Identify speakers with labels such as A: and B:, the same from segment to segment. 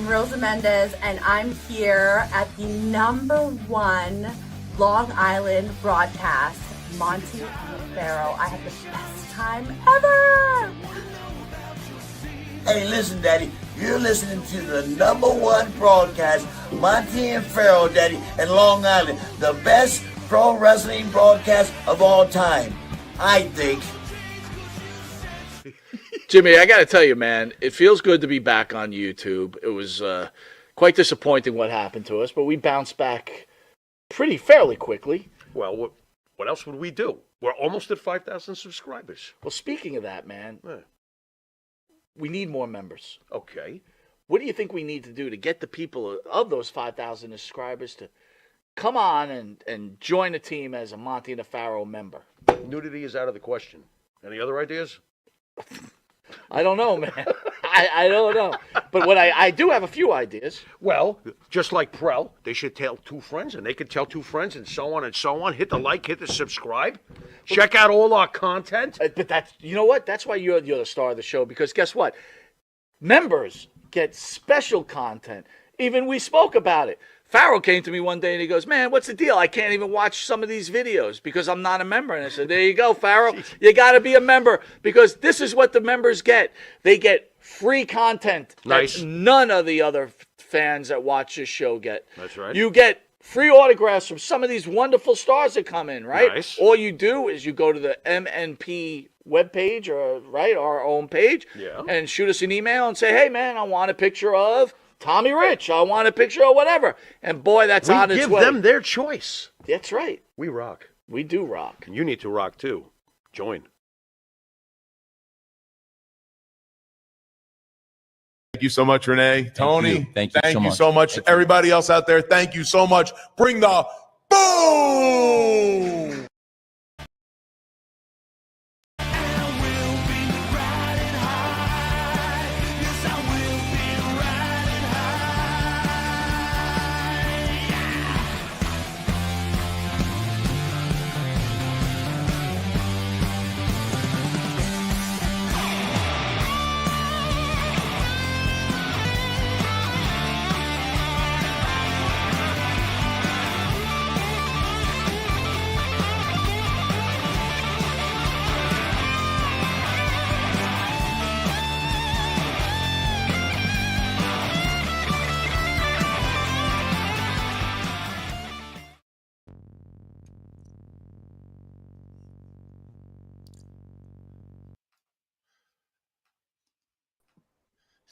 A: I'm Rosa Mendez, and I'm here at the #1 Long Island broadcast, Monte The Pharaoh. I had the best time ever!
B: Hey, listen, Daddy, you're listening to the #1 broadcast, Monte and Pharaoh, Daddy, in Long Island. The best pro wrestling broadcast of all time, I think.
C: Jimmy, I got to tell you, man, it feels good to be back on YouTube. It was quite disappointing what happened to us, but we bounced back fairly quickly.
D: Well, what else would we do? We're almost at 5,000 subscribers.
C: Well, speaking of that, man, we need more members.
D: Okay.
C: What do you think we need to do to get the people of those 5,000 subscribers to come on and join the team as a Monte the Pharaoh member?
D: Nudity is out of the question. Any other ideas?
C: I don't know, man. I don't know. But what I do have a few ideas.
D: Well, just like Prel, they should tell 2 friends, and they could tell 2 friends, and so on and so on. Hit the like, hit the subscribe. Check out all our content.
C: But that's, you know what? That's why you're the star of the show, because guess what? Members get special content. Even we spoke about it. Pharaoh came to me one day and he goes, man, what's the deal? I can't even watch some of these videos because I'm not a member. And I said, there you go, Pharaoh. You got to be a member because this is what the members get. They get free content.
D: Nice.
C: That none of the other fans that watch this show get.
D: That's right.
C: You get free autographs from some of these wonderful stars that come in, right?
D: Nice.
C: All you do is you go to the MNP webpage, or right, our own page, and shoot us an email and say, hey, man, I want a picture of Tommy Rich. I want a picture of whatever. And boy, that's on its way.
D: We give them their choice.
C: That's right.
D: We rock.
C: We do rock.
D: And you need to rock too. Join.
E: Thank you so much, Renee. Tony,
F: Thank you
E: so much. Everybody else out there, thank you so much. Bring the boom!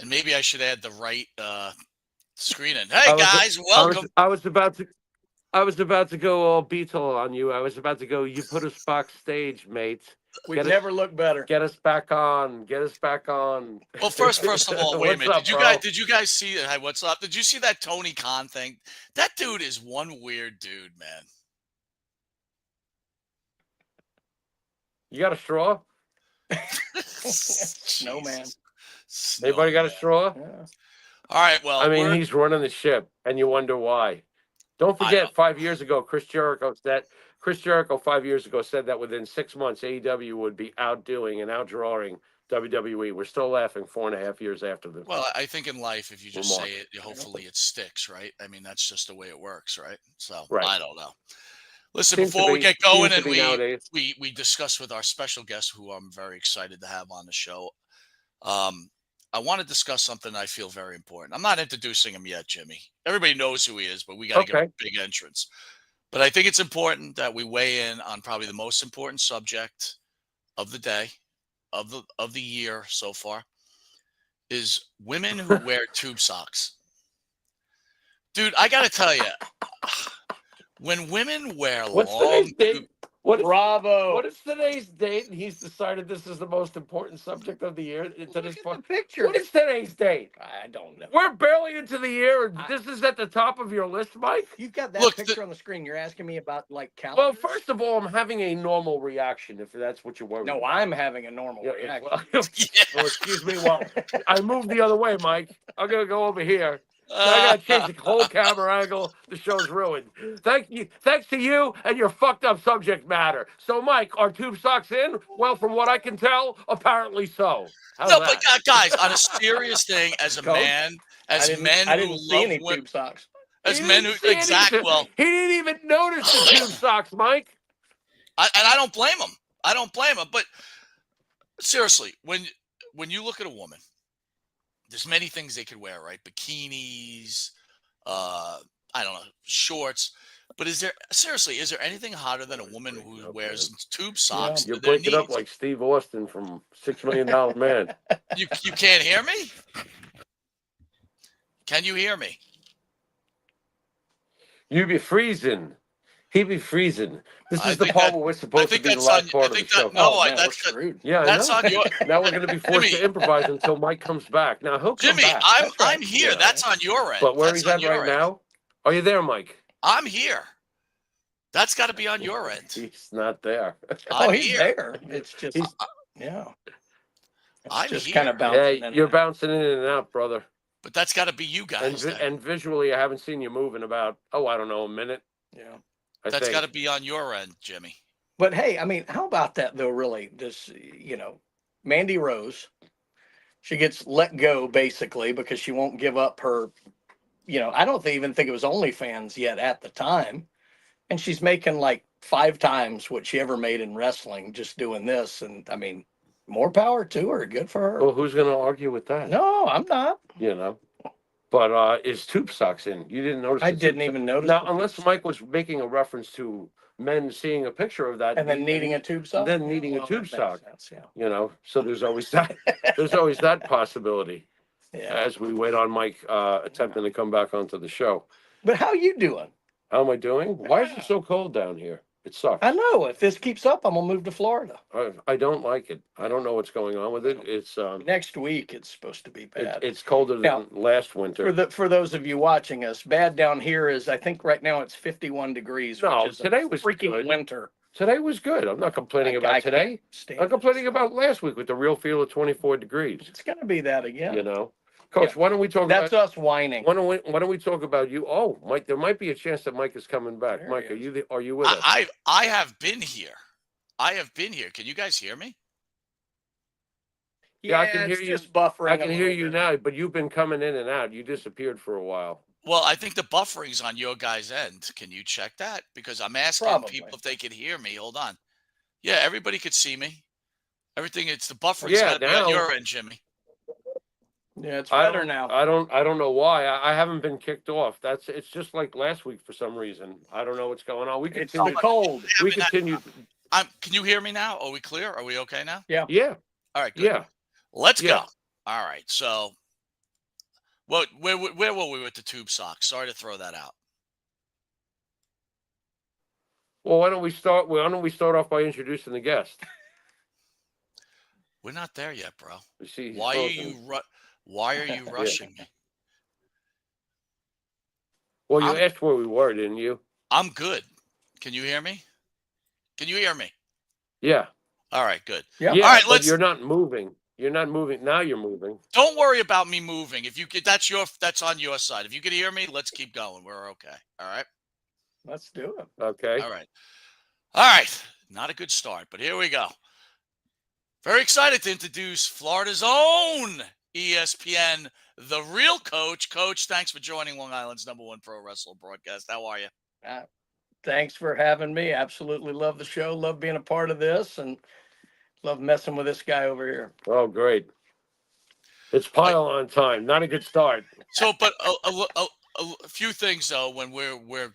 G: And maybe I should add the right screen in. Hey guys, welcome.
H: I was about to go all Beatle on you. I was about to go. You put us backstage, mate.
C: We'd never look better.
H: Get us back on. Get us back on.
G: Well, first of all, wait a minute.
H: Up,
G: did you guys see? Hi, what's up? Did you see that Tony Khan thing? That dude is one weird dude, man.
H: You got a straw?
C: Snowman.
H: Anybody got a straw?
C: Yeah.
G: All right. Well,
H: I mean, he's running the ship, and you wonder why. Don't forget, 5 years ago, Chris Jericho 5 years ago said that within 6 months, AEW would be outdoing and outdrawing WWE. We're still laughing 4.5 years after this.
G: Well, I think in life, if you just say it, hopefully it sticks, right? I mean, that's just the way it works, right? So I don't know. Listen, before we get going and we discuss with our special guest, who I'm very excited to have on the show, I want to discuss something I feel very important. I'm not introducing him yet, Jimmy. Everybody knows who he is, but we got to give him a big entrance. But I think it's important that we weigh in on probably the most important subject of the day, of the year so far, is women who wear tube socks. Dude, I got to tell you, when women wear long tube...
H: Bravo. What is today's date? And he's decided this is the most important subject of the year. Into this picture. What is today's date?
C: I don't know.
H: We're barely into the year, and this is at the top of your list, Mike?
C: You've got that picture on the screen. You're asking me about, like, calendars?
H: Well, first of all, I'm having a normal reaction, if that's what you're worried about.
C: No, I'm having a normal reaction.
H: Well, excuse me. Well, I moved the other way, Mike. I'm going to go over here. Now I gotta change the whole camera angle. The show's ruined. Thanks to you and your fucked up subject matter. So, Mike, are tube socks in? Well, from what I can tell, apparently so. How's
G: No,
H: that?
G: but guys, on a serious thing, as a
F: Coach,
G: man, as men
F: I
G: who
F: didn't see
G: love
F: any
G: women,
F: tube socks.
G: as
H: He
G: men
H: didn't
G: who
H: see
G: exact
H: anything. He didn't even notice the tube socks, Mike.
G: and I don't blame him. I don't blame him. But seriously, when you look at a woman, there's many things they could wear, right? Bikinis, I don't know, shorts. But is there anything hotter than a woman who wears tube socks?
H: You're
G: to their
H: breaking up
G: knees?
H: like Steve Austin from $6 Million Man.
G: You can't hear me? Can you hear me?
H: You be freezing. He be freezing. This
G: I
H: is the
G: think
H: part
G: that-
H: where we're supposed to be the last part of the show.
G: That's
F: screwed.
H: Yeah, I
G: that's
H: know.
G: on your
H: Now we're going to be forced
G: Jimmy.
H: to improvise until Mike comes back. Now he'll come
G: Jimmy.
H: back.
G: I'm here.
H: Yeah.
G: That's on your end.
H: But where
G: That's
H: he's
G: on
H: at
G: your
H: right
G: end.
H: now? Are you there, Mike?
G: I'm here. That's got to be on your end.
H: He's not there.
G: I'm
F: he's
G: here.
F: there. It's just, yeah. It's
G: I'm
F: just
G: here.
F: kind of bouncing.
H: Hey, you're bouncing in and out, brother.
G: But that's got to be you guys.
H: And visually, I haven't seen you move in about, I don't know, a minute.
F: Yeah.
G: That's got to be on your end, Jimmy.
F: But hey, I mean, how about that though? Really, this, Mandy Rose, she gets let go basically because she won't give up her, I don't even think it was OnlyFans yet at the time, and she's making like 5 times what she ever made in wrestling just doing this. And I mean, more power to her. Good for her.
H: Well, who's going to argue with that?
F: No, I'm not.
H: But is tube socks in? You didn't notice?
F: I didn't even notice.
H: Now, unless Mike was making a reference to men seeing a picture of that
F: and then needing a tube sock.
H: Then needing a tube
F: that
H: sock.
F: makes sense, yeah.
H: So there's always that. There's always that possibility.
F: Yeah.
H: As we wait on Mike attempting to come back onto the show.
F: But how you doing?
H: How am I doing? Why is it so cold down here? It sucks.
F: I know. If this keeps up, I'm gonna move to Florida.
H: I don't like it. I don't know what's going on with it. It's
F: Next week. It's supposed to be bad.
H: it's colder than
F: Now,
H: last winter.
F: For those of you watching us, bad down here is, I think right now it's 51 degrees.
H: No,
F: which is
H: today
F: a
H: was
F: freaking
H: good.
F: winter.
H: Today was good. I'm not complaining
F: I
H: about today.
F: can't stand
H: I'm complaining about last week with the real feel of 24 degrees.
F: It's gonna be that again.
H: Coach, why don't we talk
F: That's
H: about
F: us whining.
H: why don't we talk about you? Oh, Mike, there might be a chance that Mike is coming back.
F: There
H: Mike,
F: he
H: are you with us?
G: I have been here. I have been here. Can you guys hear me?
H: Yeah, I can hear
F: it's
H: you.
F: just buffering.
H: I
F: a
H: can hear
F: little
H: you
F: bit.
H: now, but you've been coming in and out. You disappeared for a while.
G: Well, I think the buffering's on your guys' end. Can you check that? Because I'm asking
F: Probably.
G: people if they can hear me. Hold on. Yeah, everybody could see me. Everything. It's the buffering's
H: Yeah,
G: got to be
H: now-
G: on your end, Jimmy.
F: Yeah, it's better now.
H: I don't know why. I haven't been kicked off. It's just like last week for some reason. I don't know what's going on. We
F: It's
H: continue.
F: the cold.
H: We continue.
G: Can you hear me now? Are we clear? Are we okay now?
F: Yeah.
H: Yeah.
G: All right. Good.
H: Yeah.
G: Let's
H: Yeah.
G: go. All right. So, where were we with the tube socks? Sorry to throw that out.
H: Well, why don't we start off by introducing the guest?
G: We're not there yet, bro.
H: You see,
G: Why are you rushing me?
H: Well, you asked where we were, didn't you?
G: I'm good. Can you hear me? Can you hear me?
H: Yeah.
G: All right, good.
F: Yeah.
G: All right,
H: but you're not moving. You're not moving. Now you're moving.
G: Don't worry about me moving. If you could, that's on your side. If you could hear me, let's keep going. We're okay. All right.
F: Let's do it.
H: Okay.
G: All right. All right. Not a good start, but here we go. Very excited to introduce Florida's own ESPN, The Real Coach. Coach, thanks for joining Long Island's #1 pro wrestling broadcast. How are you?
F: Thanks for having me. Absolutely love the show. Love being a part of this, and love messing with this guy over here.
H: Oh, great. It's pile on time. Not a good start.
G: So, but a few things though. When we're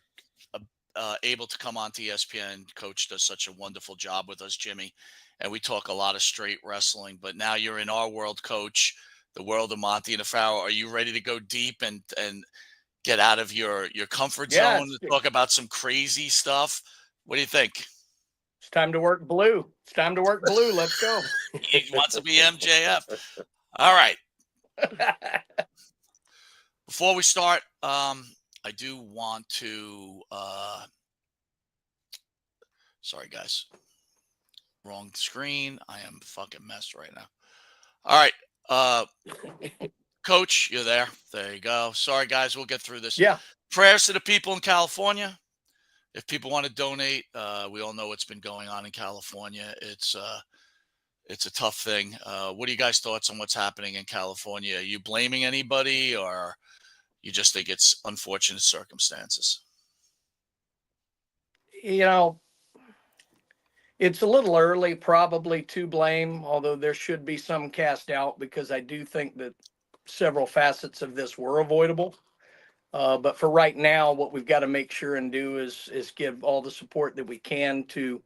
G: able to come on to ESPN, Coach does such a wonderful job with us, Jimmy, and we talk a lot of straight wrestling. But now you're in our world, Coach, the world of Monte the Pharaoh. Are you ready to go deep and get out of your comfort zone to talk about some crazy stuff? What do you think?
F: It's time to work blue. Let's go.
G: He wants to be MJF. All right. Before we start, I do want to sorry guys. Wrong screen. I am fucking messed right now. All right. Coach, you're there. There you go. Sorry, guys. We'll get through this.
F: Yeah.
G: Prayers to the people in California. If people want to donate, we all know what's been going on in California. It's a tough thing. What are you guys' thoughts on what's happening in California? Are you blaming anybody, or you just think it's unfortunate circumstances?
F: It's a little early probably to blame, although there should be some cast out, because I do think that several facets of this were avoidable. But for right now, what we've got to make sure and do is give all the support that we can to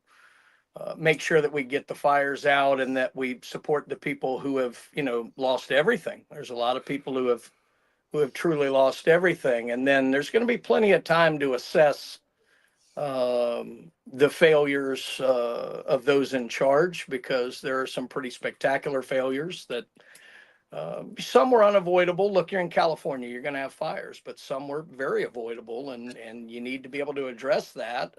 F: make sure that we get the fires out and that we support the people who have, lost everything. There's a lot of people who have truly lost everything. And then there's going to be plenty of time to assess the failures of those in charge, because there are some pretty spectacular failures that some were unavoidable. Look, you're in California, you're going to have fires, but some were very avoidable, and you need to be able to address that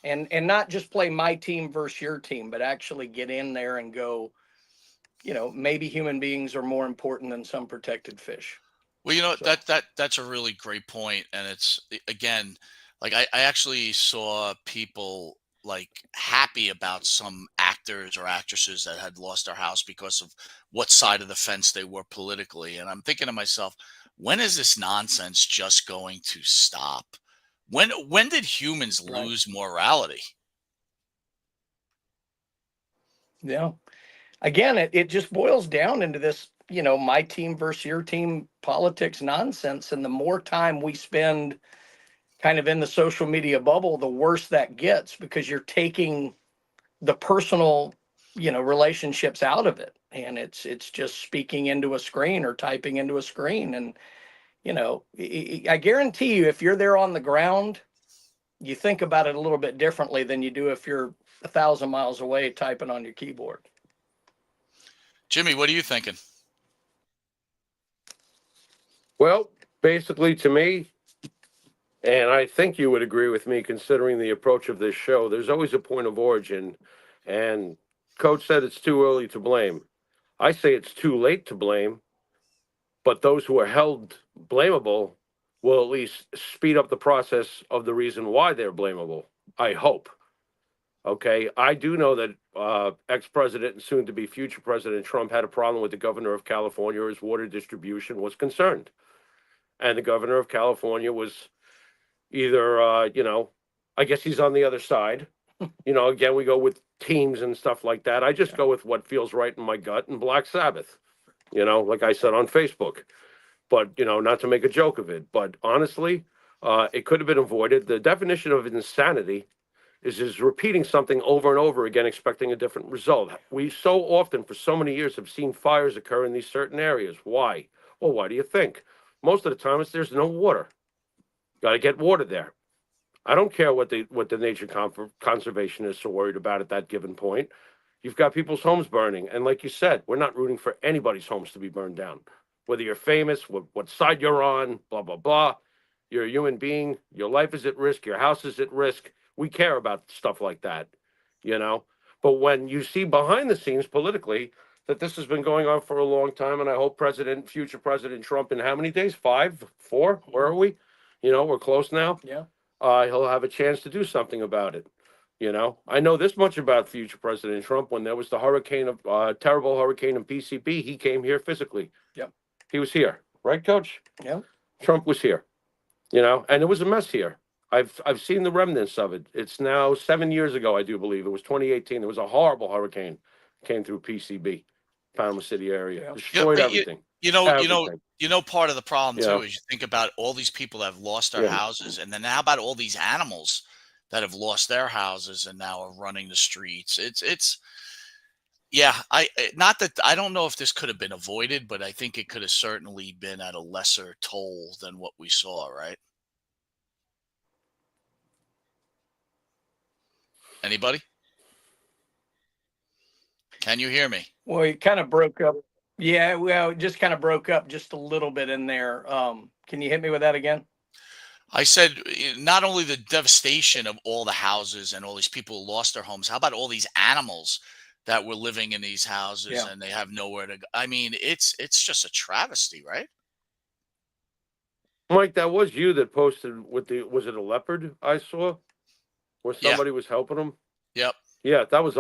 F: and not just play my team versus your team, but actually get in there and go, maybe human beings are more important than some protected fish.
G: Well, that's a really great point. And it's, again, like I actually saw people like happy about some actors or actresses that had lost their house because of what side of the fence they were politically. And I'm thinking to myself, when is this nonsense just going to stop? When did humans lose morality?
F: Yeah. Again, it just boils down into this, my team versus your team politics nonsense. And the more time we spend kind of in the social media bubble, the worse that gets, because you're taking the personal, relationships out of it. And it's just speaking into a screen or typing into a screen. And, I guarantee you, if you're there on the ground, you think about it a little bit differently than you do if you're 1,000 miles away typing on your keyboard.
G: Jimmy, what are you thinking?
H: Well, basically, to me, and I think you would agree with me considering the approach of this show, there's always a point of origin. And Coach said it's too early to blame. I say it's too late to blame, but those who are held blamable will at least speed up the process of the reason why they're blamable, I hope. Okay, I do know that ex-president and soon-to-be future President Trump had a problem with the governor of California. His water distribution was concerned. And the governor of California was either, I guess he's on the other side. Again, we go with teams and stuff like that. I just go with what feels right in my gut and Black Sabbath, like I said on Facebook. But, not to make a joke of it. But honestly, it could have been avoided. The definition of insanity is repeating something over and over again, expecting a different result. We so often, for so many years, have seen fires occur in these certain areas. Why? Well, why do you think? Most of the time, there's no water. Got to get water there. I don't care what the nature conservationists are worried about at that given point. You've got people's homes burning. And like you said, we're not rooting for anybody's homes to be burned down. Whether you're famous, what side you're on, blah, blah, blah. You're a human being. Your life is at risk. Your house is at risk. We care about stuff like that, But when you see behind the scenes politically that this has been going on for a long time, and I hope future President Trump, in how many days? 5, 4? Where are we? We're close now.
F: Yeah.
H: He'll have a chance to do something about it. I know this much about future President Trump. When there was the terrible hurricane in PCP, he came here physically.
F: Yep.
H: He was here, right, Coach?
F: Yeah.
H: Trump was here, and it was a mess here. I've seen the remnants of it. It's now 7 years ago, I do believe. It was 2018. There was a horrible hurricane came through PCB, Panama City area, destroyed everything.
G: Part of the problem too is you think about all these people that have lost their houses, and then how about all these animals that have lost their houses and now are running the streets? I don't know if this could have been avoided, but I think it could have certainly been at a lesser toll than what we saw, right? Anybody? Can you hear me?
F: Well, it kind of broke up. Yeah, well, it just kind of broke up just a little bit in there. Can you hit me with that again?
G: I said not only the devastation of all the houses and all these people who lost their homes, how about all these animals that were living in these houses and they have nowhere to go. I mean, it's just a travesty, right?
H: Mike, that was you that posted with was it a leopard I saw where somebody was helping them?
G: Yep.
H: Yeah, that was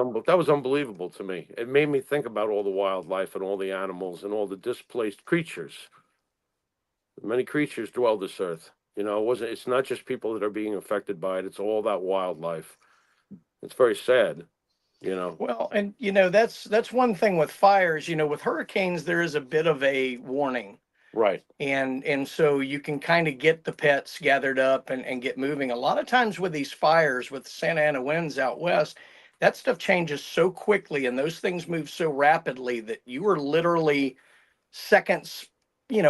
H: unbelievable to me. It made me think about all the wildlife and all the animals and all the displaced creatures. Many creatures dwell this earth. It's not just people that are being affected by it. It's all that wildlife. It's very sad,
F: Well, and that's one thing with fires. With hurricanes, there is a bit of a warning.
H: Right.
F: And so you can kind of get the pets gathered up and get moving. A lot of times with these fires, with Santa Ana winds out west, that stuff changes so quickly and those things move so rapidly that you are literally seconds,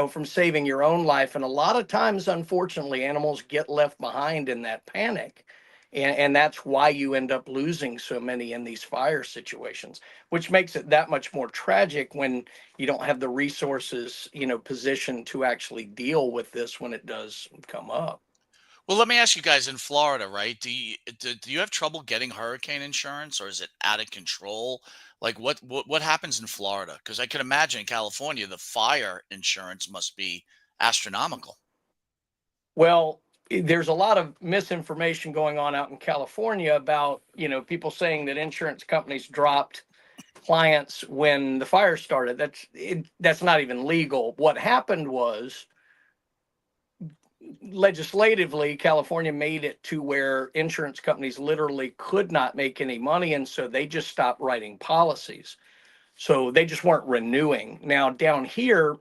F: from saving your own life. And a lot of times, unfortunately, animals get left behind in that panic. And that's why you end up losing so many in these fire situations, which makes it that much more tragic when you don't have the resources, positioned to actually deal with this when it does come up.
G: Well, let me ask you guys, in Florida, right? Do you have trouble getting hurricane insurance, or is it out of control? Like what happens in Florida? Because I can imagine in California, the fire insurance must be astronomical.
F: Well, there's a lot of misinformation going on out in California about, people saying that insurance companies dropped clients when the fire started. That's not even legal. What happened was, legislatively, California made it to where insurance companies literally could not make any money, and so they just stopped writing policies. So they just weren't renewing. Now down here,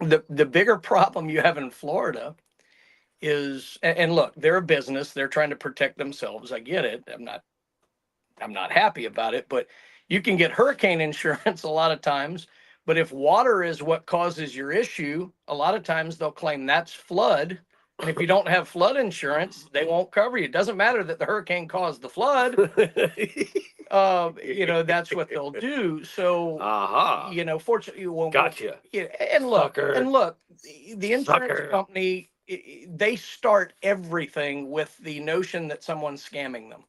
F: the bigger problem you have in Florida is, and look, they're a business, they're trying to protect themselves. I get it. I'm not happy about it, but you can get hurricane insurance a lot of times. But if water is what causes your issue, a lot of times they'll claim that's flood. And if you don't have flood insurance, they won't cover you. It doesn't matter that the hurricane caused the flood. That's what they'll do. So, fortunately, you won't.
H: Gotcha.
F: And look, the insurance company, they start everything with the notion that someone's scamming them.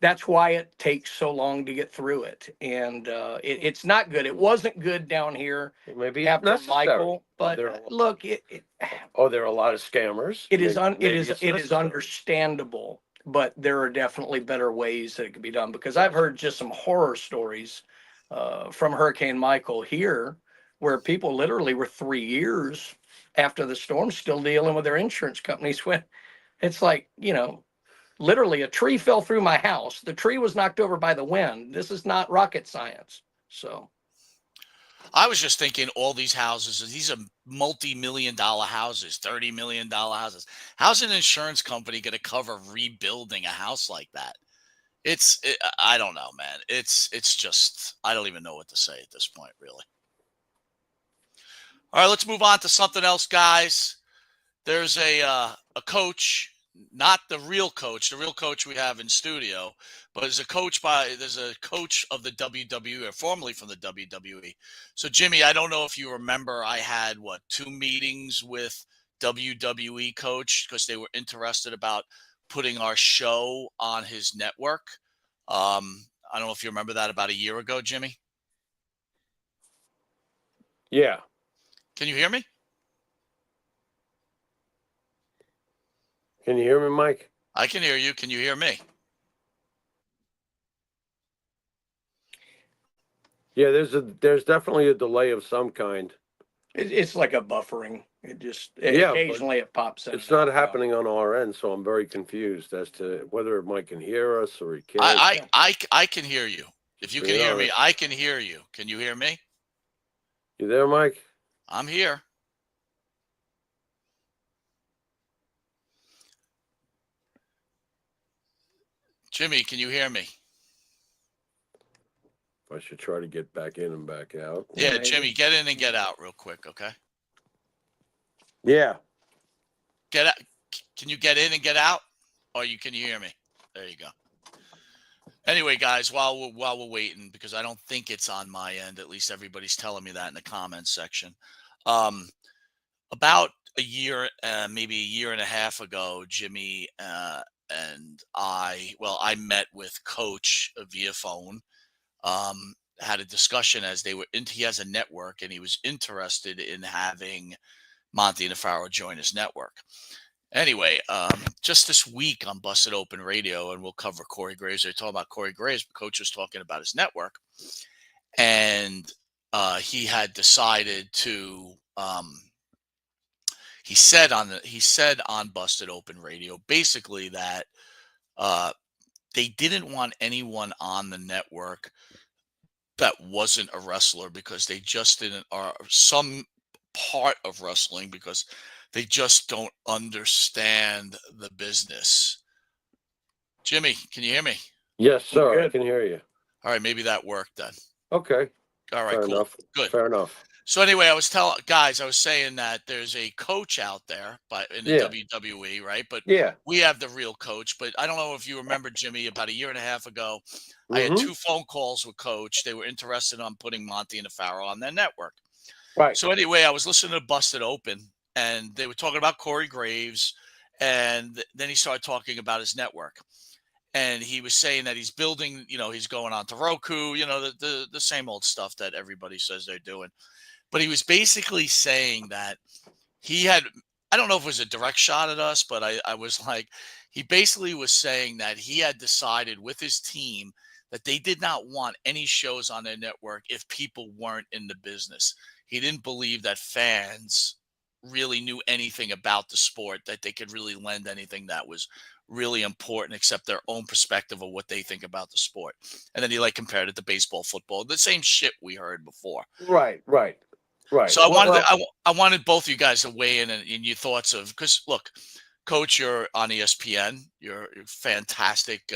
F: That's why it takes so long to get through it. And it's not good. It wasn't good down here.
H: Maybe
F: after
H: necessary.
F: Michael, but look,
H: there are a lot of scammers.
F: It is understandable, but there are definitely better ways that it could be done, because I've heard just some horror stories from Hurricane Michael here, where people literally were 3 years after the storm still dealing with their insurance companies, when it's like, literally a tree fell through my house. The tree was knocked over by the wind. This is not rocket science. So
G: I was just thinking, all these houses, these are multi-million-dollar houses, $30 million houses. How's an insurance company going to cover rebuilding a house like that? I don't know, man. It's just, I don't even know what to say at this point, really. All right, let's move on to something else, guys. There's a coach, not the real coach. The real coach we have in studio, but there's a coach of the WWE, or formerly from the WWE. So Jimmy, I don't know if you remember, I had 2 meetings with WWE coach, because they were interested about putting our show on his network. I don't know if you remember that, about a year ago, Jimmy.
H: Yeah.
G: Can you hear me?
H: Can you hear me, Mike?
G: I can hear you. Can you hear me?
H: Yeah, there's definitely a delay of some kind.
F: It's like a buffering. Occasionally it pops in.
H: It's not happening on our end, so I'm very confused as to whether Mike can hear us or he can't.
G: I can hear you. If you can hear me, I can hear you. Can you hear me?
H: You there, Mike?
G: I'm here. Jimmy, can you hear me?
H: I should try to get back in and back out.
G: Yeah, Jimmy, get in and get out real quick, okay?
H: Yeah.
G: Get out. Can you get in and get out? Or can you hear me? There you go. Anyway, guys, while we're waiting, because I don't think it's on my end, at least everybody's telling me that in the comments section. About a year, maybe a year and a half ago, Jimmy and I met with Coach via phone. had a discussion as they were he has a network and he was interested in having Monte the Pharaoh join his network. Anyway, just this week on Busted Open Radio, and we'll cover Corey Graves. They're talking about Corey Graves, but Coach was talking about his network. And he had decided to he said on Busted Open Radio basically that they didn't want anyone on the network that wasn't a wrestler because they just didn't, or some part of wrestling because they just don't understand the business. Jimmy, can you hear me?
H: Yes, sir. I can hear you.
G: All right, maybe that worked then.
H: Okay.
G: All right,
H: Fair
G: cool.
H: enough.
G: Good.
H: Fair enough.
G: So anyway, I was saying that there's a coach out there, in the WWE, right? But we have the real coach. But I don't know if you remember, Jimmy, about a year and a half ago, I had 2 phone calls with Coach. They were interested on putting Monte and the Pharaoh on their network.
H: Right.
G: So anyway, I was listening to Busted Open, and they were talking about Corey Graves, and then he started talking about his network. And he was saying that he's building, he's going on to Roku, the same old stuff that everybody says they're doing. But he was basically saying that he had, I don't know if it was a direct shot at us, but I was like, he basically was saying that he had decided with his team that they did not want any shows on their network if people weren't in the business. He didn't believe that fans really knew anything about the sport, that they could really lend anything that was really important except their own perspective of what they think about the sport. And then he compared it to baseball, football, the same shit we heard before.
H: Right.
G: So I wanted both of you guys to weigh in your thoughts of, because look, Coach, you're on ESPN, you're a fantastic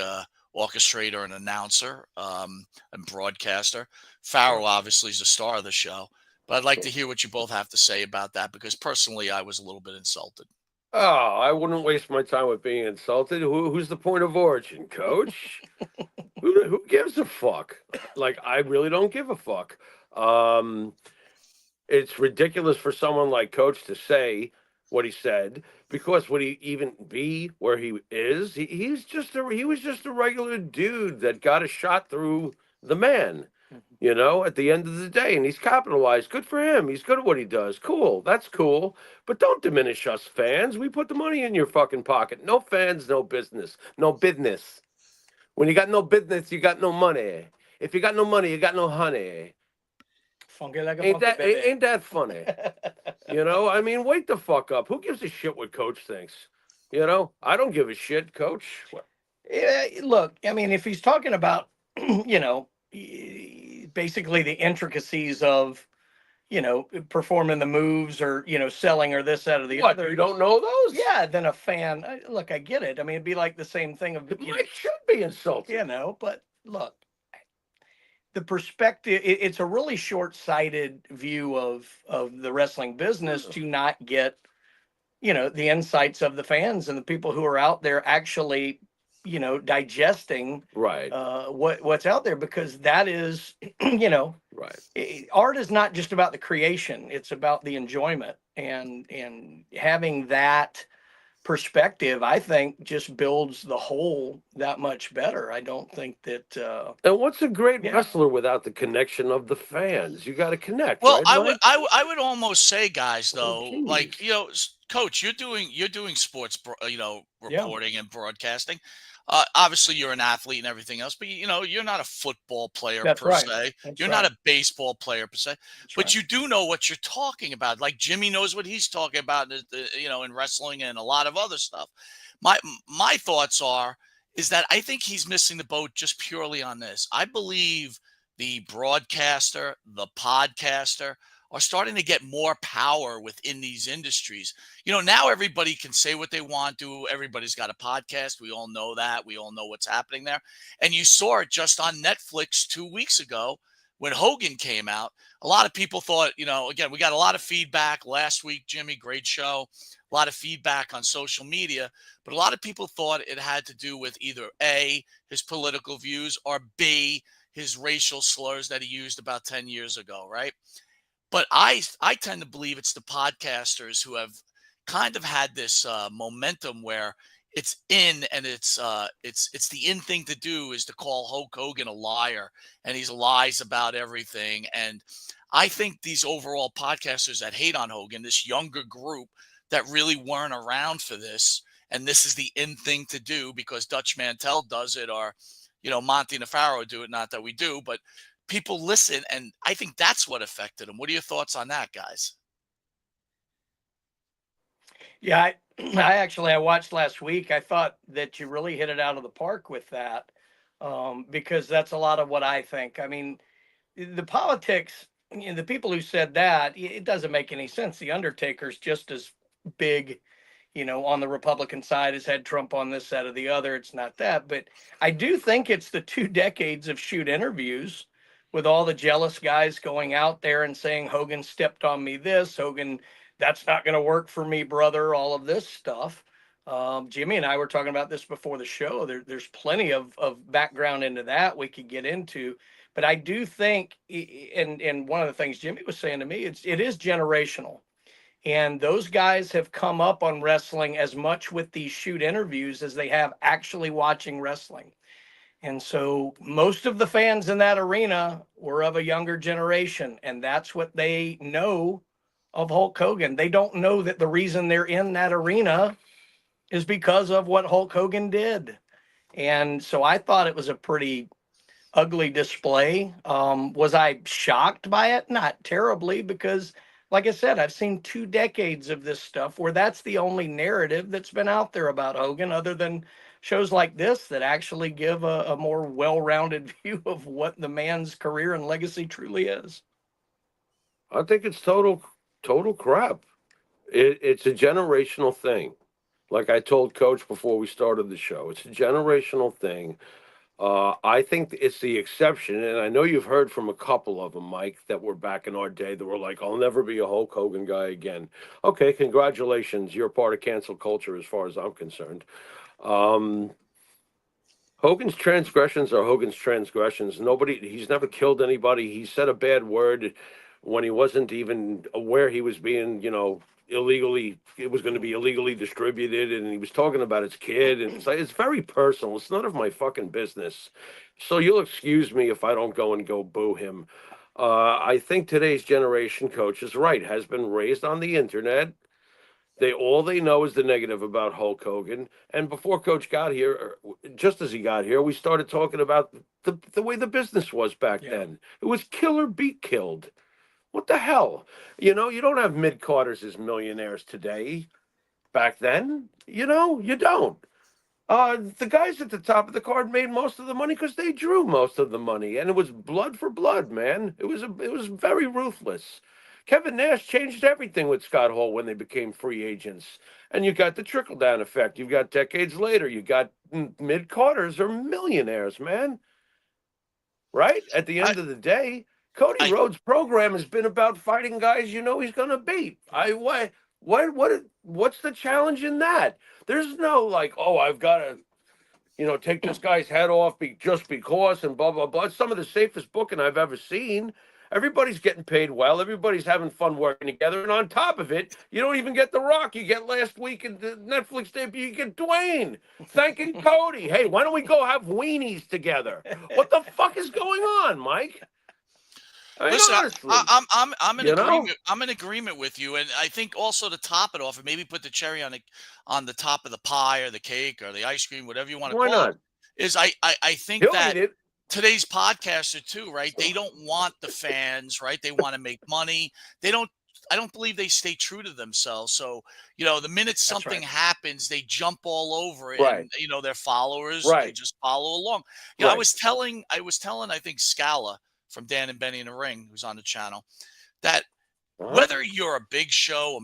G: orchestrator and announcer and broadcaster. Pharaoh obviously is the star of the show, but I'd like to hear what you both have to say about that, because personally I was a little bit insulted.
H: Oh, I wouldn't waste my time with being insulted. Who's the point of origin, Coach? who gives a fuck? I really don't give a fuck. It's ridiculous for someone like Coach to say what he said, because would he even be where he is? He was just a regular dude that got a shot through the man. At the end of the day, and he's capitalized. Good for him. He's good at what he does. Cool. That's cool. But don't diminish us fans. We put the money in your fucking pocket. No fans, no business. No business. When you got no business, you got no money. If you got no money, you got no honey.
F: Funky like a
H: ain't that funny? Wake the fuck up. Who gives a shit what Coach thinks? I don't give a shit, Coach.
F: Yeah, look, if he's talking about, basically the intricacies of, performing the moves or, selling or this, that, or the other.
H: You don't know those?
F: Yeah, then a fan, look, I get it. It'd be like the same thing of,
H: it should be insulting.
F: But look, the perspective, it's a really short-sighted view of the wrestling business to not get, the insights of the fans and the people who are out there actually, digesting what's out there, because that is, art is not just about the creation, it's about the enjoyment, and having that perspective, I think, just builds the whole that much better. I don't think that
H: and what's a great wrestler without the connection of the fans? You got to connect.
G: Well,
H: right,
G: I would almost say, guys, though, Coach, you're doing sports reporting and broadcasting. Obviously you're an athlete and everything else, but you're not a football player per se. You're not a baseball player per se, but you do know what you're talking about. Like Jimmy knows what he's talking about, in wrestling and a lot of other stuff. My thoughts is that I think he's missing the boat just purely on this. I believe the broadcaster, the podcaster are starting to get more power within these industries. Now everybody can say what they want to. Everybody's got a podcast. We all know that. We all know what's happening there. And you saw it just on Netflix 2 weeks ago when Hogan came out. A lot of people thought, again, we got a lot of feedback last week, Jimmy, great show. A lot of feedback on social media, but a lot of people thought it had to do with either A, his political views, or B, his racial slurs that he used about 10 years ago, right? But I tend to believe it's the podcasters who have kind of had this momentum where it's in, and it's the in thing to do is to call Hulk Hogan a liar, and he's lies about everything. And I think these overall podcasters that hate on Hogan, this younger group that really weren't around for this, and this is the in thing to do because Dutch Mantel does it, or Monte The Pharaoh do it. Not that we do, but people listen, and I think that's what affected them. What are your thoughts on that, guys?
F: Yeah, I watched last week. I thought that you really hit it out of the park with that, because that's a lot of what I think. I mean, the politics, the people who said that, it doesn't make any sense. The Undertaker's just as big, on the Republican side as had Trump on this side or the other. It's not that, but I do think it's the 2 decades of shoot interviews with all the jealous guys going out there and saying Hogan stepped on me this, Hogan, that's not going to work for me, brother, all of this stuff. Jimmy and I were talking about this before the show. There's plenty of background into that we could get into. But I do think, and one of the things Jimmy was saying to me, it is generational. And those guys have come up on wrestling as much with these shoot interviews as they have actually watching wrestling. And so most of the fans in that arena were of a younger generation, and that's what they know of Hulk Hogan. They don't know that the reason they're in that arena is because of what Hulk Hogan did. And so I thought it was a pretty ugly display. Was I shocked by it? Not terribly, because like I said, I've seen 2 decades of this stuff where that's the only narrative that's been out there about Hogan, other than shows like this that actually give a more well-rounded view of what the man's career and legacy truly is.
H: I think it's total crap. It's a generational thing. Like I told Coach before we started the show, it's a generational thing. I think it's the exception, and I know you've heard from a couple of them, Mike, that were back in our day that were like, I'll never be a Hulk Hogan guy again. Okay, congratulations. You're part of cancel culture as far as I'm concerned. Hogan's transgressions are Hogan's transgressions. He's never killed anybody. He said a bad word when he wasn't even aware he was being, illegally, it was going to be illegally distributed, and he was talking about his kid, and it's very personal. It's none of my fucking business. So you'll excuse me if I don't go boo him. I think today's generation, Coach, is right, has been raised on the internet. All they know is the negative about Hulk Hogan. And before Coach got here, just as he got here, we started talking about the way the business was back then. It was kill or be killed. What the hell? You don't have mid-carders as millionaires today. Back then, you don't. The guys at the top of the card made most of the money because they drew most of the money, and it was blood for blood, man. It was very ruthless. Kevin Nash changed everything with Scott Hall when they became free agents, and you got the trickle-down effect. You've got decades later, you got mid-carders are millionaires, man. Right? At the end of the day, Cody Rhodes' program has been about fighting guys he's going to beat. What's the challenge in that? There's no like, oh, I've got to, take this guy's head off just because and blah, blah, blah. It's some of the safest booking I've ever seen. Everybody's getting paid well. Everybody's having fun working together. And on top of it, you don't even get The Rock. You get last week in the Netflix debut, you get Dwayne thanking Cody. Hey, why don't we go have weenies together? What the fuck is going on, Mike?
G: Listen, I'm in agreement. I'm in agreement with you, and I think also to top it off, and maybe put the cherry on the top of the pie or the cake or the ice cream, whatever you want to call it, is I think that today's podcaster too, right? They don't want the fans, right? They want to make money. I don't believe they stay true to themselves. So, the minute something happens, they jump all over it.
H: Right.
G: And, their followers, they just follow along. I was telling, I think Scala from Dan and Benny in the Ring, who's on the channel, that whether you're a big show, a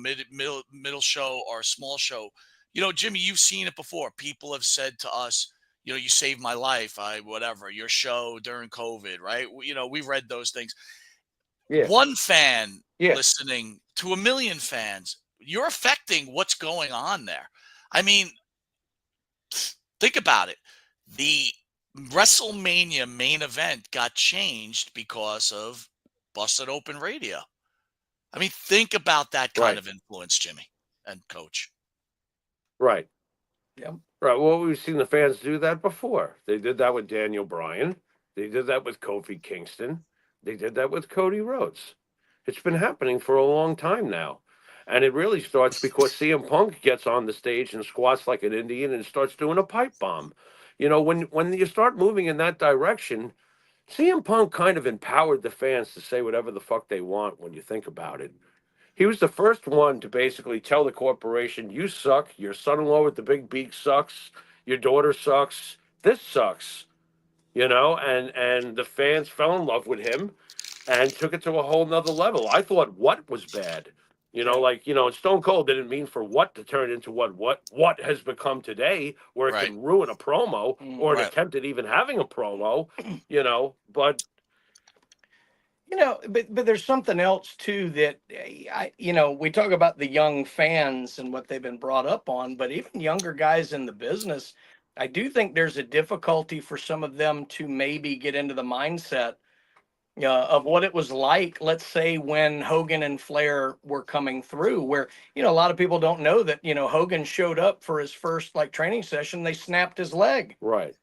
G: middle show, or a small show, Jimmy, you've seen it before. People have said to us, you saved my life. Whatever, your show during COVID, right? We've read those things. Yeah. One fan listening to 1 million fans, you're affecting what's going on there. I mean, think about it. The WrestleMania main event got changed because of Busted Open Radio. I mean, think about that kind of influence, Jimmy and Coach.
H: Right.
F: Yep.
H: Right. Well, we've seen the fans do that before. They did that with Daniel Bryan. They did that with Kofi Kingston. They did that with Cody Rhodes. It's been happening for a long time now. And it really starts because CM Punk gets on the stage and squats like an Indian and starts doing a pipe bomb. You know, when you start moving in that direction, CM Punk kind of empowered the fans to say whatever the fuck they want when you think about it. He was the first one to basically tell the corporation, you suck, your son-in-law with the big beak sucks, your daughter sucks, this sucks, you know, and the fans fell in love with him and took it to a whole nother level. I thought what was bad. You know, like, you know, Stone Cold didn't mean for what to turn into what has become today, where it
G: Right.
H: could ruin a promo or an
G: Right.
H: attempt at even having a promo, you know, but
F: you know, but there's something else too that you know, we talk about the young fans and what they've been brought up on, but even younger guys in the business, I do think there's a difficulty for some of them to maybe get into the mindset of what it was like, let's say, when Hogan and Flair were coming through, where, you know, a lot of people don't know that, you know, Hogan showed up for his first like training session, they snapped his leg.
H: right.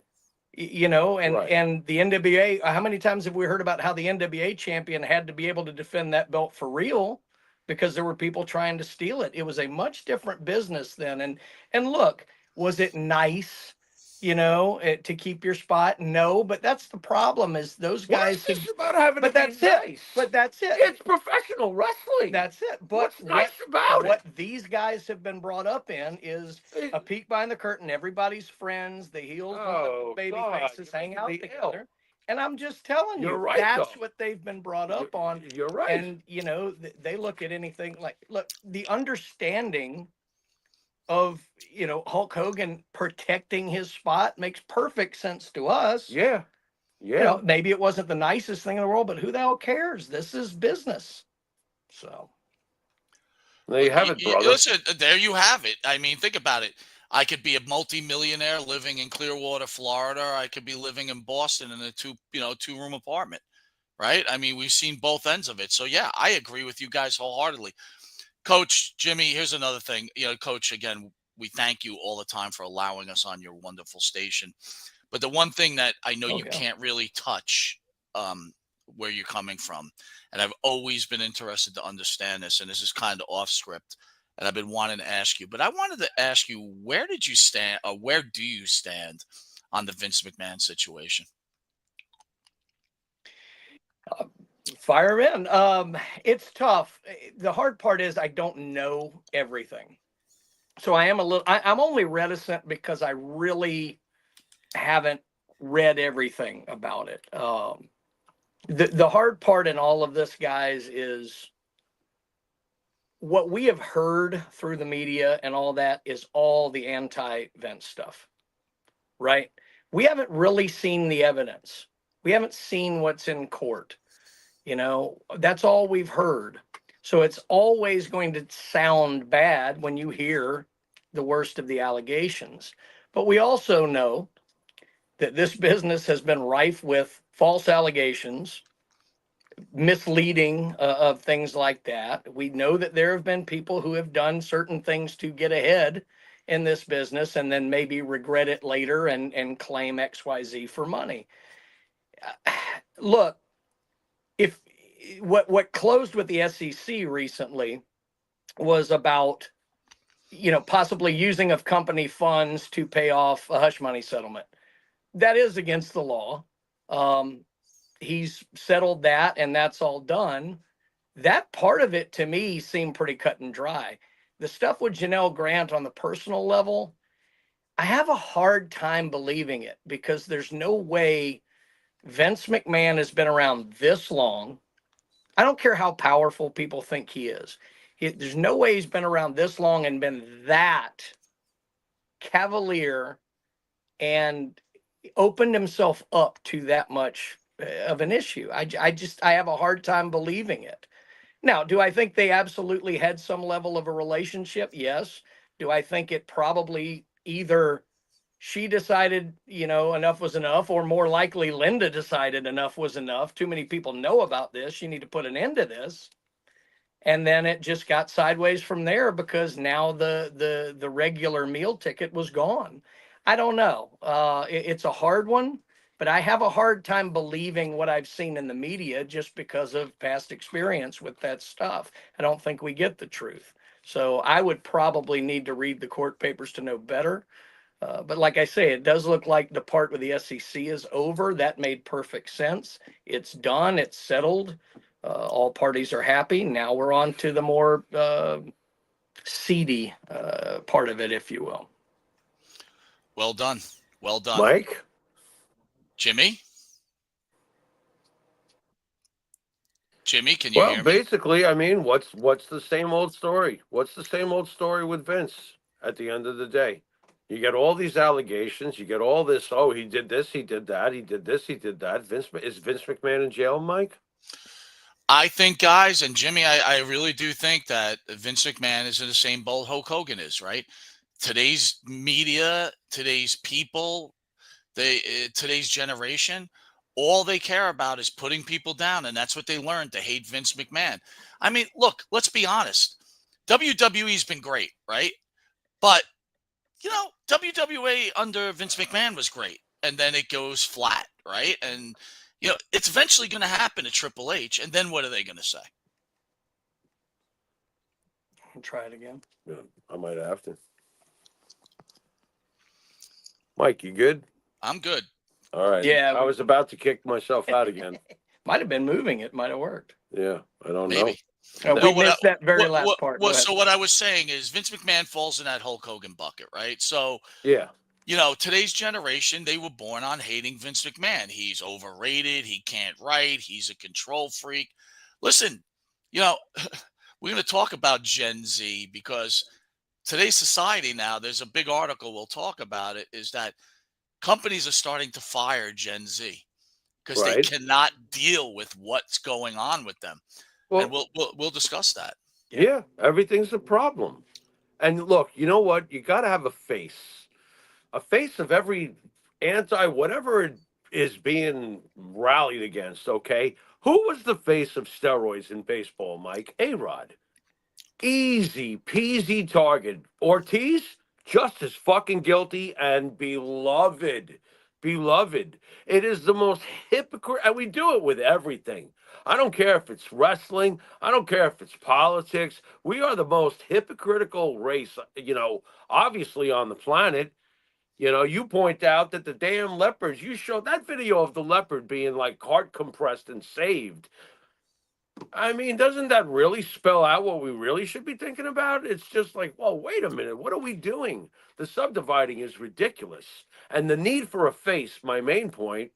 F: You know, and
H: Right.
F: and the NWA, how many times have we heard about how the NWA champion had to be able to defend that belt for real because there were people trying to steal it? It was a much different business then. And look, was it nice, you know, to keep your spot? No, but that's the problem, is those guys
H: What's this about having
F: but
H: to be
F: that's
H: nice?
F: it. But that's it.
H: It's professional wrestling.
F: That's it. But
H: What's nice about
F: what
H: it?
F: these guys have been brought up in is a peek behind the curtain. Everybody's friends. The heels and the baby faces hang out together. And I'm just telling you,
H: You're right,
F: that's
H: though.
F: what they've been brought up on.
H: You're right.
F: And, you know, they look at anything like, look, the understanding of, you know, Hulk Hogan protecting his spot makes perfect sense to us.
H: Yeah. Yeah.
F: You know, maybe it wasn't the nicest thing in the world, but who the hell cares? This is business. So
H: there you have it, brother.
G: Listen, there you have it. I mean, think about it. I could be a multi-millionaire living in Clearwater, Florida. Or I could be living in Boston in a two-room apartment, right? I mean, we've seen both ends of it. So yeah, I agree with you guys wholeheartedly. Coach Jimmy, here's another thing. You know, Coach, again, we thank you all the time for allowing us on your wonderful station. But the one thing that I know you can't really touch, where you're coming from, and I've always been interested to understand this, and this is kind of off script, and I've been wanting to ask you, but I wanted to ask you, where did you stand, or where do you stand on the Vince McMahon situation?
F: Fire in. It's tough. The hard part is I don't know everything. So I'm only reticent because I really haven't read everything about it. The hard part in all of this, guys, is what we have heard through the media and all that is all the anti-Vince stuff, right? We haven't really seen the evidence. We haven't seen what's in court. You know, that's all we've heard. So it's always going to sound bad when you hear the worst of the allegations. But we also know that this business has been rife with false allegations, misleading of things like that. We know that there have been people who have done certain things to get ahead in this business and then maybe regret it later and claim XYZ for money. Look, if what closed with the SEC recently was about, you know, possibly using of company funds to pay off a hush money settlement. That is against the law. He's settled that, and that's all done. That part of it, to me, seemed pretty cut and dry. The stuff with Janelle Grant on the personal level, I have a hard time believing it, because there's no way Vince McMahon has been around this long. I don't care how powerful people think he is. There's no way he's been around this long and been that cavalier and opened himself up to that much of an issue. I have a hard time believing it. Now, do I think they absolutely had some level of a relationship? Yes. Do I think it probably either she decided, you know, enough was enough, or more likely Linda decided enough was enough? Too many people know about this. You need to put an end to this. And then it just got sideways from there because now the regular meal ticket was gone. I don't know. It's a hard one, but I have a hard time believing what I've seen in the media just because of past experience with that stuff. I don't think we get the truth. So I would probably need to read the court papers to know better. But like I say, it does look like the part with the SEC is over. That made perfect sense. It's done. It's settled. All parties are happy. Now we're on to the more seedy part of it, if you will.
G: Well done. Well done.
H: Mike?
G: Jimmy? Jimmy, can you hear me?
H: Well, basically, I mean, what's the same old story? What's the same old story with Vince at the end of the day? You get all these allegations. You get all this, oh, he did this, he did that, he did this, he did that. Is Vince McMahon in jail, Mike?
G: I think, guys, and Jimmy, I really do think that Vince McMahon is in the same boat Hulk Hogan is, right? Today's media, today's people, today's generation, all they care about is putting people down, and that's what they learned, to hate Vince McMahon. I mean, look, let's be honest. WWE's been great, right? But, you know, WWE under Vince McMahon was great, and then it goes flat, right? And, you know, it's eventually going to happen to Triple H, and then what are they going to say?
F: I'll try it again.
H: Yeah, I might have to. Mike, you good?
G: I'm good.
H: All right.
F: Yeah.
H: I was about to kick myself out again.
F: Might have been moving. It might have worked.
H: Yeah, I don't
G: Maybe.
H: know.
F: We missed that very last part.
G: So what I was saying is Vince McMahon falls in that Hulk Hogan bucket, right? So,
H: yeah,
G: you know, today's generation, they were born on hating Vince McMahon. He's overrated. He can't write. He's a control freak. Listen, you know, we're going to talk about Gen Z because today's society now, there's a big article, we'll talk about it, is that companies are starting to fire Gen Z because they cannot deal with what's going on with them. Well, and we'll discuss that.
H: Yeah, everything's a problem. And look, you know what? You got to have a face of every whatever it is being rallied against, okay? Who was the face of steroids in baseball, Mike? A-Rod. Easy peasy target. Ortiz, just as fucking guilty and beloved. Beloved. It is the most hypocrite, and we do it with everything. I don't care if it's wrestling. I don't care if it's politics. We are the most hypocritical race, you know, obviously on the planet. You know, you point out that the damn leopards, you showed that video of the leopard being like heart compressed and saved. I mean, doesn't that really spell out what we really should be thinking about? It's just like, well, wait a minute. What are we doing? The subdividing is ridiculous. And the need for a face, my main point,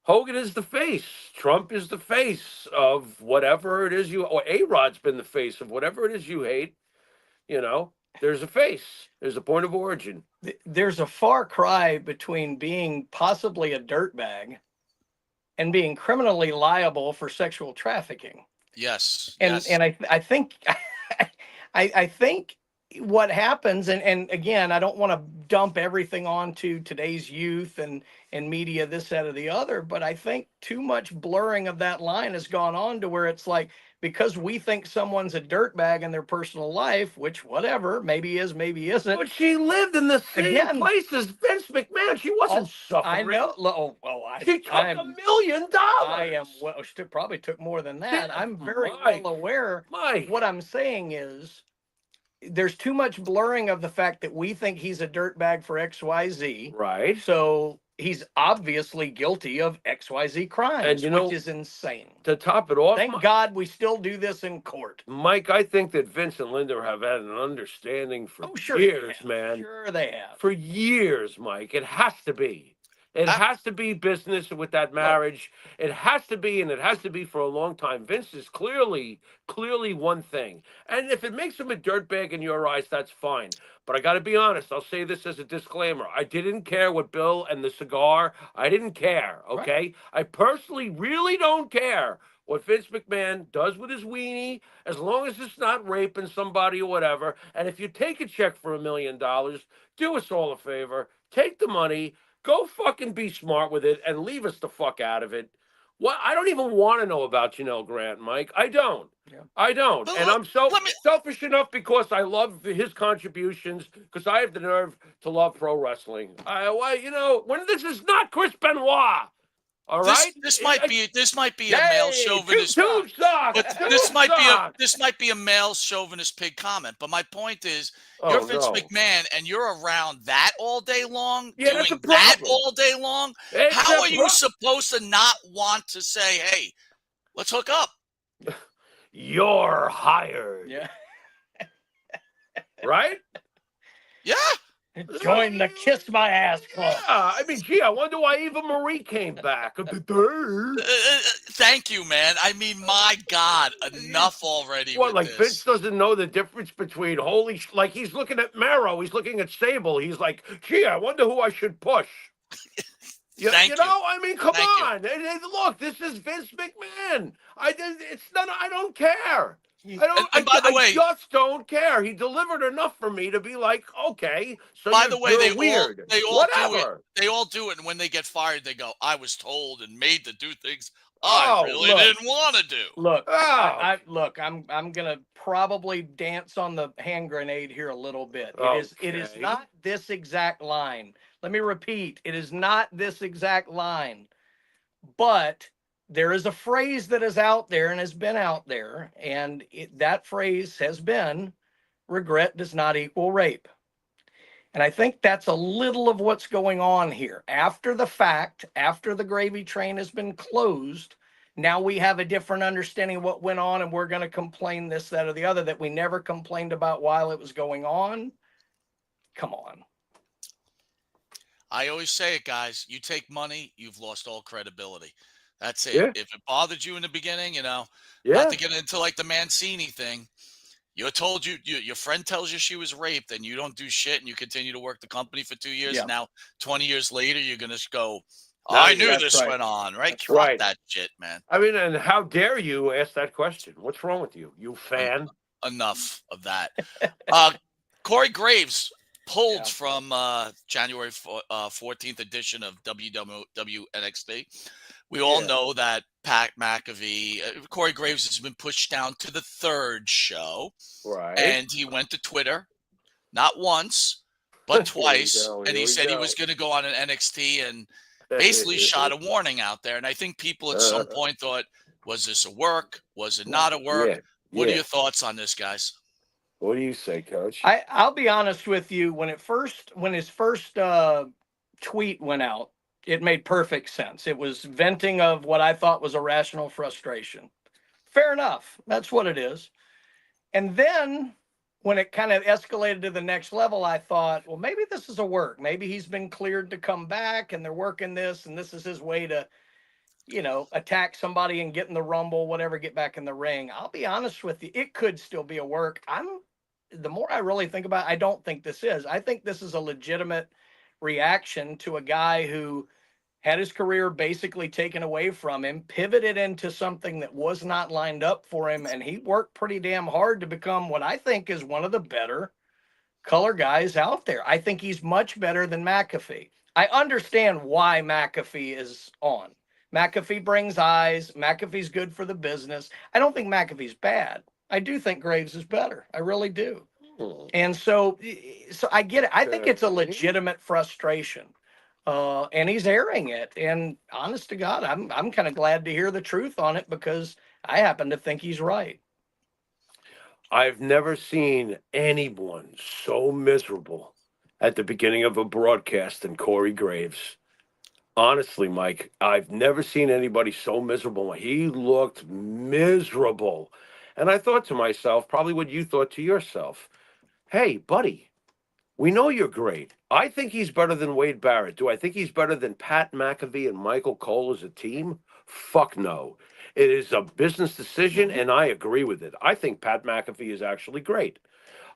H: Hogan is the face. Trump is the face of whatever it is or A-Rod's been the face of whatever it is you hate. You know, there's a face. There's a point of origin.
F: There's a far cry between being possibly a dirtbag and being criminally liable for sexual trafficking.
G: Yes.
F: And I think I think what happens, and again, I don't want to dump everything onto today's youth and media, this, that, or the other, but I think too much blurring of that line has gone on to where it's like, because we think someone's a dirtbag in their personal life, which whatever, maybe is, maybe isn't.
H: But she lived in the same place as Vince McMahon. She wasn't suffering.
F: I know. Oh, well,
H: she took $1 million.
F: I am. Well, she probably took more than that. I'm very well aware. What I'm saying is, there's too much blurring of the fact that we think he's a dirtbag for XYZ.
H: Right.
F: So he's obviously guilty of XYZ crimes, and you know, which is insane.
H: To top it off,
F: thank God we still do this in court.
H: Mike, I think that Vince and Linda have had an understanding for years, man.
F: Sure they have.
H: For years, Mike. It has to be. It has to be business with that marriage. It has to be, and it has to be for a long time. Vince is clearly one thing. And if it makes him a dirtbag in your eyes, that's fine. But I got to be honest. I'll say this as a disclaimer. I didn't care what Bill and the cigar. I didn't care, okay? Right. I personally really don't care what Vince McMahon does with his weenie, as long as it's not raping somebody or whatever. And if you take a check for $1 million, do us all a favor. Take the money. Go fucking be smart with it and leave us the fuck out of it. Well, I don't even want to know about Janelle Grant, Mike. I don't. Yeah. I don't.
G: But
H: and I'm selfish enough because I love his contributions, because I have the nerve to love pro wrestling. When this is not Chris Benoit. All right.
G: This might be a male chauvinist. But this might be a male chauvinist pig comment. But my point is, you're Vince McMahon and you're around that all day long, doing that all day long. How are you supposed to not want to say, "Hey, let's hook up"?
H: You're hired.
F: Yeah.
H: Right?
G: Yeah.
F: Join the Kiss My Ass Club.
H: Yeah, I mean, gee, I wonder why Eva Marie came back.
G: Thank you, man. I mean, my God, enough already.
H: What, like
G: this.
H: Vince doesn't know the difference between like he's looking at Mero, he's looking at Sable. He's like, gee, I wonder who I should push.
G: Thank you.
H: I mean, come on. And look, this is Vince McMahon. I don't care. I just don't care. He delivered enough for me to be like, okay. So
G: by the way, they all do it, and when they get fired, they go, "I was told and made to do things I really didn't want to do."
F: Look, I'm gonna probably dance on the hand grenade here a little bit. It is not this exact line. Let me repeat, it is not this exact line, but there is a phrase that is out there and has been out there, and that phrase has been, regret does not equal rape. And I think that's a little of what's going on here. After the fact, after the gravy train has been closed, now we have a different understanding of what went on, and we're going to complain this, that, or the other that we never complained about while it was going on. Come on.
G: I always say it, guys. You take money, you've lost all credibility. That's it.
H: Yeah.
G: If it bothered you in the beginning, not to get into like the Mancini thing, you're told your friend tells you she was raped and you don't do shit and you continue to work the company for 2 years. Yeah. And now 20 years later, you're going to go, I knew this went on, right?
H: That's
G: Fuck that shit, man.
H: I mean, and how dare you ask that question? What's wrong with you, you fan?
G: Enough of that. Corey Graves pulled from January 14th edition of WWNXT. We all know that Pat McAfee, Corey Graves has been pushed down to the third show.
H: Right.
G: And he went to Twitter, not once, but twice. And he said he was going to go on an NXT and basically shot a warning out there. And I think people at some point thought, was this a work? Was it not a work? Yeah. What are your thoughts on this, guys?
H: What do you say, Coach?
F: I'll be honest with you. When his first tweet went out, it made perfect sense. It was venting of what I thought was irrational frustration. Fair enough. That's what it is. And then when it kind of escalated to the next level, I thought, well, maybe this is a work. Maybe he's been cleared to come back and they're working this, and this is his way to, attack somebody and get in the rumble, whatever, get back in the ring. I'll be honest with you. It could still be a work. The more I really think about it, I don't think this is. I think this is a legitimate reaction to a guy who had his career basically taken away from him, pivoted into something that was not lined up for him, and he worked pretty damn hard to become what I think is one of the better color guys out there. I think he's much better than McAfee. I understand why McAfee is on. McAfee brings eyes. McAfee's good for the business. I don't think McAfee's bad. I do think Graves is better. I really do. And so I get it. I think it's a legitimate frustration. And he's airing it. And honest to God, I'm kind of glad to hear the truth on it, because I happen to think he's right.
H: I've never seen anyone so miserable at the beginning of a broadcast than Corey Graves. Honestly, Mike, I've never seen anybody so miserable. He looked miserable. And I thought to myself, probably what you thought to yourself, hey, buddy, we know you're great. I think he's better than Wade Barrett. Do I think he's better than Pat McAfee and Michael Cole as a team? Fuck no. It is a business decision, and I agree with it. I think Pat McAfee is actually great.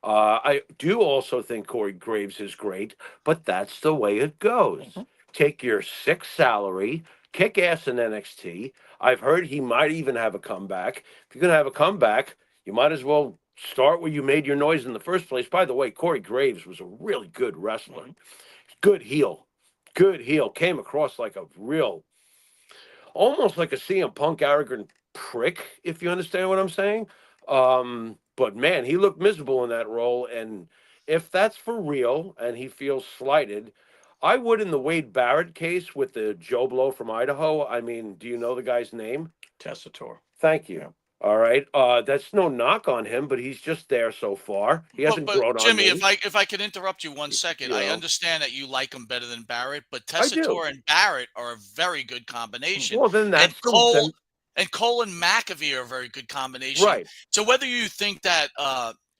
H: I do also think Corey Graves is great, but that's the way it goes. Mm-hmm. Take your 6 salary, kick ass in NXT. I've heard he might even have a comeback. If you're going to have a comeback, you might as well start where you made your noise in the first place. By the way, Corey Graves was a really good wrestler. Good heel. Good heel. Came across like a real almost like a CM Punk arrogant prick, if you understand what I'm saying. But man, he looked miserable in that role, and if that's for real and he feels slighted, I would in the Wade Barrett case with the Joe Blow from Idaho. I mean, do you know the guy's name?
F: Tessitore.
H: Thank you. Yeah. All right. That's no knock on him, but he's just there so far. He hasn't grown on me.
G: Jimmy, if I could interrupt you 1 second, I understand that you like him better than Barrett, but Tessitore and Barrett are a very good combination.
H: Well, then that's
G: and Cole and McAfee are a very good combination.
H: Right.
G: So whether you think that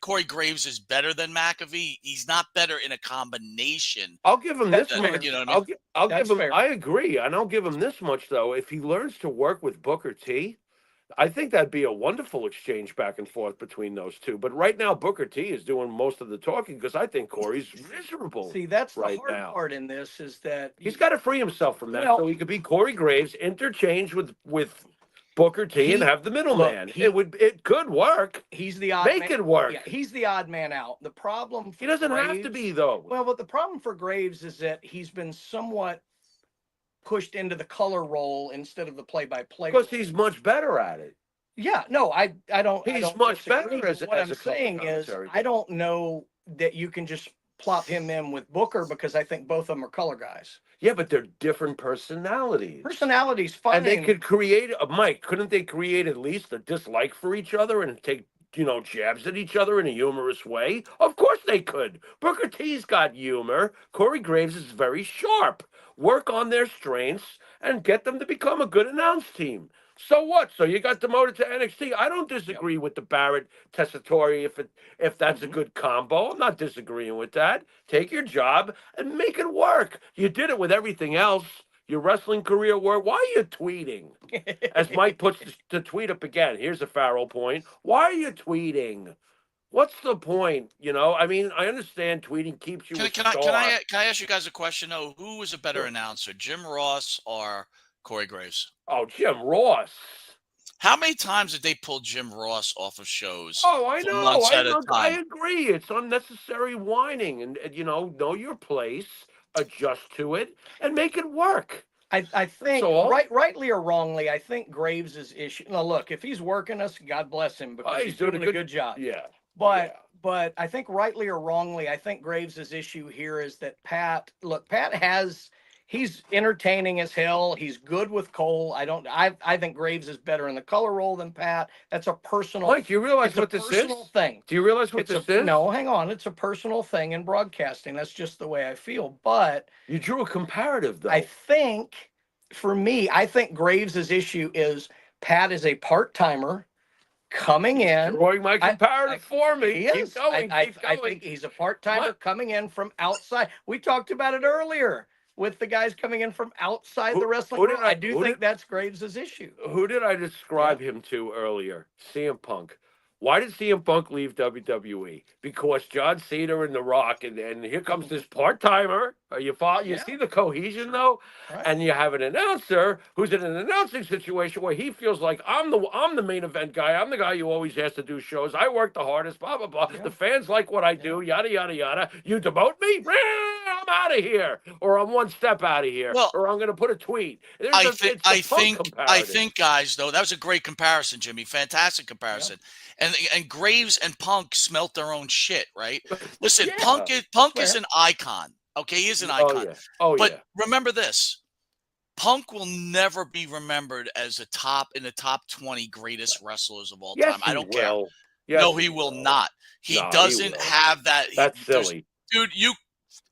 G: Corey Graves is better than McAfee, he's not better in a combination.
H: I'll give him this much.
G: You know what I mean?
H: I'll give him. I agree, and I'll give him this much though. If he learns to work with Booker T, I think that'd be a wonderful exchange back and forth between those two. But right now, Booker T is doing most of the talking because I think Corey's miserable.
F: See, that's
H: right
F: the hard part in this is that
H: he's got to free himself from that, so he could be Corey Graves, interchange with Booker T, and have the middleman. It could work.
F: He's the odd
H: Make it work.
F: Yeah, he's the odd man out. The problem for
H: he doesn't
F: Graves,
H: have to be though.
F: Well, but the problem for Graves is that he's been somewhat pushed into the color role instead of the play-by-play.
H: Because he's much better at it.
F: Yeah, no, I don't.
H: He's
F: I don't
H: much
F: disagree.
H: better
F: What I'm saying is, I don't know that you can just plop him in with Booker because I think both of them are color guys.
H: Yeah, but they're different personalities.
F: Personalities, fine.
H: And they could create Mike. Couldn't they create at least a dislike for each other and take jabs at each other in a humorous way? Of course they could. Booker T's got humor. Corey Graves is very sharp. Work on their strengths and get them to become a good announce team. So what? So you got demoted to NXT. I don't disagree with the Barrett Tessitore if that's a good combo. I'm not disagreeing with that. Take your job and make it work. You did it with everything else. Your wrestling career work. Why are you tweeting? As Mike puts the tweet up again. Here's a Pharaoh point. Why are you tweeting? What's the point? I mean, I understand tweeting keeps you.
G: Can I ask you guys a question though? Who was a better announcer, Jim Ross or Corey Graves?
H: Oh, Jim Ross.
G: How many times did they pull Jim Ross off of shows?
H: Oh, I know. I
G: time?
H: agree. It's unnecessary whining, and know your place, adjust to it, and make it work.
F: I think rightly or wrongly, I think Graves' issue. Now, look, if he's working us, God bless him because he's doing a good job.
H: Yeah.
F: But I think rightly or wrongly, I think Graves' issue here is that Pat he's entertaining as hell. He's good with Cole. I think Graves is better in the color role than Pat. That's a personal.
H: Mike, do you realize what this is?
F: Thing.
H: Do you realize what this is?
F: No, hang on. It's a personal thing in broadcasting. That's just the way I feel. But
H: you drew a comparative, though.
F: I think, for me, Graves' issue is Pat is a part-timer coming in.
H: Drawing my comparative for me.
F: He is. I think he's a part-timer coming in from outside. We talked about it earlier with the guys coming in from outside the wrestling world. I do think that's Graves' issue.
H: Who did I describe him to earlier? CM Punk. Why did CM Punk leave WWE? Because John Cena and The Rock, and here comes this part-timer. You see the cohesion, though? Right. And you have an announcer who's in an announcing situation where he feels like, I'm the main event guy. I'm the guy who always has to do shows. I work the hardest, blah, blah, blah. Yeah. The fans like what I do, yada, yada, yada. You demote me? I'm out of here. Or I'm one step out of here. Or I'm going to put a tweet.
G: I think, guys, though, that was a great comparison, Jimmy. Fantastic comparison. Yeah. And Graves and Punk smelt their own shit, right? Listen, Punk is an icon. Okay, he is an icon. But remember this. Punk will never be remembered as in the top 20 greatest wrestlers of all time. I don't care. Yes, no, he will not. He doesn't have that.
H: That's silly.
G: Dude,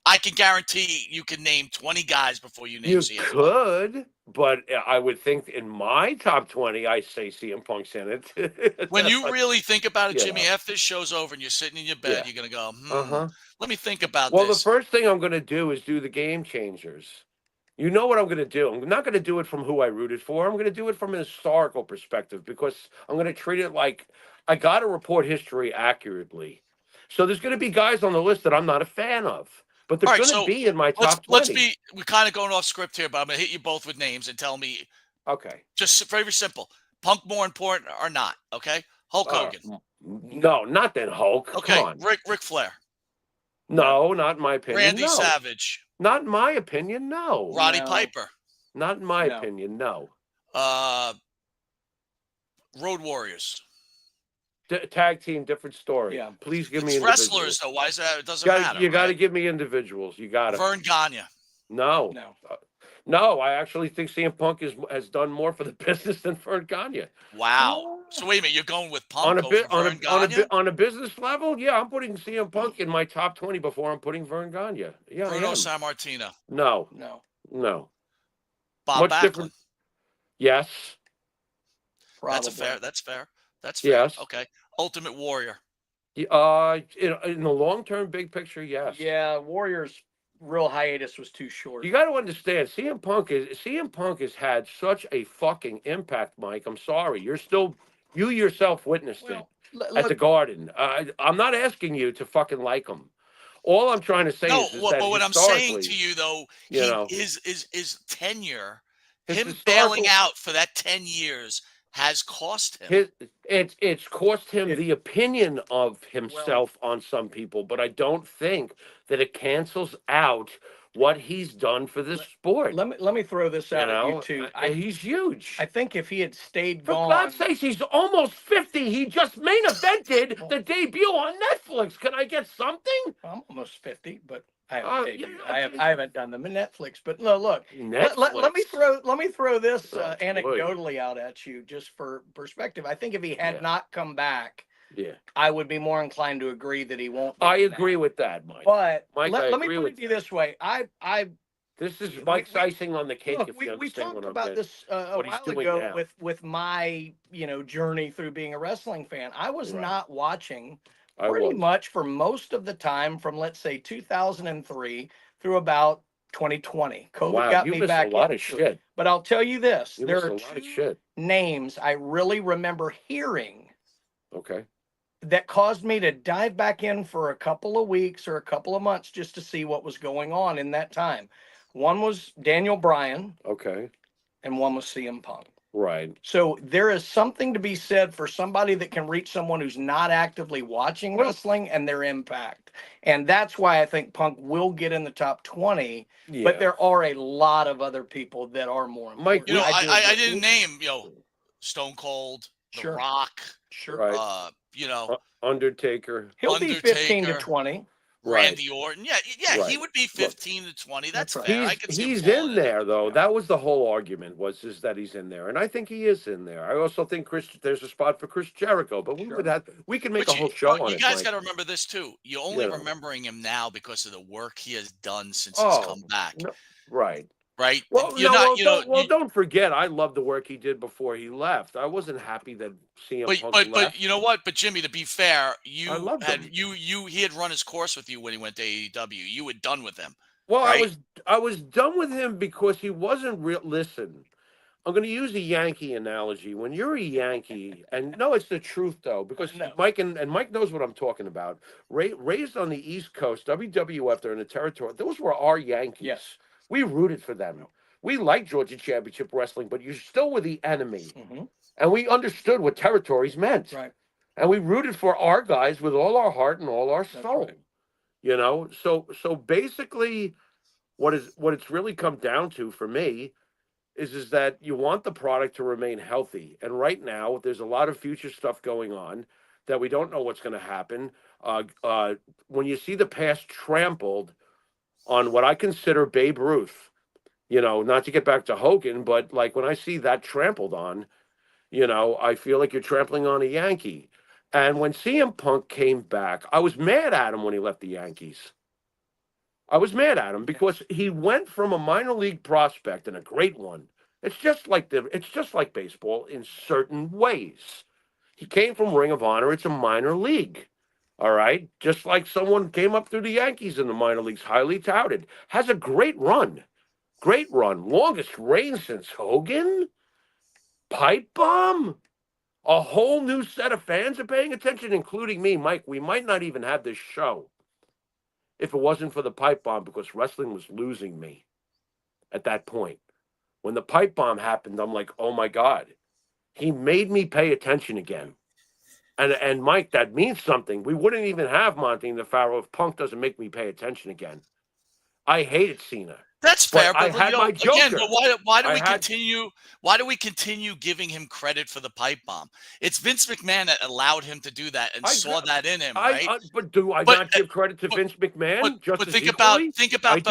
G: I can guarantee you can name 20 guys before you name CM Punk.
H: You could, but I would think in my top 20, I say CM Punk's in it.
G: When you really think about it, Jimmy, after this show's over and you're sitting in your bed, you're going to go, let me think about this.
H: Well, the first thing I'm going to do is do the Game Changers. You know what I'm going to do. I'm not going to do it from who I rooted for. I'm going to do it from a historical perspective because I'm going to treat it like I got to report history accurately. So there's going to be guys on the list that I'm not a fan of. But they're going to be in my top 20.
G: We're kind of going off script here, but I'm going to hit you both with names and tell me.
H: Okay.
G: Just very simple. Punk more important or not, okay? Hulk Hogan.
H: No, not then Hulk.
G: Okay,
H: Come on.
G: Ric Flair.
H: No, not in my opinion.
G: Randy Savage.
H: Not in my opinion, no.
G: Roddy Piper.
H: Not in my opinion, no.
G: Road Warriors.
H: Tag team, different story.
F: Yeah.
H: Please give me
G: It's
H: individuals.
G: wrestlers, though. Why is that? It doesn't matter.
H: You got to
G: right?
H: give me individuals. You got to.
G: Vern Gagne.
H: No.
F: No.
H: No, I actually think CM Punk has done more for the business than Vern Gagne.
G: Wow. So wait a minute, you're going with Punk over Vern Gagne?
H: On a business level, yeah, I'm putting CM Punk in my top 20 before I'm putting Vern Gagne. Yeah,
G: Bruno Sammartino.
H: No.
G: Bob
H: Much
G: Backlund.
H: different. Yes.
F: Probably.
G: That's fair.
H: Yes.
G: Okay. Ultimate Warrior.
H: In the long-term big picture, yes.
F: Yeah, Warriors' real hiatus was too short.
H: You got to understand, CM Punk has had such a fucking impact, Mike. I'm sorry. You yourself witnessed it at the Garden. I'm not asking you to fucking like him. All I'm trying to say is that
G: but what I'm saying to you though, his tenure, him bailing out for that 10 years has cost him.
H: It's cost him the opinion of himself on some people, but I don't think that it cancels out what he's done for this sport.
F: Let me throw this out at you too.
H: He's huge.
F: I think if he had stayed
H: For
F: gone,
H: God's sakes, he's almost 50. He just main evented the debut on Netflix. Can I get something?
F: I'm almost 50, but I haven't done them in Netflix. But no, look, let me throw this anecdotally out at you just for perspective. I think if he had not come back, I would be more inclined to agree that he won't.
H: I agree with that, Mike.
F: But
H: Mike,
F: let me put it to you this way.
H: This is Mike's icing on the cake.
F: Look,
H: if you
F: we
H: understand
F: talked
H: what
F: about
H: I'm
F: this a
H: what he's
F: while
H: doing
F: ago
H: now.
F: with my journey through being a wrestling fan. I was not watching
H: I
F: pretty
H: was.
F: much for most of the time from, let's say, 2003 through about 2020. COVID
H: Wow,
F: got
H: you
F: me
H: missed
F: back
H: a lot of
F: into it.
H: shit.
F: But I'll tell you this:
H: You
F: there
H: missed
F: are
H: a lot of
F: two
H: shit.
F: names I really remember hearing
H: Okay.
F: that caused me to dive back in for a couple of weeks or a couple of months just to see what was going on in that time. One was Daniel Bryan.
H: Okay.
F: And one was CM Punk.
H: Right.
F: So there is something to be said for somebody that can reach someone who's not actively watching wrestling and their impact. And that's why I think Punk will get in the top 20.
H: Yeah.
F: But there are a lot of other people that are more important.
H: Mike,
G: I didn't name, Stone Cold, The Rock.
F: Sure.
H: Right. Undertaker.
F: He'll be 15 to 20.
G: Randy Orton. Yeah,
H: Right.
G: he would be 15 to 20. That's
F: right.
G: fair. I could see
H: He's
G: him falling
H: in there, though. Yeah. That was the whole argument, was that he's in there. And I think he is in there. I also think there's a spot for Chris Jericho, but we can make a whole show on it.
G: You guys got to remember this, too. You're only remembering him now because of the work he has done since he's come back.
H: No, right.
G: Right?
H: Well, don't forget, I love the work he did before he left. I wasn't happy that CM Punk left.
G: But you know what? But Jimmy, to be fair, he had run his course with you when he went to AEW. You were done with him.
H: Well,
G: right?
H: I was done with him because he wasn't real. Listen, I'm going to use a Yankee analogy. When you're a Yankee, and no, it's the truth though, because Mike and Mike knows what I'm talking about. Raised on the East Coast, WWF, they're in the territory. Those were our Yankees.
F: Yes.
H: We rooted for them. We liked Georgia Championship Wrestling, but you still were the enemy.
F: Mm-hmm.
H: And we understood what territories meant.
F: Right.
H: And we rooted for our guys with all our heart and all our soul. Right. So basically what it's really come down to for me is that you want the product to remain healthy. And right now there's a lot of future stuff going on that we don't know what's going to happen. When you see the past trampled on what I consider Babe Ruth, not to get back to Hogan, but like when I see that trampled on, I feel like you're trampling on a Yankee. And when CM Punk came back, I was mad at him when he left the Yankees. I was mad at him because he went from a minor league prospect and a great one. It's just like baseball in certain ways. He came from Ring of Honor. It's a minor league. All right. Just like someone came up through the Yankees in the minor leagues, highly touted, has a great run. Great run. Longest reign since Hogan. Pipe bomb. A whole new set of fans are paying attention, including me, Mike. We might not even have this show if it wasn't for the pipe bomb, because wrestling was losing me at that point. When the pipe bomb happened, I'm like, oh my God. He made me pay attention again. And Mike, that means something. We wouldn't even have Monte the Pharaoh if Punk doesn't make me pay attention again. I hated Cena.
G: That's fair,
H: but I had my Joker.
G: Again, but why do we continue? Why do we continue giving him credit for the pipe bomb? It's Vince McMahon that allowed him to do that and saw that in him, right?
H: But do I not give credit to Vince McMahon?
G: But think about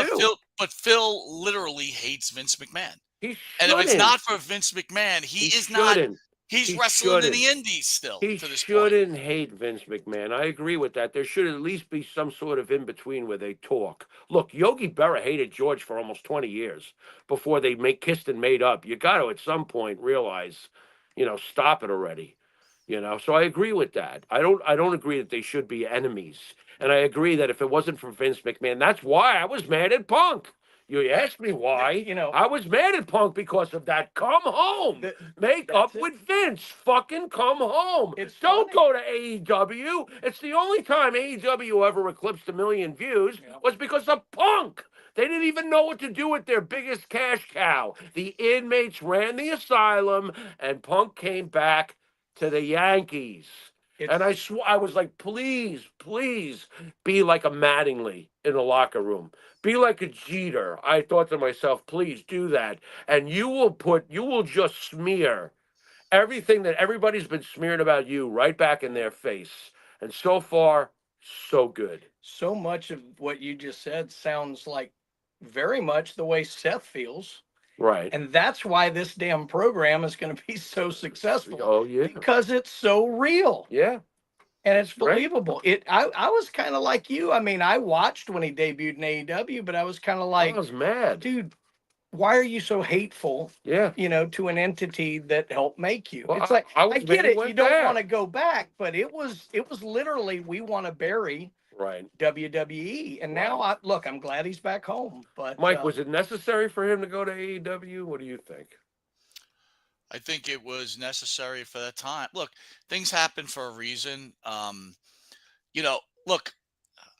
G: Phil literally hates Vince McMahon. And if it's not for Vince McMahon, he's not. He's wrestling in the indies still.
H: He shouldn't hate Vince McMahon. I agree with that. There should at least be some sort of in-between where they talk. Look, Yogi Berra hated George for almost 20 years before they kissed and made up. You got to, at some point, realize, stop it already. So I agree with that. I don't agree that they should be enemies. And I agree that if it wasn't for Vince McMahon, that's why I was mad at Punk. You asked me why. I was mad at Punk because of that. Come home. Make up with Vince. Fucking come home. Don't go to AEW. It's the only time AEW ever eclipsed 1 million views was because of Punk. They didn't even know what to do with their biggest cash cow. The inmates ran the asylum, and Punk came back to the Yankees. And I was like, please be like a Mattingly in the locker room. Be like a Jeter. I thought to myself, please do that. And you will just smear everything that everybody's been smearing about you right back in their face. And so far, so good.
F: So much of what you just said sounds like very much the way Seth feels.
H: Right.
F: And that's why this damn program is going to be so successful.
H: Oh, yeah.
F: Because it's so real.
H: Yeah.
F: And it's believable. Right. I was kind of like you. I mean, I watched when he debuted in AEW, but I was kind of like,
H: I was mad.
F: Dude, why are you so hateful?
H: Yeah.
F: To an entity that helped make you.
H: Well,
F: it's like, I get it. You don't
H: back.
F: want to go back, but it was literally, we want to bury WWE. And now I'm glad he's back home. But
H: Mike, was it necessary for him to go to AEW? What do you think?
G: I think it was necessary for that time. Look, things happen for a reason. Look,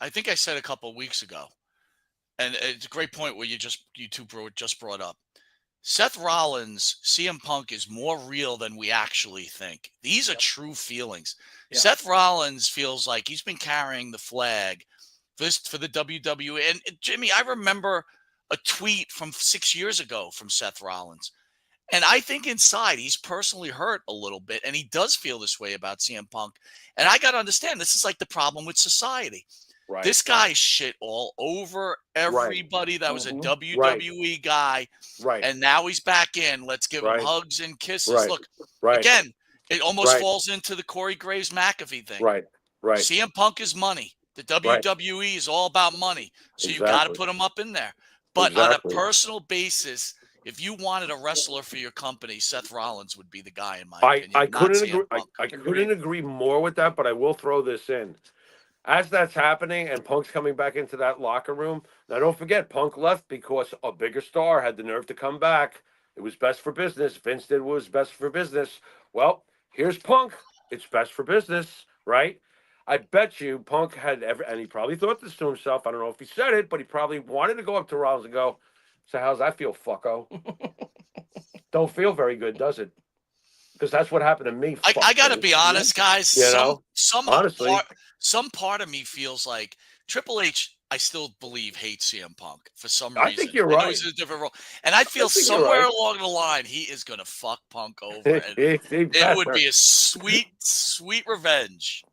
G: I think I said a couple of weeks ago, and it's a great point where you two just brought up. Seth Rollins, CM Punk is more real than we actually think. These are true feelings. Yeah. Seth Rollins feels like he's been carrying the flag for the WWE. And Jimmy, I remember a tweet from 6 years ago from Seth Rollins. And I think inside he's personally hurt a little bit, and he does feel this way about CM Punk. And I got to understand, this is like the problem with society. Right. This guy shit all over everybody that was a WWE guy.
H: Right.
G: And now he's back in. Let's give him hugs and kisses. Look, again, it almost falls into the Corey Graves McAfee thing.
H: Right.
G: CM Punk is money. The WWE is all about money. So you got to put him up in there. But on a personal basis, if you wanted a wrestler for your company, Seth Rollins would be the guy, in my opinion.
H: I couldn't agree more with that, but I will throw this in. As that's happening and Punk's coming back into that locker room, now don't forget, Punk left because a bigger star had the nerve to come back. It was best for business. Vince did what was best for business. Well, here's Punk. It's best for business, right? I bet you Punk had and he probably thought this to himself. I don't know if he said it, but he probably wanted to go up to Rollins and go, so how's that feel, fucko? Don't feel very good, does it? Because that's what happened to me.
G: I got to be honest, guys.
H: Honestly.
G: Some part of me feels like Triple H, I still believe, hates CM Punk for some reason.
H: I think you're right.
G: He's in a different role. And I feel somewhere along the line, he is going to fuck Punk over. And it would be a sweet, sweet revenge.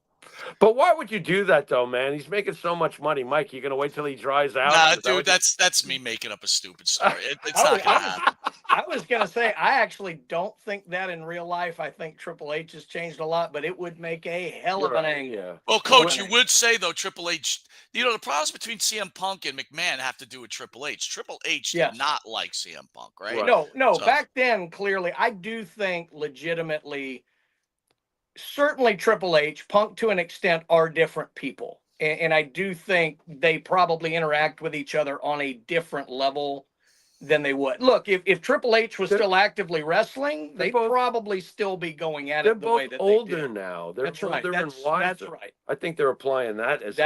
H: But why would you do that, though, man? He's making so much money. Mike, you going to wait till he dries out?
G: Nah, dude, that's me making up a stupid story. It's not going to happen.
F: I was going to say, I actually don't think that in real life. I think Triple H has changed a lot, but it would make a hell of an angle.
H: Yeah.
G: Well, Coach, you would say, though, Triple H, the problems between CM Punk and McMahon have to do with Triple H. Triple H did not like CM Punk, right?
F: No, so, back then, clearly, I do think legitimately, certainly Triple H, Punk to an extent, are different people. And I do think they probably interact with each other on a different level than they would. Look, if Triple H was still actively wrestling, they'd probably still be going at it the way that they did.
H: They're both older now. They're older and wiser.
F: That's right.
H: I think they're applying that as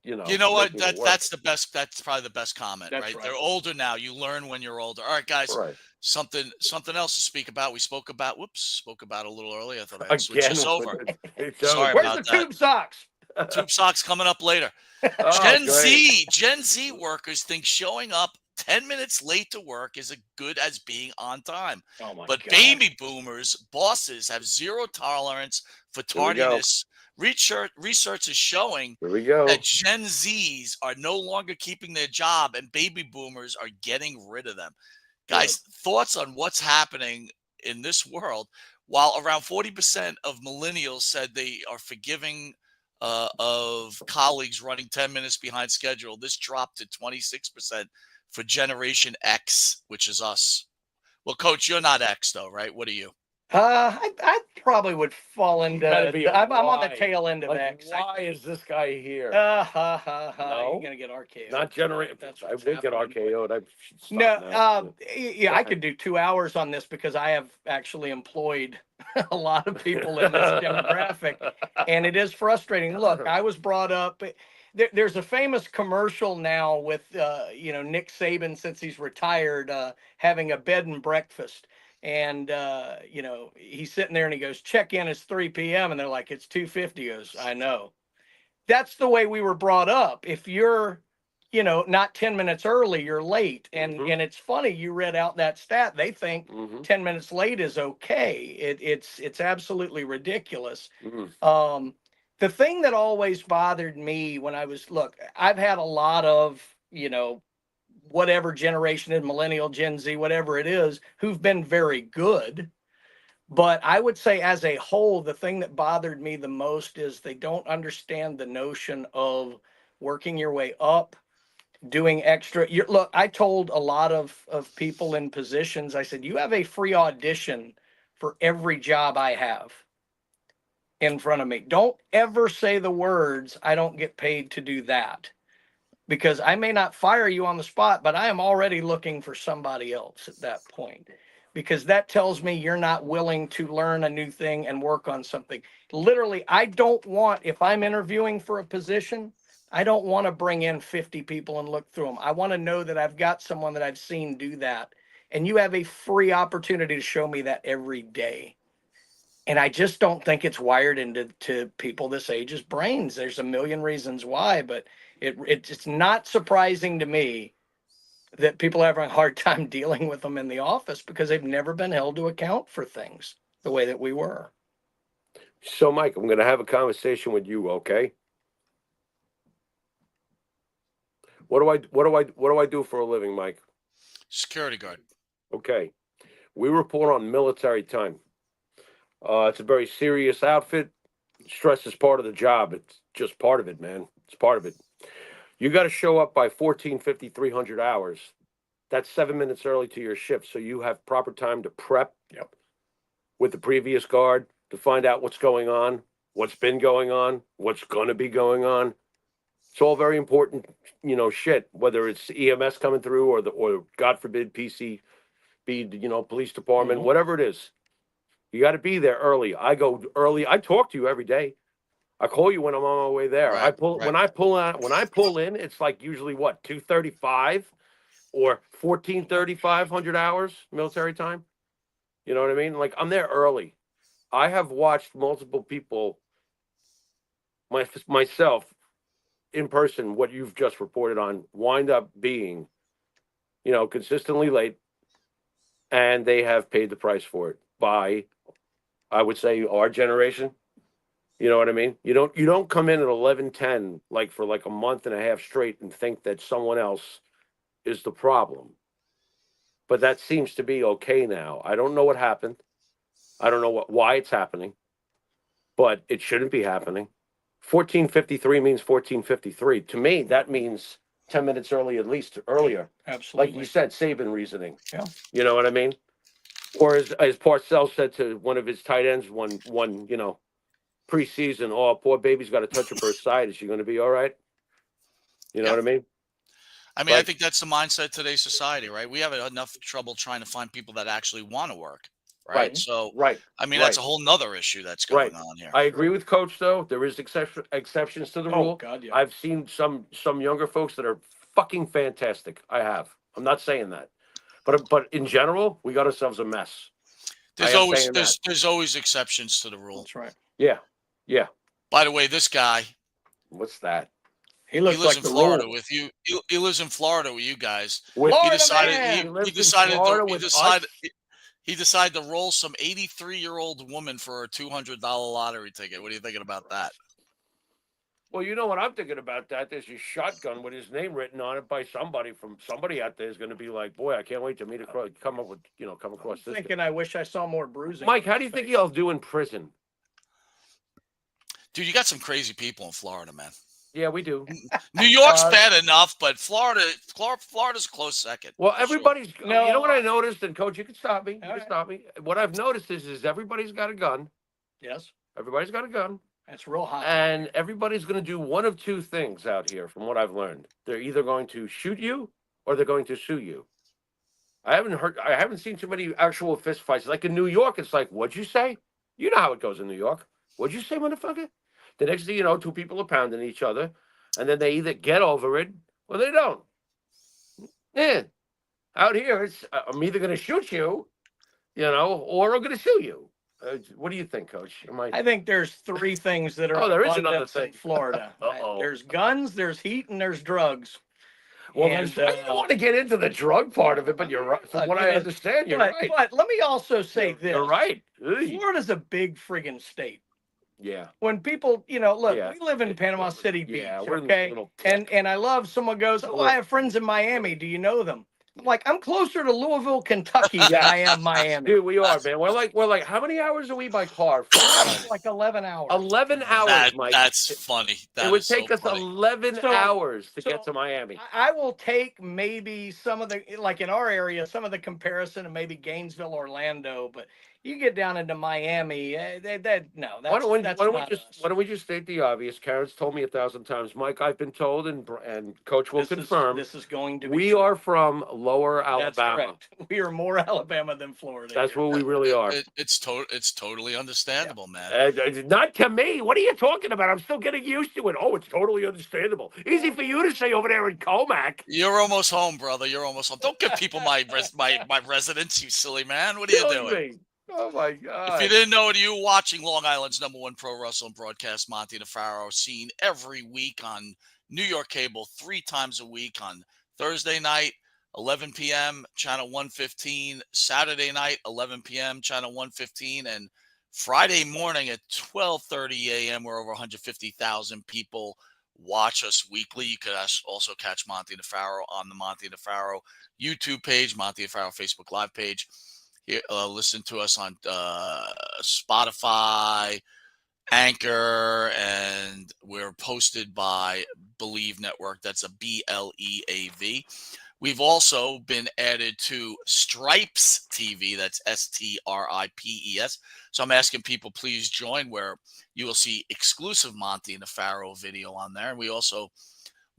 G: You know what? That's the best. That's probably the best comment, right? They're older now. You learn when you're older. All right, guys.
H: Right.
G: Something else to speak about. We spoke about a little earlier. I thought I had switched this over.
F: Sorry about that. Where's the tube socks?
G: Tube socks coming up later. Gen Z workers think showing up 10 minutes late to work is as good as being on time.
F: Oh my
G: but
F: God.
G: baby boomers, bosses have zero tolerance for tardiness. Research is showing that Gen Zs are no longer keeping their job and baby boomers are getting rid of them. Guys, thoughts on what's happening in this world? While around 40% of millennials said they are forgiving of colleagues running 10 minutes behind schedule, this dropped to 26% for Generation X, which is us. Well, Coach, you're not X though, right? What are you?
F: I probably would fall into. I'm on the tail end of X.
H: Why is this guy here?
F: No.
H: No,
F: You're gonna get RKO'd.
H: not generate. I would get RKO'd.
F: Yeah, I could do 2 hours on this because I have actually employed a lot of people in this demographic, and it is frustrating. Look, I was brought up. There's a famous commercial now with Nick Saban, since he's retired, having a bed and breakfast. And, he's sitting there and he goes, check in, it's 3 p.m. And they're like, it's 2:50. He goes, I know. That's the way we were brought up. If you're, not 10 minutes early, you're late. And it's funny, you read out that stat. They think 10 minutes late is okay. It's absolutely ridiculous. The thing that always bothered me when I've had a lot of, whatever generation in millennial, Gen Z, whatever it is, who've been very good. But I would say as a whole, the thing that bothered me the most is they don't understand the notion of working your way up, doing extra. Look, I told a lot of people in positions, I said, you have a free audition for every job I have in front of me. Don't ever say the words, I don't get paid to do that. Because I may not fire you on the spot, but I am already looking for somebody else at that point. Because that tells me you're not willing to learn a new thing and work on something. Literally, I don't want, if I'm interviewing for a position, I don't want to bring in 50 people and look through them. I want to know that I've got someone that I've seen do that. And you have a free opportunity to show me that every day. And I just don't think it's wired into people this age's brains. There's a million reasons why, but it's not surprising to me that people are having a hard time dealing with them in the office because they've never been held to account for things the way that we were.
H: So, Mike, I'm going to have a conversation with you, okay? What do I do for a living, Mike?
G: Security guard.
H: Okay. We report on military time. It's a very serious outfit. Stress is part of the job. It's just part of it, man. It's part of it. You got to show up by 1450, 300 hours. That's 7 minutes early to your shift. So you have proper time to prep with the previous guard to find out what's going on, what's been going on, what's going to be going on. It's all very important, shit, whether it's EMS coming through or God forbid, PC, police department, whatever it is. You got to be there early. I go early. I talk to you every day. I call you when I'm on my way there.
G: Right,
H: when I pull in, it's like usually 2:35 or 14:35, 100 hours military time. You know what I mean? Like, I'm there early. I have watched multiple people, myself in person, what you've just reported on, wind up being, consistently late, and they have paid the price for it by, I would say, our generation. You know what I mean? You don't come in at 11:10 for a month and a half straight and think that someone else is the problem. But that seems to be okay now. I don't know what happened. I don't know why it's happening, but it shouldn't be happening. 14:53 means 14:53. To me, that means 10 minutes early, at least earlier.
F: Absolutely.
H: Like you said, Saban reasoning.
F: Yeah.
H: You know what I mean? Or as Parcells said to one of his tight ends one preseason, oh, poor baby's got a touch of her side. Is she going to be all right? You know what I mean?
G: I think that's the mindset of today's society, right? We have enough trouble trying to find people that actually want to work, right? So, that's a whole nother issue that's going on here.
H: I agree with Coach, though. There is exceptions to the rule.
F: God, yeah.
H: I've seen some younger folks that are fucking fantastic. I have. I'm not saying that. But in general, we got ourselves a mess.
G: There's always exceptions to the rule.
F: That's right.
H: Yeah. Yeah.
G: By the way, this guy,
H: What's that?
G: He lives in Florida with you. He lives in Florida with you guys.
H: He
G: decided
H: us?
G: he decided to roll some 83-year-old woman for a $200 lottery ticket. What are you thinking about that?
H: Well, you know what I'm thinking about that. There's a shotgun with his name written on it by somebody out there is going to be like, boy, I can't wait to come across this.
F: Thinking, I wish I saw more bruising.
H: Mike, how do you think he'll do in prison?
G: Dude, you got some crazy people in Florida, man.
H: Yeah, we do.
G: New York's bad enough, but Florida's a close second.
H: Well, everybody's. Sure. You know what I noticed, and Coach, you can stop me. Stop me. What I've noticed is everybody's got a gun.
F: Yes.
H: Everybody's got a gun.
F: That's real hot.
H: And everybody's going to do one of two things out here, from what I've learned. They're either going to shoot you or they're going to sue you. I haven't seen too many actual fist fights. Like in New York, it's like, what'd you say? You know how it goes in New York. What'd you say, motherfucker? The next thing you know, two people are pounding each other, and then they either get over it or they don't. Yeah. Out here, it's I'm either going to shoot you, or I'm going to sue you. What do you think, Coach?
F: I think there's three things that are
H: there is another thing
F: in Florida. There's guns, there's heat, and there's drugs.
H: Well, I don't want to get into the drug part of it, but you're right. From what I understand, you're right.
F: But let me also say this.
H: You're right.
F: Florida's a big friggin' state.
H: Yeah.
F: When people, look, we live in Panama City Beach, okay? And I love someone goes, oh, I have friends in Miami. Do you know them? I'm like, I'm closer to Louisville, Kentucky than I am Miami.
H: Dude, we are, man. We're like, how many hours are we by car?
F: Like 11 hours.
H: 11 hours, Mike.
G: That's funny.
H: It would take us 11 hours to get to Miami.
F: I will take maybe some of the, like in our area, some of the comparison of maybe Gainesville, Orlando, but you get down into Miami, no. Why
H: don't we just state the obvious? Karen's told me 1,000 times, Mike. I've been told, and Coach will confirm.
F: This is going to be.
H: We are from Lower Alabama.
F: That's correct. We are more Alabama than Florida.
H: That's what we really are.
G: It's totally understandable, man.
H: Not to me. What are you talking about? I'm still getting used to it. Oh, it's totally understandable. Easy for you to say over there in Comac.
G: You're almost home, brother. You're almost home. Don't give people my residence, you silly man. What are you doing?
H: Oh, my God.
G: If you didn't know it, you were watching Long Island's #1 pro wrestling broadcast, Monte The Pharaoh, seen every week on New York cable 3 times a week on Thursday night, 11 p.m., channel 115, Saturday night, 11 p.m., channel 115, and Friday morning at 12:30 a.m., where over 150,000 people watch us weekly. You could also catch Monte The Pharaoh on the Monte The Pharaoh YouTube page, Monte The Pharaoh Facebook Live page. Listen to us on Spotify, Anchor, and we're posted by Believe Network. That's a BLEAV. We've also been added to Stripes TV. That's STRIPES. So I'm asking people, please join, where you will see exclusive Monte and the Pharaoh video on there. And we also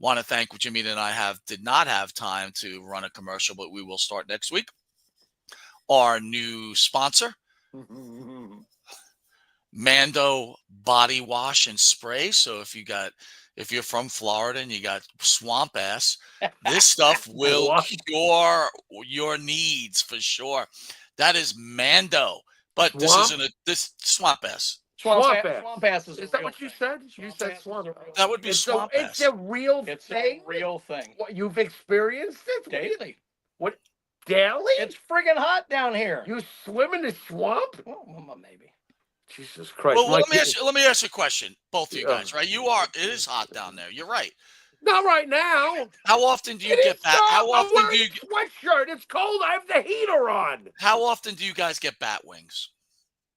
G: want to thank Jimmy and I did not have time to run a commercial, but we will start next week. Our new sponsor, Mando Body Wash and Spray. So if you're from Florida and you got swamp ass, this stuff will cure your needs for sure. That is Mando, but this swamp ass.
F: Swamp ass is
H: that what you said? You said swamp ass.
G: That would be swamp ass.
H: It's a real thing.
F: It's a real thing.
H: What, you've experienced it
F: daily?
H: What? Daily?
F: It's friggin' hot down here.
H: You swim in the swamp?
F: Well, maybe.
H: Jesus Christ.
G: Well, let me ask you a question, both of you guys, right? It is hot down there. You're right.
H: Not right now.
G: How often do you get bat? How often do you
H: sweatshirt? It's cold. I have the heater on.
G: How often do you guys get bat wings?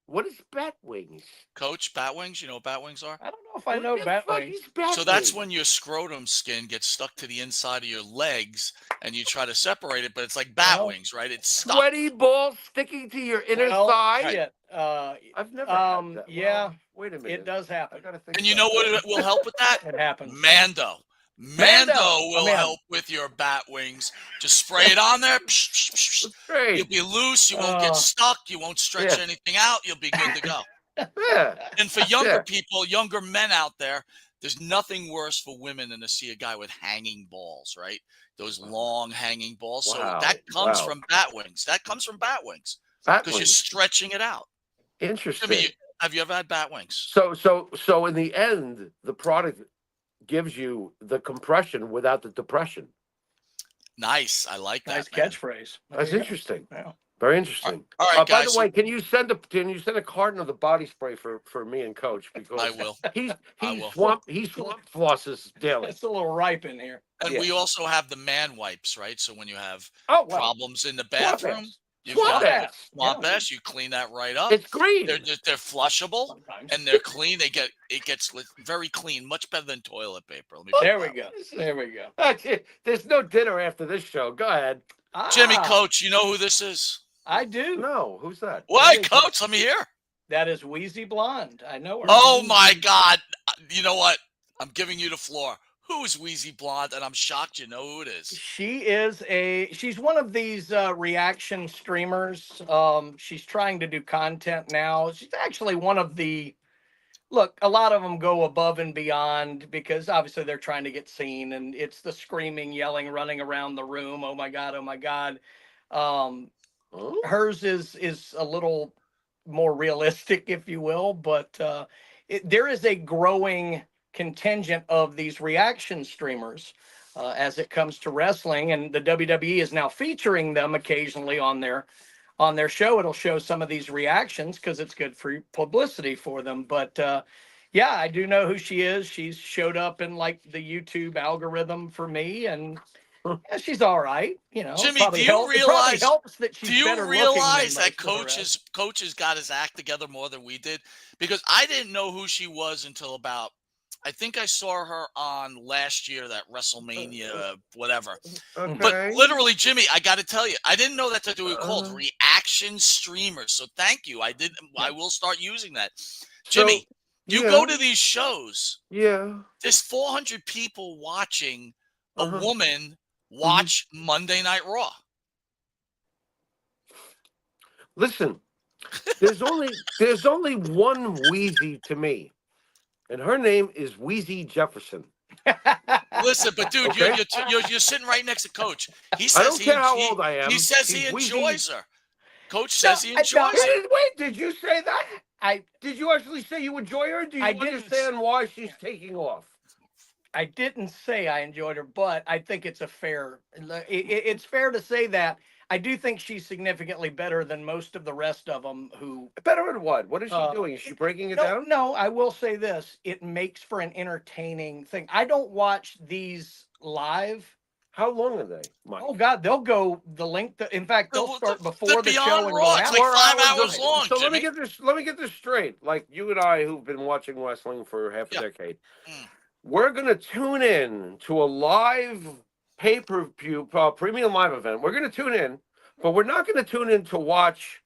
H: What is bat wings?
G: Coach, bat wings? You know what bat wings are?
F: I don't know if I know bat wings.
G: So that's when your scrotum skin gets stuck to the inside of your legs and you try to separate it, but it's like bat wings, right? It's stuck.
H: Sweaty balls sticking to your inner thigh?
F: I've
H: never had that.
F: Yeah.
H: Wait a minute.
F: It does happen.
G: And you know what will help with that?
F: It happens.
G: Mando will help with your bat wings. Just spray it on there. You'll be loose. You won't get stuck. You won't stretch anything out. You'll be good to go. And for younger people, younger men out there, there's nothing worse for women than to see a guy with hanging balls, right? Those long hanging balls. So that comes from bat wings. That comes from bat wings because you're stretching it out.
H: Interesting.
G: I mean, have you ever had bat wings?
H: So in the end, the product gives you the compression without the depression.
G: Nice. I like that.
F: Nice
G: man.
F: catchphrase.
H: That's interesting.
F: Yeah.
H: Very interesting.
G: All right,
H: By
G: guys.
H: the way, can you send a carton of the body spray for me and Coach, because
G: I will.
H: He
G: will.
H: swamp flosses daily.
F: It's a little ripe in here.
G: And we also have the man wipes, right? So when you have problems in the
H: Swamp
G: bathroom,
H: ass.
G: you've
H: Swamp
G: got
H: ass.
G: swamp ass. You clean that right up.
H: It's green.
G: They're flushable
F: Sometimes.
G: and they're clean. It gets very clean, much better than toilet paper. Let me
F: There we go. There we go.
H: There's no dinner after this show. Go ahead.
G: Jimmy, Coach, you know who this is?
F: I do.
H: No, who's that?
G: Why, Coach? Let me hear.
F: That is Wheezy Blonde. I know her.
G: Oh my God! You know what? I'm giving you the floor. Who is Wheezy Blonde? And I'm shocked you know who it is.
F: She's one of these reaction streamers. She's trying to do content now. She's actually one of the look, a lot of them go above and beyond because obviously they're trying to get seen, and it's the screaming, yelling, running around the room. Oh my God, oh my God. Hers is a little more realistic, if you will, but there is a growing contingent of these reaction streamers as it comes to wrestling, and the WWE is now featuring them occasionally on their show. It'll show some of these reactions because it's good for publicity for them. But yeah, I do know who she is. She's showed up in like the YouTube algorithm for me, and yeah, she's all right. You know,
G: Jimmy, do you realize that Coach has got his act together more than we did? Because I didn't know who she was until about, I think I saw her on last year, that WrestleMania, whatever.
H: Okay.
G: But literally, Jimmy, I got to tell you, I didn't know that's what they were called, reaction streamers. So thank you. I will start using that. Jimmy, you go to these shows.
H: Yeah.
G: There's 400 people watching a woman watch Monday Night Raw.
H: Listen, there's only one Wheezy to me, and her name is Wheezy Jefferson.
G: Listen, but dude, you're sitting right next to Coach. He says
H: I don't care how old I am.
G: He says he enjoys her. Coach says he enjoys her.
H: Wait, did you say that? Did you actually say you enjoy her? Do you understand why she's taking off?
F: I didn't say I enjoyed her, but I think it's it's fair to say that I do think she's significantly better than most of the rest of them. Who
H: better at what? What is she doing? Is she breaking it down?
F: No, I will say this: it makes for an entertaining thing. I don't watch these live.
H: How long are they, Mike?
F: Oh God, they'll go the length. In fact, they'll start before the show and
G: Raw. It's like 5 hours long.
H: So
G: Jimmy.
H: let me get this straight. Like you and I, who've been watching wrestling for half a decade. We're going to tune in to a live pay-per-view premium live event. We're going to tune in, but we're not going to tune in to watch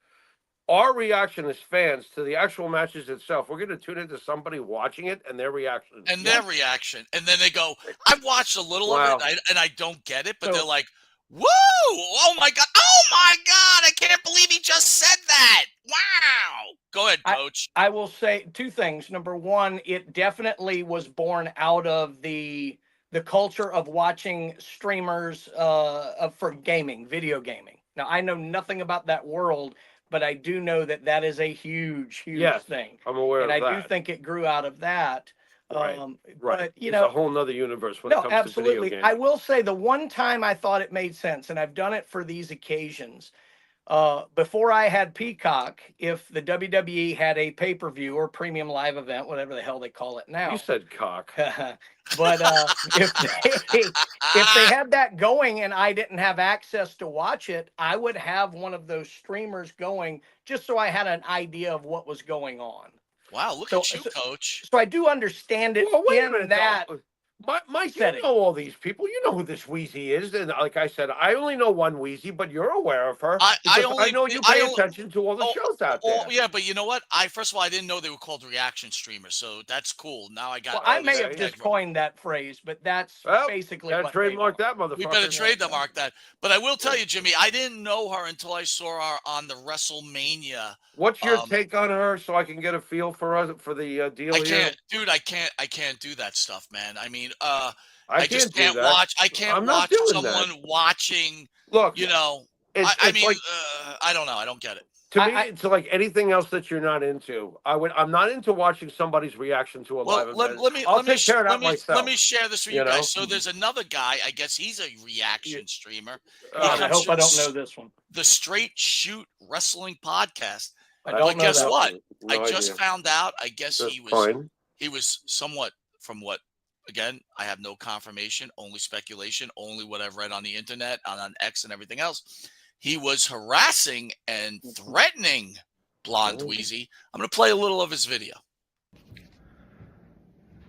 H: our reaction as fans to the actual matches itself. We're going to tune into somebody watching it and their reaction.
G: And their reaction. And then they go, I've watched a little of it and I don't get it, but they're like, woo! Oh my God. Oh my God. I can't believe he just said that. Wow. Go ahead, Coach.
F: I will say two things. Number one, it definitely was born out of the culture of watching streamers for gaming, video gaming. Now, I know nothing about that world, but I do know that is a huge thing.
H: I'm aware of that.
F: And I do think it grew out of that.
H: Right.
F: But,
H: it's a whole nother universe when it comes to video games.
F: I will say the one time I thought it made sense, and I've done it for these occasions, before I had Peacock, if the WWE had a pay-per-view or premium live event, whatever the hell they call it now.
H: You said cock.
F: But if they had that going and I didn't have access to watch it, I would have one of those streamers going just so I had an idea of what was going on.
G: Wow, look at you, Coach.
F: So I do understand it in that.
H: Mike, you know all these people. You know who this Wheezy is. And like I said, I only know one Wheezy, but you're aware of her. I know you pay attention to all the shows out there.
G: Yeah, but you know what? First of all, I didn't know they were called reaction streamers, so that's cool. Now I got.
F: Well, I may have just coined that phrase, but that's basically what
H: trademark that motherfucker.
G: We better trademark that. But I will tell you, Jimmy, I didn't know her until I saw her on the WrestleMania.
H: What's your take on her, so I can get a feel for the deal?
G: I can't do that stuff, man. I mean, I just can't
H: watch.
G: I can't watch someone watching.
H: Look,
G: you know, I don't know. I don't get it.
H: To me, it's like anything else that you're not into. I'm not into watching somebody's reaction to a live event. I'll take care of that myself.
G: Let me share this with you guys. So there's another guy. I guess he's a reaction streamer.
F: I hope I don't know this one.
G: The Straight Shoot Wrestling Podcast.
F: I don't know.
G: Guess what?
H: No
G: I just
H: idea.
G: found out. I guess
H: That's
G: he was
H: fine.
G: he was somewhat, from what, again, I have no confirmation, only speculation, only what I've read on the internet, on X and everything else. He was harassing and threatening Blonde Dweezy. I'm going to play a little of his video.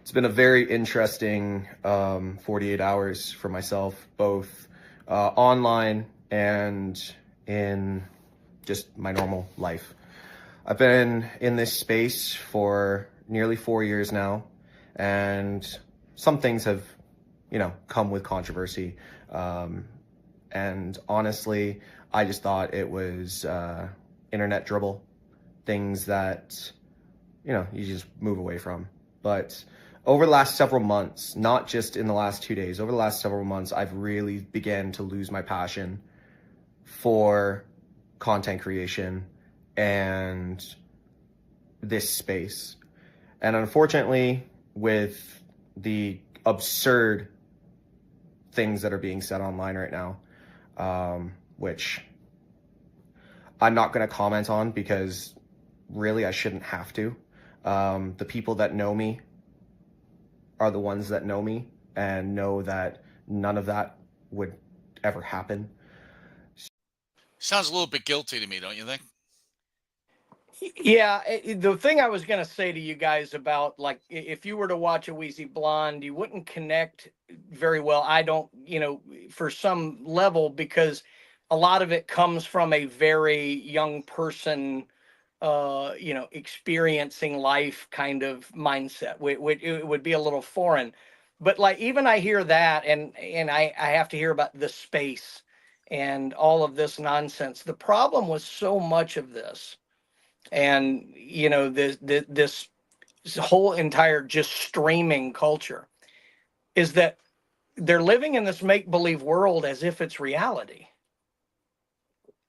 I: It's been a very interesting 48 hours for myself, both online and in just my normal life. I've been in this space for nearly 4 years now, and some things have, come with controversy. And honestly, I just thought it was internet dribble, things that, you just move away from. But over the last several months, not just in the last 2 days, over the last several months, I've really began to lose my passion for content creation and this space. And unfortunately, with the absurd things that are being said online right now, which I'm not going to comment on because really I shouldn't have to. The people that know me are the ones that know me and know that none of that would ever happen.
G: Sounds a little bit guilty to me, don't you think?
F: Yeah, the thing I was going to say to you guys about, like, if you were to watch a Wheezy Blonde, you wouldn't connect very well. I don't, for some level, because a lot of it comes from a very young person, experiencing life kind of mindset. It would be a little foreign. But like, even I hear that, and I have to hear about the space and all of this nonsense. The problem with so much of this, and this whole entire just streaming culture, is that they're living in this make-believe world as if it's reality.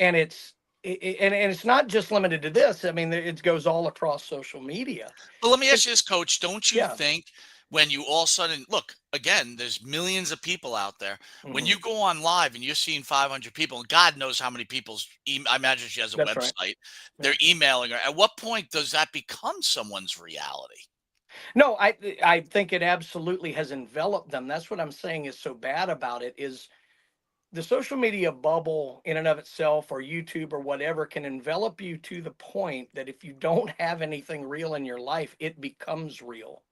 F: And it's not just limited to this. I mean, it goes all across social media.
G: But let me ask you this, Coach. Don't you think when you all of a sudden, look, again, there's millions of people out there. When you go on live and you're seeing 500 people, and God knows how many people's, I imagine she has a website, right. They're emailing her. At what point does that become someone's reality?
F: No, I think it absolutely has enveloped them. That's what I'm saying is so bad about it, is the social media bubble in and of itself, or YouTube or whatever, can envelop you to the point that if you don't have anything real in your life, it becomes real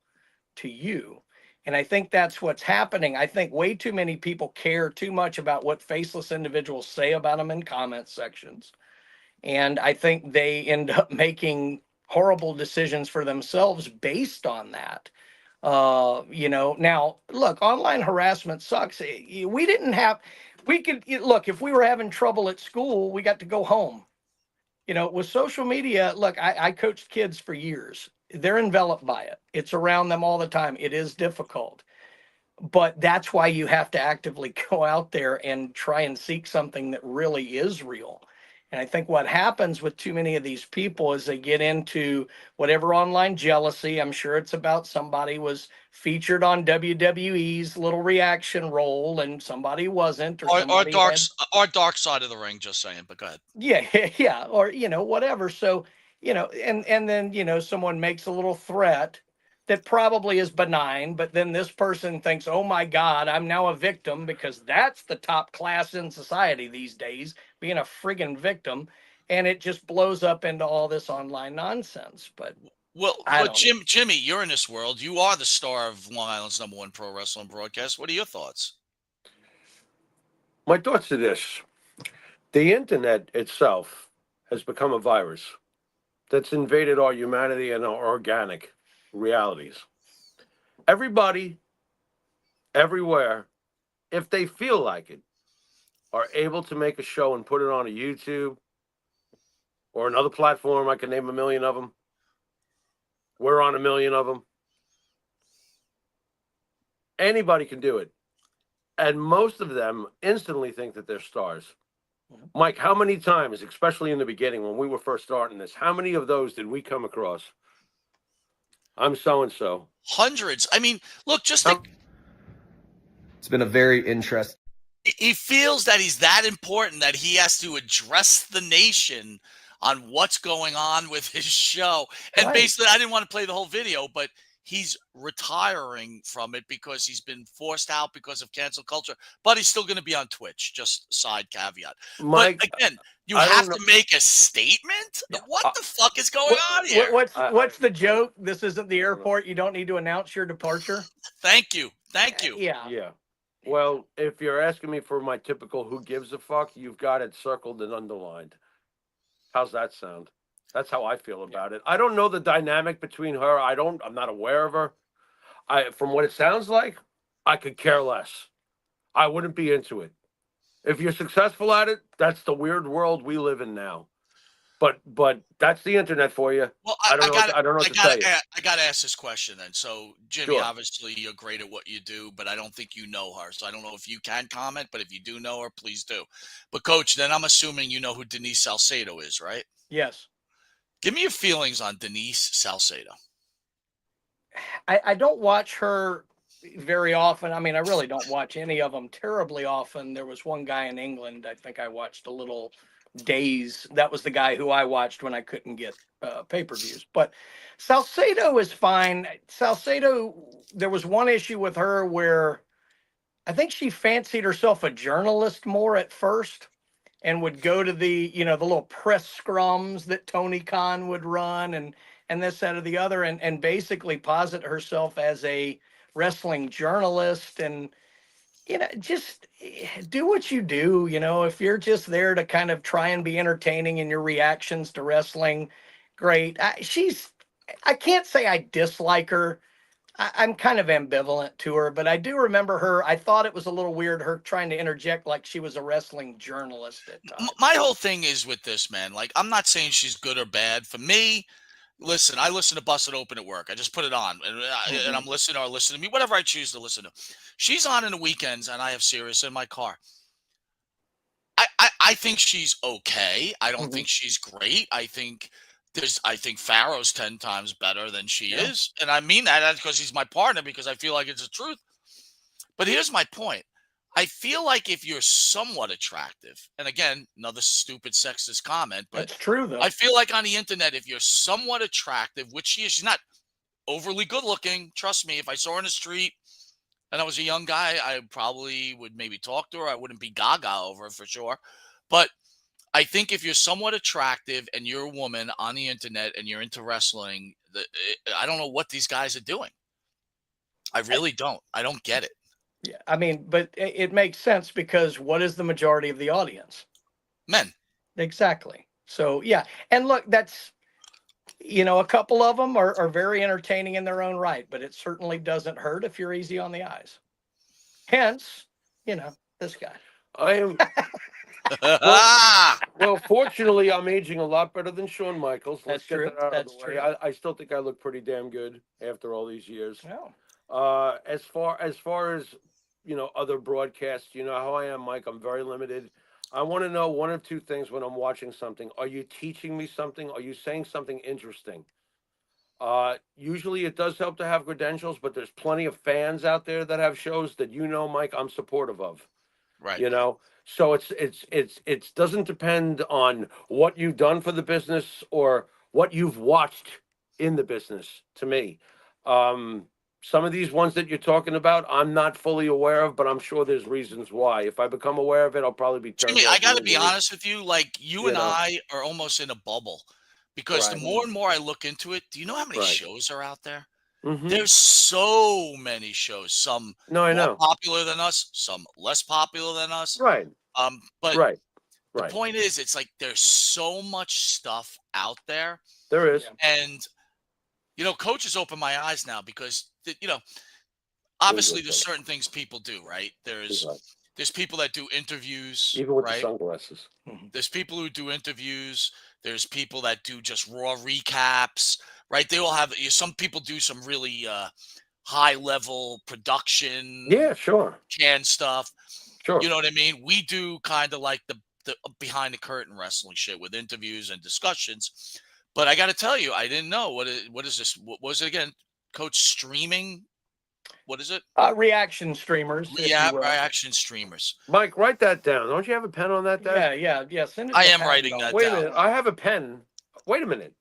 F: to you. And I think that's what's happening. I think way too many people care too much about what faceless individuals say about them in comment sections. And I think they end up making horrible decisions for themselves based on that. Now, look, online harassment sucks. Look, if we were having trouble at school, we got to go home. With social media, look, I coached kids for years. They're enveloped by it. It's around them all the time. It is difficult. But that's why you have to actively go out there and try and seek something that really is real. And I think what happens with too many of these people is they get into whatever online jealousy. I'm sure it's about somebody was featured on WWE's little reaction role and somebody wasn't.
G: Or dark side of the ring, just saying, but go ahead.
F: Yeah. Or, whatever. So, and then, someone makes a little threat that probably is benign, but then this person thinks, oh my God, I'm now a victim, because that's the top class in society these days, being a friggin' victim. And it just blows up into all this online nonsense. But
G: Jimmy, you're in this world. You are the star of Long Island's #1 pro wrestling broadcast. What are your thoughts?
H: My thoughts are this. The internet itself has become a virus that's invaded our humanity and our organic realities. Everybody, everywhere, if they feel like it, are able to make a show and put it on a YouTube or another platform. I can name a million of them. We're on a million of them. Anybody can do it. And most of them instantly think that they're stars. Mike, how many times, especially in the beginning when we were first starting this, how many of those did we come across? I'm so-and-so.
G: Hundreds. I mean, look, just
I: It's been a very interesting.
G: He feels that he's that important that he has to address the nation on what's going on with his show. And basically, I didn't want to play the whole video, but he's retiring from it because he's been forced out because of cancel culture. But he's still going to be on Twitch. Just side caveat.
H: Mike,
G: but again, you have to make a statement. What the fuck is going on here?
F: What's the joke? This isn't the airport. You don't need to announce your departure.
G: Thank you. Thank you.
F: Yeah.
H: Well, if you're asking me for my typical who gives a fuck, you've got it circled and underlined. How's that sound? That's how I feel about it. I don't know the dynamic between her. I'm not aware of her. From what it sounds like, I could care less. I wouldn't be into it. If you're successful at it, that's the weird world we live in now. But that's the internet for you.
G: Well,
H: I don't know what to tell you.
G: I got to ask this question then. So, Jimmy, obviously you're great at what you do, but I don't think you know her. So I don't know if you can comment, but if you do know her, please do. But, Coach, then I'm assuming you know who Denise Salcedo is, right?
F: Yes.
G: Give me your feelings on Denise Salcedo.
F: I don't watch her very often. I mean, I really don't watch any of them terribly often. There was one guy in England, I think I watched a little days. That was the guy who I watched when I couldn't get pay-per-views. But Salcedo is fine. Salcedo, there was one issue with her where I think she fancied herself a journalist more at first and would go to the little press scrums that Tony Khan would run and this, that, or the other, and basically posit herself as a wrestling journalist and just do what you do. If you're just there to kind of try and be entertaining in your reactions to wrestling, great. I can't say I dislike her. I'm kind of ambivalent to her, but I do remember her. I thought it was a little weird, her trying to interject like she was a wrestling journalist at times.
G: My whole thing is with this, man. Like, I'm not saying she's good or bad. For me, listen, I listen to Busted Open at work. I just put it on, and I'm listening or listen to me, whatever I choose to listen to. She's on in the weekends, and I have Sirius in my car. I think she's okay. I don't think she's great. I think Pharaoh's 10 times better than she is. And I mean that because he's my partner, because I feel like it's the truth. But here's my point. I feel like if you're somewhat attractive, and again, another stupid sexist comment, but
F: that's true though.
G: I feel like on the internet, if you're somewhat attractive, which she is, she's not overly good looking. Trust me, if I saw her in the street and I was a young guy, I probably would maybe talk to her. I wouldn't be gaga over her for sure. But I think if you're somewhat attractive and you're a woman on the internet and you're into wrestling, I don't know what these guys are doing. I really don't. I don't get it.
F: Yeah, I mean, but it makes sense because what is the majority of the audience?
G: Men.
F: Exactly. So, yeah. And look, that's, a couple of them are very entertaining in their own right, but it certainly doesn't hurt if you're easy on the eyes. Hence, this guy.
H: I am... well, fortunately, I'm aging a lot better than Shawn Michaels. Let's get that out of the way. I still think I look pretty damn good after all these years.
F: Yeah.
H: As far as other broadcasts, you know how I am, Mike. I'm very limited. I want to know one of two things when I'm watching something. Are you teaching me something? Are you saying something interesting? Usually it does help to have credentials, but there's plenty of fans out there that have shows that Mike, I'm supportive of.
G: Right.
H: So it doesn't depend on what you've done for the business or what you've watched in the business. To me, some of these ones that you're talking about, I'm not fully aware of, but I'm sure there's reasons why. If I become aware of it, I'll probably be turned.
G: Jimmy, I got to be honest with you. Like you and I are almost in a bubble because the more and more I look into it, do you know how many shows are out there?
H: Mm-hmm.
G: There's so many shows. Some more popular than us, some less popular than us.
H: Right.
G: But the point is, it's like there's so much stuff out there.
H: There is.
G: And Coach has opened my eyes now because obviously there's certain things people do, right? There's people that do interviews,
H: even with the sunglasses.
G: There's people who do interviews. There's people that do just raw recaps, right? They all have. Some people do some really high level production.
H: Yeah, sure.
G: Can stuff.
H: Sure.
G: You know what I mean? We do kind of like the the behind the curtain wrestling shit with interviews and discussions. But I got to tell you, I didn't know what is this? What was it again? Coach streaming? What is it?
F: Reaction streamers.
G: Reaction streamers.
H: Mike, write that down. Don't you have a pen on that desk?
F: Yeah. Send it.
G: I am writing that
H: Wait
G: down.
H: a minute. I have a pen. Wait a minute.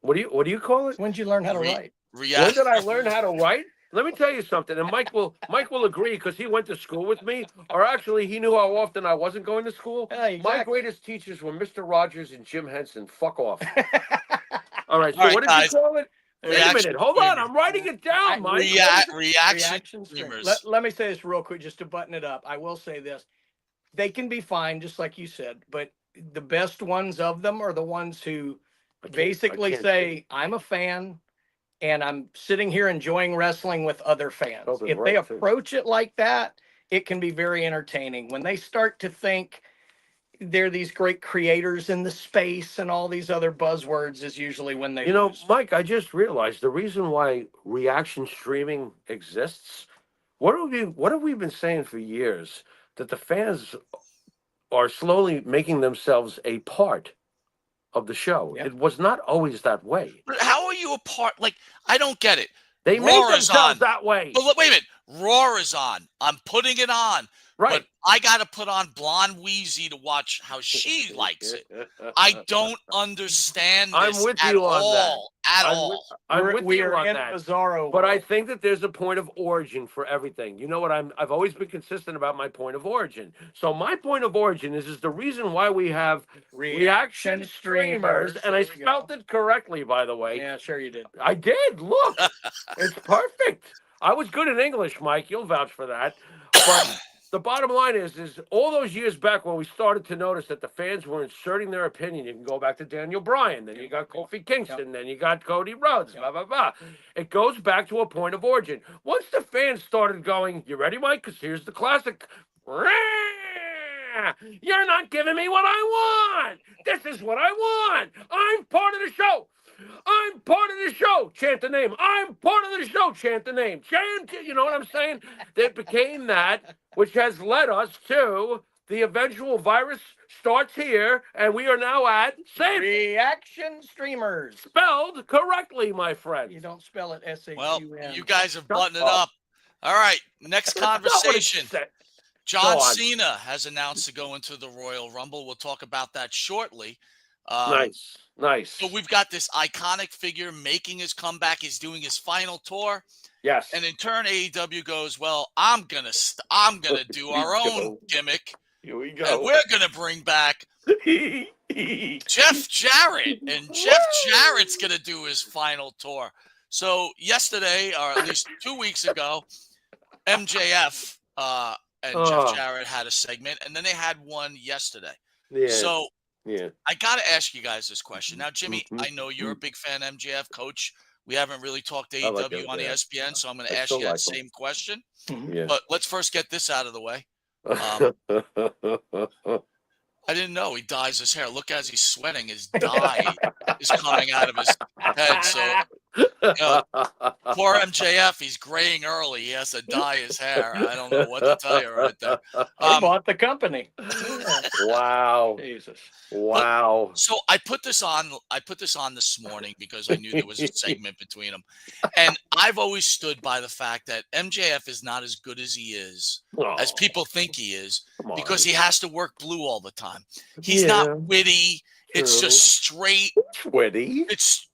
H: What do you call it?
F: When did you learn how to write?
H: When did I learn how to write? Let me tell you something, and Mike will agree because he went to school with me, or actually he knew how often I wasn't going to school.
F: Exactly.
H: My greatest teachers were Mr. Rogers and Jim Henson. Fuck off. All right, so what did you call it? Wait a minute, hold on, I'm writing it down, Mike.
G: Reaction streamers.
F: Let me say this real quick, just to button it up. I will say this. They can be fine, just like you said, but the best ones of them are the ones who basically say, I'm a fan, and I'm sitting here enjoying wrestling with other fans. If they approach it like that, it can be very entertaining. When they start to think they're these great creators in the space and all these other buzzwords is usually when they lose.
H: Mike, I just realized the reason why reaction streaming exists, what have we been saying for years? That the fans are slowly making themselves a part of the show. Yep. It was not always that way.
G: But how are you a part? Like, I don't get it.
H: They made themselves that way.
G: But look, wait a minute. Raw is on. I'm putting it on.
H: Right.
G: But I got to put on Blonde Wheezy to watch how she likes it. I don't understand this
H: I'm with you on that. I'm with you on that.
F: Bizarro
H: but I think that there's a point of origin for everything. You know what? I've always been consistent about my point of origin. So my point of origin is the reason why we have reaction streamers. And I spelled it correctly, by the way.
F: Yeah, sure you did.
H: I did. Look, it's perfect. I was good in English, Mike. You'll vouch for that. But the bottom line is all those years back when we started to notice that the fans were inserting their opinion. You can go back to Daniel Bryan, then you got Kofi Kingston, then you got Cody Rhodes, blah, blah, blah. It goes back to a point of origin. Once the fans started going, you ready, Mike? Because here's the classic. You're not giving me what I want. This is what I want. I'm part of the show. I'm part of the show. Chant the name. I'm part of the show. Chant the name. Chant. You know what I'm saying? It became that, which has led us to the eventual virus starts here, and we are now at
F: reaction streamers.
H: Spelled correctly, my friend.
F: You don't spell it S-A-U-N.
G: Well, you guys have buttoned it up. All right, next conversation. John Cena has announced to go into the Royal Rumble. We'll talk about that shortly.
H: Nice.
G: So we've got this iconic figure making his comeback. He's doing his final tour.
H: Yes.
G: And in turn, AEW goes, well, I'm gonna do our own gimmick.
H: Here we go.
G: And we're gonna bring back Jeff Jarrett, and Jeff Jarrett's gonna do his final tour. So yesterday, or at least 2 weeks ago, MJF and Jeff Jarrett had a segment, and then they had one yesterday.
H: Yeah.
G: So.
H: Yeah,
G: I got to ask you guys this question. Now, Jimmy, I know you're a big fan of MJF, Coach. We haven't really talked AEW on ESPN, so I'm going to ask you that same question.
H: Yeah.
G: But let's first get this out of the way. I didn't know he dyes his hair. Look, as he's sweating, his dye is coming out of his head. So, poor MJF, he's graying early. He has to dye his hair. I don't know what to tell you right there.
F: I bought the company.
H: Wow.
F: Jesus.
H: Wow.
G: So I put this on this morning because I knew there was a segment between them. And I've always stood by the fact that MJF is not as good as he is, as people think he is, because he has to work blue all the time. He's not witty. True. It's just straight
H: witty.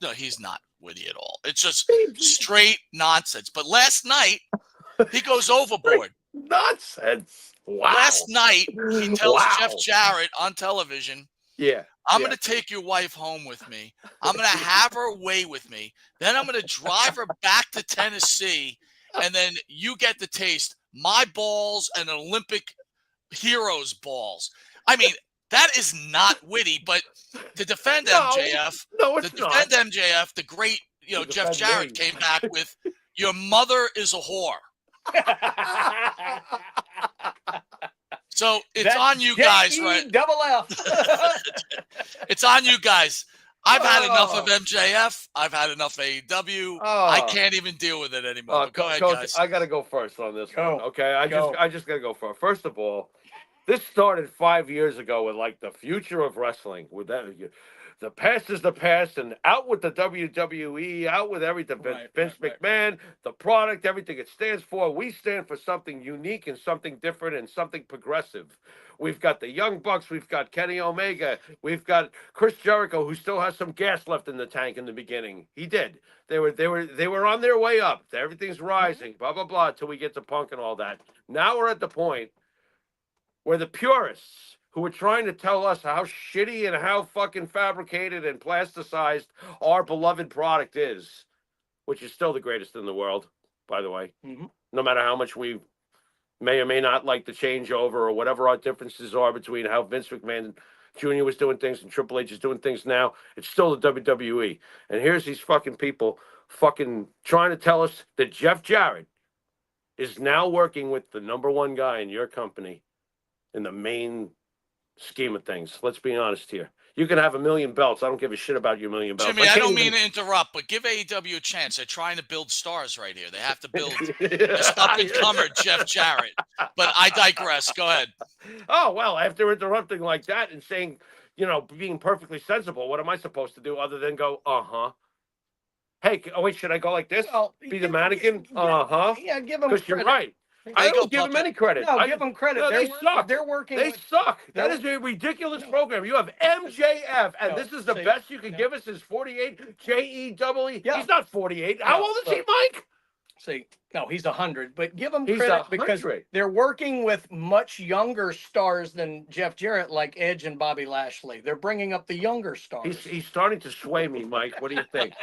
G: No, he's not witty at all. It's just straight nonsense. But last night he goes overboard.
H: Nonsense. Wow.
G: Last night he tells Jeff Jarrett on television, I'm going to take your wife home with me. I'm going to have her away with me. Then I'm going to drive her back to Tennessee, and then you get to taste my balls and Olympic heroes' balls. I mean, that is not witty, but to defend MJF, the great, Jeff Jarrett came back with, your mother is a whore. So it's on you guys, right?
F: Double F.
G: It's on you guys. I've had enough of MJF. I've had enough of AEW. I can't even deal with it anymore. Go ahead,
H: Coach,
G: guys.
H: I got to go first on this one. Okay, I just got to go first. First of all, This started 5 years ago with like the future of wrestling. With that, the past is the past, and out with the WWE, out with everything. Vince McMahon, the product, everything it stands for. We stand for something unique and something different and something progressive. We've got the Young Bucks, we've got Kenny Omega, we've got Chris Jericho, who still has some gas left in the tank in the beginning. He did. They were on their way up. Everything's rising, blah blah blah, until we get to Punk and all that. Now we're at the point where the purists who are trying to tell us how shitty and how fucking fabricated and plasticized our beloved product is, which is still the greatest in the world, by the way, no matter how much we may or may not like the changeover or whatever our differences are between how Vince McMahon Jr. was doing things and Triple H is doing things now, it's still the WWE. And here's these fucking people fucking trying to tell us that Jeff Jarrett is now working with the number one guy in your company in the main scheme of things. Let's be honest here. You can have 1 million belts. I don't give a shit about your 1 million belts.
G: Jimmy, I don't mean to interrupt, but give AEW a chance. They're trying to build stars right here. They have to build this up-and-comer Jeff Jarrett. But I digress. Go ahead.
H: Oh, well, after interrupting like that and saying, being perfectly sensible, what am I supposed to do other than go, uh-huh? Hey, wait, should I go like this? Be the mannequin? Uh-huh.
F: Yeah, give them
H: because you're right. I don't give them any credit.
F: No, give them credit.
H: No, they suck.
F: They're working.
H: They suck. That is a ridiculous program. You have MJF, and this is the best you can give us is 48 JEW. Yeah. He's not 48. How old is he, Mike?
F: See, no, he's 100. But give them credit because they're working with much younger stars than Jeff Jarrett, like Edge and Bobby Lashley. They're bringing up the younger stars.
H: He's starting to sway me, Mike. What do you think?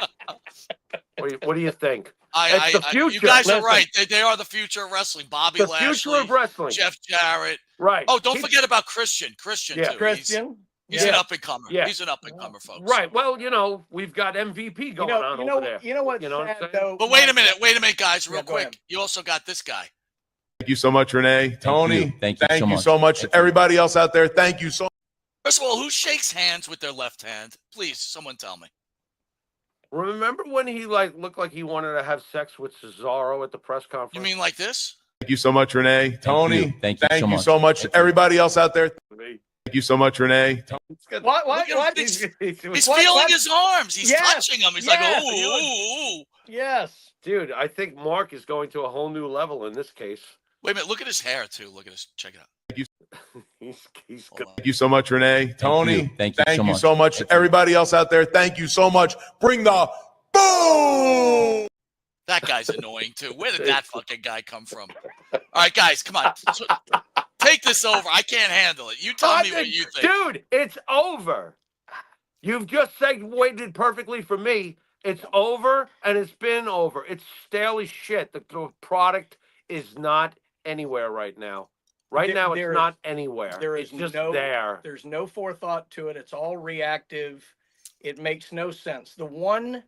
H: What do you think?
G: It's the future. You guys are right. They are the future of wrestling. Bobby Lashley,
H: the future of wrestling.
G: Jeff Jarrett.
H: Right.
G: Oh, don't forget about Christian. Christian, too.
F: Christian.
G: He's an up-and-comer. Yeah. He's an up-and-comer, folks.
H: Right. Well, we've got MVP going on over there.
F: You know what's sad, though?
G: But wait a minute, guys, real quick. You also got this guy.
E: Thank you so much, Renee. Tony,
J: thank
E: you so much. Everybody else out there, thank you so much.
G: First of all, who shakes hands with their left hand? Please, someone tell me.
H: Remember when he looked like he wanted to have sex with Cesaro at the press conference?
G: You mean like this?
E: Thank you so much, Renee. Tony,
J: thank
E: you so much. Everybody else out there, thank you so much, Renee.
F: What?
G: He's feeling his arms. He's touching them. He's like, ooh.
F: Yes.
H: Dude, I think Mark is going to a whole new level in this case.
G: Wait a minute. Look at his hair, too. Look at this. Check it out.
H: He's good.
E: Thank you so much, Renee. Tony,
J: thank
E: you so much. Everybody else out there, thank you so much. Bring the boom!
G: That guy's annoying, too. Where did that fucking guy come from? All right, guys, come on. Take this over. I can't handle it. You tell me what you think.
H: Dude, it's over. You've just segued perfectly for me. It's over, and it's been over. It's stale as shit. The product is not anywhere right now. Right now, it's not anywhere. It's just there.
F: There's no forethought to it. It's all reactive. It makes no sense. The one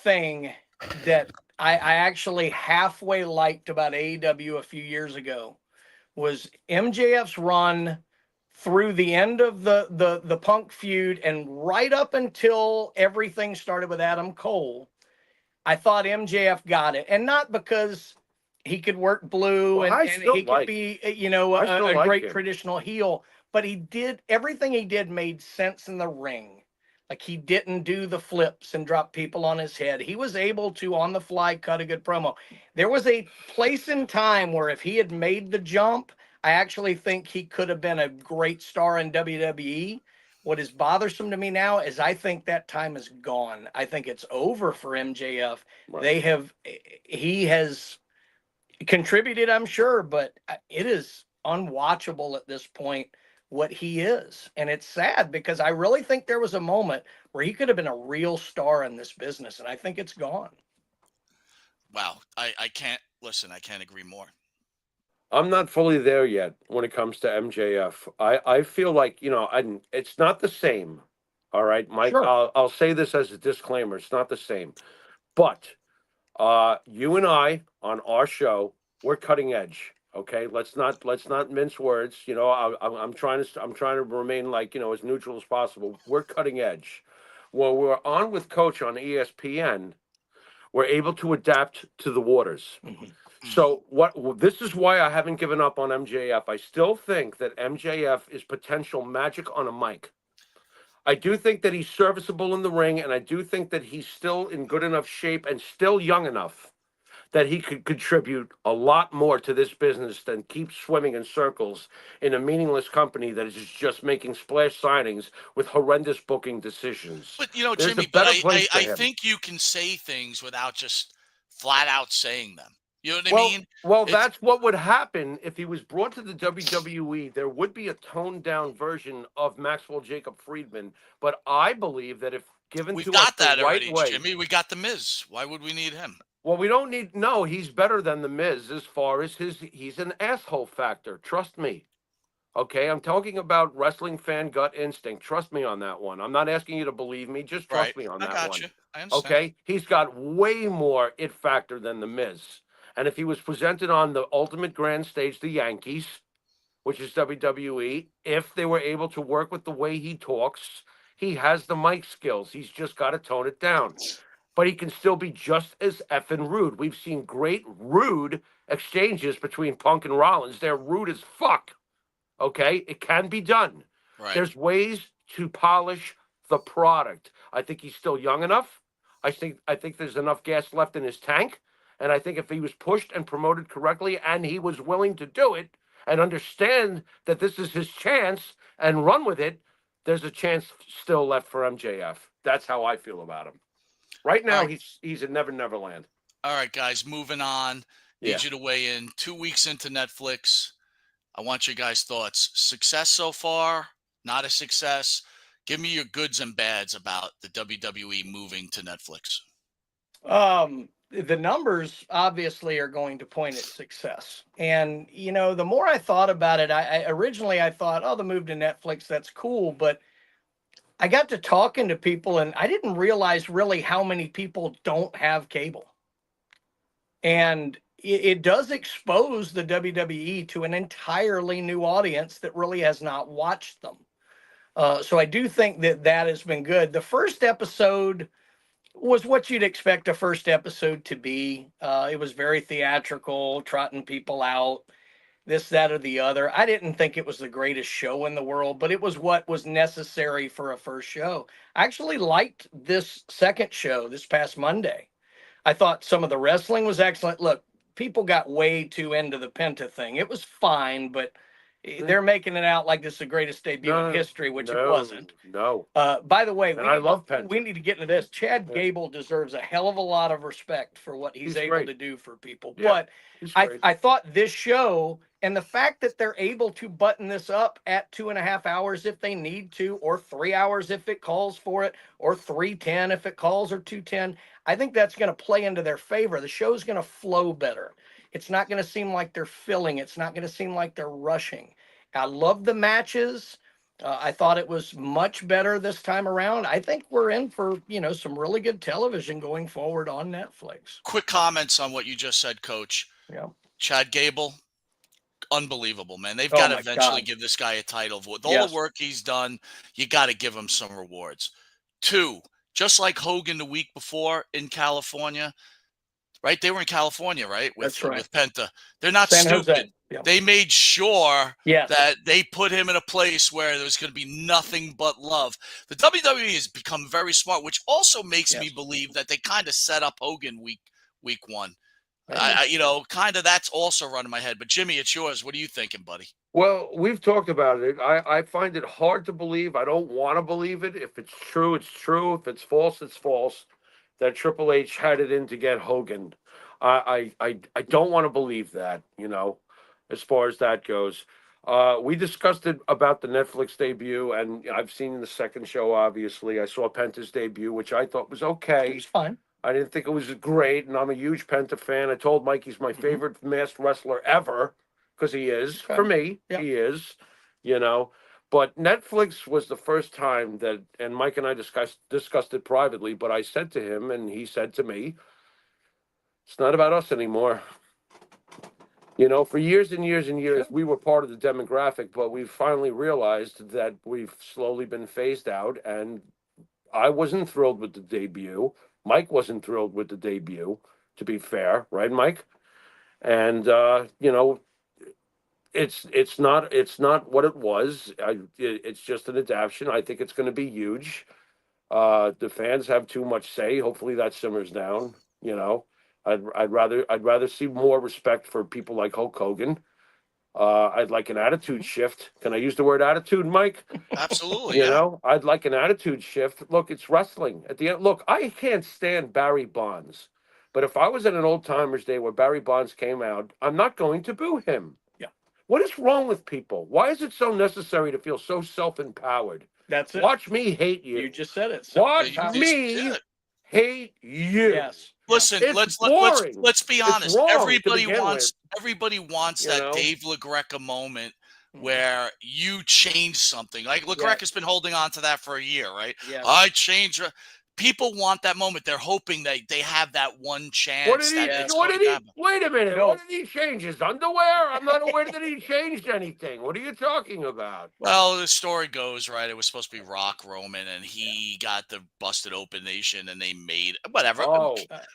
F: thing that I actually halfway liked about AEW a few years ago was MJF's run through the end of the Punk feud and right up until everything started with Adam Cole. I thought MJF got it, and not because he could work blue and he could be, a great traditional heel, but everything he did made sense in the ring. Like, he didn't do the flips and drop people on his head. He was able to, on the fly, cut a good promo. There was a place in time where if he had made the jump, I actually think he could have been a great star in WWE. What is bothersome to me now is I think that time is gone. I think it's over for MJF. Right. He has contributed, I'm sure, but it is unwatchable at this point what he is. And it's sad because I really think there was a moment where he could have been a real star in this business, and I think it's gone.
G: Wow. I can't agree more.
H: I'm not fully there yet when it comes to MJF. I feel like, it's not the same. All right, Mike, sure. I'll say this as a disclaimer. It's not the same. But you and I on our show, we're cutting edge. Okay, let's not mince words. I'm trying to remain as neutral as possible. We're cutting edge. When we're on with Coach on ESPN, were able to adapt to the waters. So this is why I haven't given up on MJF. I still think that MJF is potential magic on a mic. I do think that he's serviceable in the ring, and I do think that he's still in good enough shape and still young enough that he could contribute a lot more to this business than keep swimming in circles in a meaningless company that is just making splash signings with horrendous booking decisions.
G: But, you know,
H: There's
G: Jimmy,
H: a better
G: but
H: place for
G: I
H: him.
G: think you can say things without just flat out saying them. You know what I mean?
H: Well, that's what would happen if he was brought to the WWE. There would be a toned down version of Maxwell Jacob Friedman, but I believe that if given
G: We've
H: to
G: got
H: us the
G: that
H: right
G: already,
H: way,
G: Jimmy. We got the Miz. Why would we need him?
H: well, we don't need. No, he's better than the Miz as far as he's an asshole factor. Trust me. Okay, I'm talking about wrestling fan gut instinct. Trust me on that one. I'm not asking you to believe me. Just trust me on
G: I
H: that
G: got
H: one.
G: you. I understand.
H: Okay, he's got way more it factor than the Miz. And if he was presented on the ultimate grand stage, the Yankees, which is WWE, if they were able to work with the way he talks, he has the mic skills. He's just got to tone it down. But he can still be just as effing rude. We've seen great rude exchanges between Punk and Rollins. They're rude as fuck. Okay, it can be done.
G: Right.
H: There's ways to polish the product. I think he's still young enough. I think there's enough gas left in his tank. And I think if he was pushed and promoted correctly and he was willing to do it and understand that this is his chance and run with it, there's a chance still left for MJF. That's how I feel about him. Right now, he's in Never Never Land.
G: All right, guys, moving on. Need you to weigh in. 2 weeks into Netflix. I want your guys' thoughts. Success so far? Not a success? Give me your goods and bads about the WWE moving to Netflix.
F: The numbers obviously are going to point at success. And, you know, the more I thought about it, I originally thought, oh, the move to Netflix, that's cool. But I got to talking to people and I didn't realize really how many people don't have cable. And it does expose the WWE to an entirely new audience that really has not watched them. So I do think that has been good. The first episode was what you'd expect a first episode to be. It was very theatrical, trotting people out, this, that, or the other. I didn't think it was the greatest show in the world, but it was what was necessary for a first show. I actually liked this second show this past Monday. I thought some of the wrestling was excellent. Look, people got way too into the Penta thing. It was fine, but they're making it out like this is the greatest debut in history, which it wasn't.
H: No.
F: By the way,
H: I love Penta.
F: We need to get into this. Chad Gable deserves a hell of a lot of respect for what he's able to do for people.
H: Yeah,
F: but I thought this show and the fact that they're able to button this up at 2.5 hours if they need to, or 3 hours if it calls for it, or 3:10 if it calls, or 2:10, I think that's going to play into their favor. The show's going to flow better. It's not going to seem like they're filling. It's not going to seem like they're rushing. I love the matches. I thought it was much better this time around. I think we're in for, you know, some really good television going forward on Netflix.
G: Quick comments on what you just said, Coach.
F: Yeah.
G: Chad Gable, unbelievable, man. They've got to eventually give this guy a title. With all the work he's done, you got to give him some rewards. 2, just like Hogan the week before in California, right? They were in California, right? With Penta. They're not stupid. Yeah. They made sure that they put him in a place where there was going to be nothing but love. The WWE has become very smart, which also makes me believe that they kind of set up Hogan week 1. You know, kind of that's also running my head. But Jimmy, it's yours. What are you thinking, buddy?
H: Well, we've talked about it. I find it hard to believe. I don't want to believe it. If it's true, it's true. If it's false, it's false. That Triple H had it in to get Hogan. I don't want to believe that, you know, as far as that goes. We discussed it about the Netflix debut, and I've seen the second show, obviously. I saw Penta's debut, which I thought was okay.
F: It was fine.
H: I didn't think it was great, and I'm a huge Penta fan. I told Mike he's my favorite masked wrestler ever, because he is. Okay. For me, he is, you know. But Netflix was the first time that, and Mike and I discussed it privately, but I said to him, and he said to me, it's not about us anymore. You know, for years and years and years, we were part of the demographic, but we've finally realized that we've slowly been phased out, and I wasn't thrilled with the debut. Mike wasn't thrilled with the debut, to be fair, right, Mike? And it's not what it was. It's just an adaptation. I think it's going to be huge. The fans have too much say. Hopefully that simmers down. I'd rather see more respect for people like Hulk Hogan. I'd like an attitude shift. Can I use the word attitude, Mike?
G: Absolutely.
H: I'd like an attitude shift. Look, it's wrestling. At the end, look, I can't stand Barry Bonds, but if I was at an old timers day where Barry Bonds came out, I'm not going to boo him.
F: Yeah.
H: What is wrong with people? Why is it so necessary to feel so self-empowered?
F: That's it.
H: Watch me hate you.
F: You just said it.
H: Watch me hate you.
F: Yes.
G: Listen,
H: It's
G: let's be honest. Everybody wants that Dave LaGreca moment where you change something. Like LaGreca's been holding on to that for a year, right?
F: Yeah.
G: I changed. People want that moment. They're hoping that they have that one chance.
H: Wait a minute. What did he change? His underwear? I'm not aware that he changed anything. What are you talking about?
G: Well, the story goes, right, it was supposed to be Rock Roman, and he got the busted open nation, and they made whatever.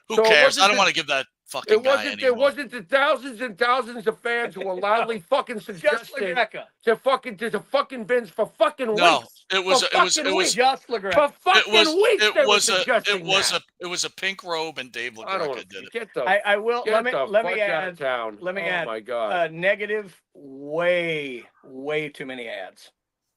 G: Who cares? I don't want to give that fucking guy anymore.
H: It wasn't the thousands and thousands of fans who were loudly fucking suggesting to fucking Vince for fucking weeks.
G: No, it was
F: just LaGreca.
H: For fucking weeks.
G: It was a pink robe, and Dave LaGreca did it.
F: I will. Let me add.
H: Let me add.
F: My God. Negative. Way too many ads.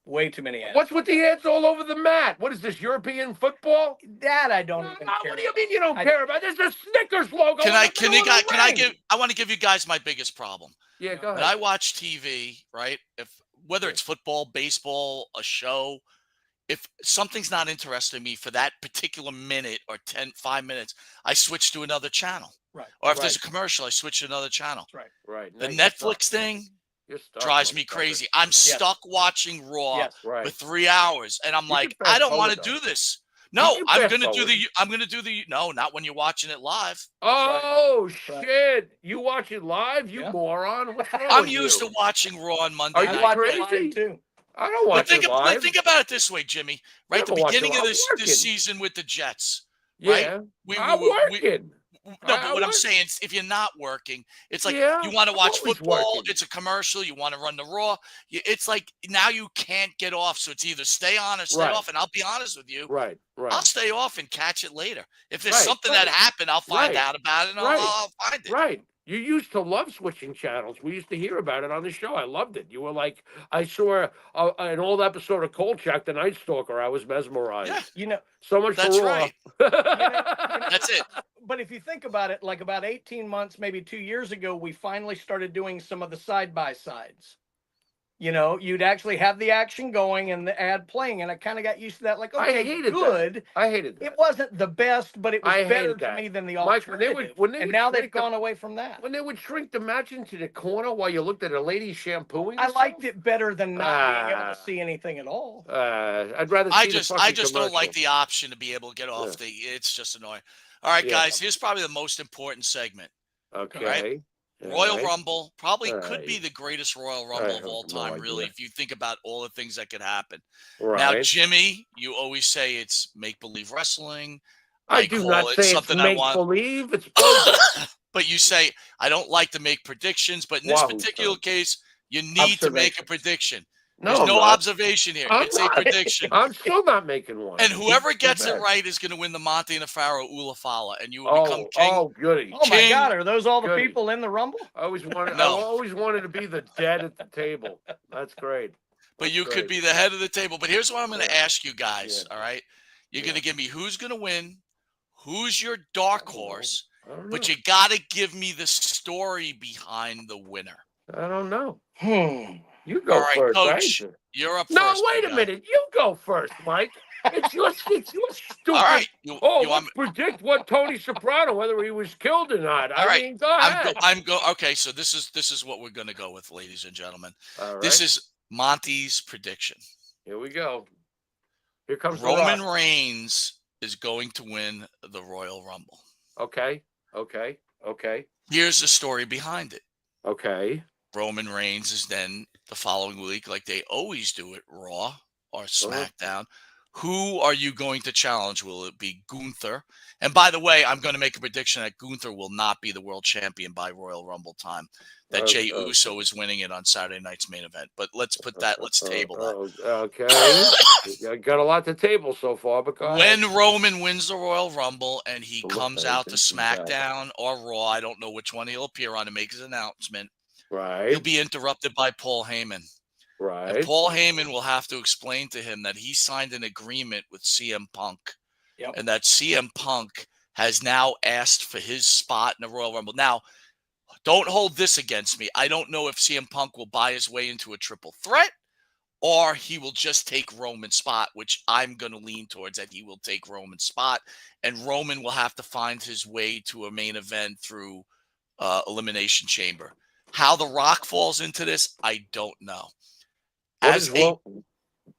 F: Way too many ads.
H: What's with the ads all over the mat? What is this, European football?
F: That I don't even care.
H: What do you mean you don't care about? There's a Snickers logo.
G: I want to give you guys my biggest problem.
H: Yeah, go ahead.
G: When I watch TV, right? Whether it's football, baseball, a show, if something's not interesting me for that particular minute or 5 minutes, I switch to another channel.
F: Right.
G: Or if there's a commercial, I switch to another channel.
F: Right.
G: The Netflix thing drives me crazy. I'm stuck watching Raw for 3 hours, and I'm like, I don't want to do this. No, I'm gonna do the. No, not when you're watching it live.
H: Oh shit! You watch it live, you moron! What's wrong
G: I'm
H: with
G: used
H: you?
G: to watching Raw on Monday
H: Are you
G: night.
H: crazy?
F: Too.
H: I don't watch it live.
G: But think about it this way, Jimmy. Right, the beginning of this season with the Jets.
H: Yeah,
G: right?
H: I'm working.
G: But what I'm saying is, if you're not working, it's like you want to watch football. It's a commercial. You want to run the Raw. It's like now you can't get off. So it's either stay on or stay off. And I'll be honest with you.
H: Right.
G: I'll stay off and catch it later. If there's something that happened, I'll find out about it and I'll find it.
H: Right. You used to love switching channels. We used to hear about it on the show. I loved it. You were like, I saw an old episode of Kolchak, the Night Stalker. I was mesmerized.
G: Yeah.
H: So much
G: That's
H: for Raw.
G: right. That's it.
F: But if you think about it, like about 18 months, maybe 2 years ago, we finally started doing some of the side-by-sides. You'd actually have the action going and the ad playing, and I kind of got used to that. Like, okay,
H: I hated
F: good.
H: That. I hated that.
F: It wasn't the best, but it was better to me than the alternative. And now they've gone away from that.
H: When they would shrink the match into the corner while you looked at a lady shampooing,
F: I liked it better than not being able to see anything at all.
H: I'd rather.
G: I just don't like the option to be able to get off the. It's just annoying. All right, guys. Here's probably the most important segment.
H: Okay.
G: Right? Royal Rumble probably could be the greatest Royal Rumble of all time, really, if you think about all the things that could happen. Now, Jimmy, you always say it's make-believe wrestling.
H: I do not say it's make-believe. It's
G: but you say, I don't like to make predictions, but in this particular case, you need to make a prediction. There's no observation here. It's a prediction.
H: I'm still not making one.
G: And whoever gets it right is going to win the Monte The Pharaoh Ulafala, and you will become king.
H: Oh, goody.
F: Oh, my God. Are those all the people in the Rumble?
H: I always wanted to be the dead at the table. That's great.
G: But you could be the head of the table. But here's what I'm going to ask you guys, all right? You're going to give me who's going to win, who's your dark horse, but you got to give me the story behind the winner.
H: I don't know. You go first,
G: Coach.
H: Right?
G: You're up first.
H: No, wait a minute. You go first, Mike. It's your stupid.
G: All right.
H: Let's predict what Tony Soprano, whether he was killed or not.
G: All right.
H: I mean, go ahead.
G: Okay, so this is what we're going to go with, ladies and gentlemen.
H: All right.
G: This is Monty's prediction.
H: Here we go. Here comes
G: Roman Reigns is going to win the Royal Rumble.
H: Okay.
G: Here's the story behind it.
H: Okay.
G: Roman Reigns is then the following week, like they always do at Raw or SmackDown, Who are you going to challenge? Will it be Gunther? And by the way, I'm going to make a prediction that Gunther will not be the world champion by Royal Rumble time. That Jey Uso is winning it on Saturday night's main event. But let's table that.
H: Okay. You got a lot to table so far, but go ahead.
G: When Roman wins the Royal Rumble and he comes out to SmackDown or Raw, I don't know which one he'll appear on to make his announcement.
H: Right.
G: He'll be interrupted by Paul Heyman.
H: Right.
G: And Paul Heyman will have to explain to him that he signed an agreement with CM Punk.
F: Yep.
G: And that CM Punk has now asked for his spot in the Royal Rumble. Now, don't hold this against me. I don't know if CM Punk will buy his way into a triple threat or he will just take Roman's spot, which I'm going to lean towards that he will take Roman's spot. And Roman will have to find his way to a main event through Elimination Chamber. How The Rock falls into this, I don't know.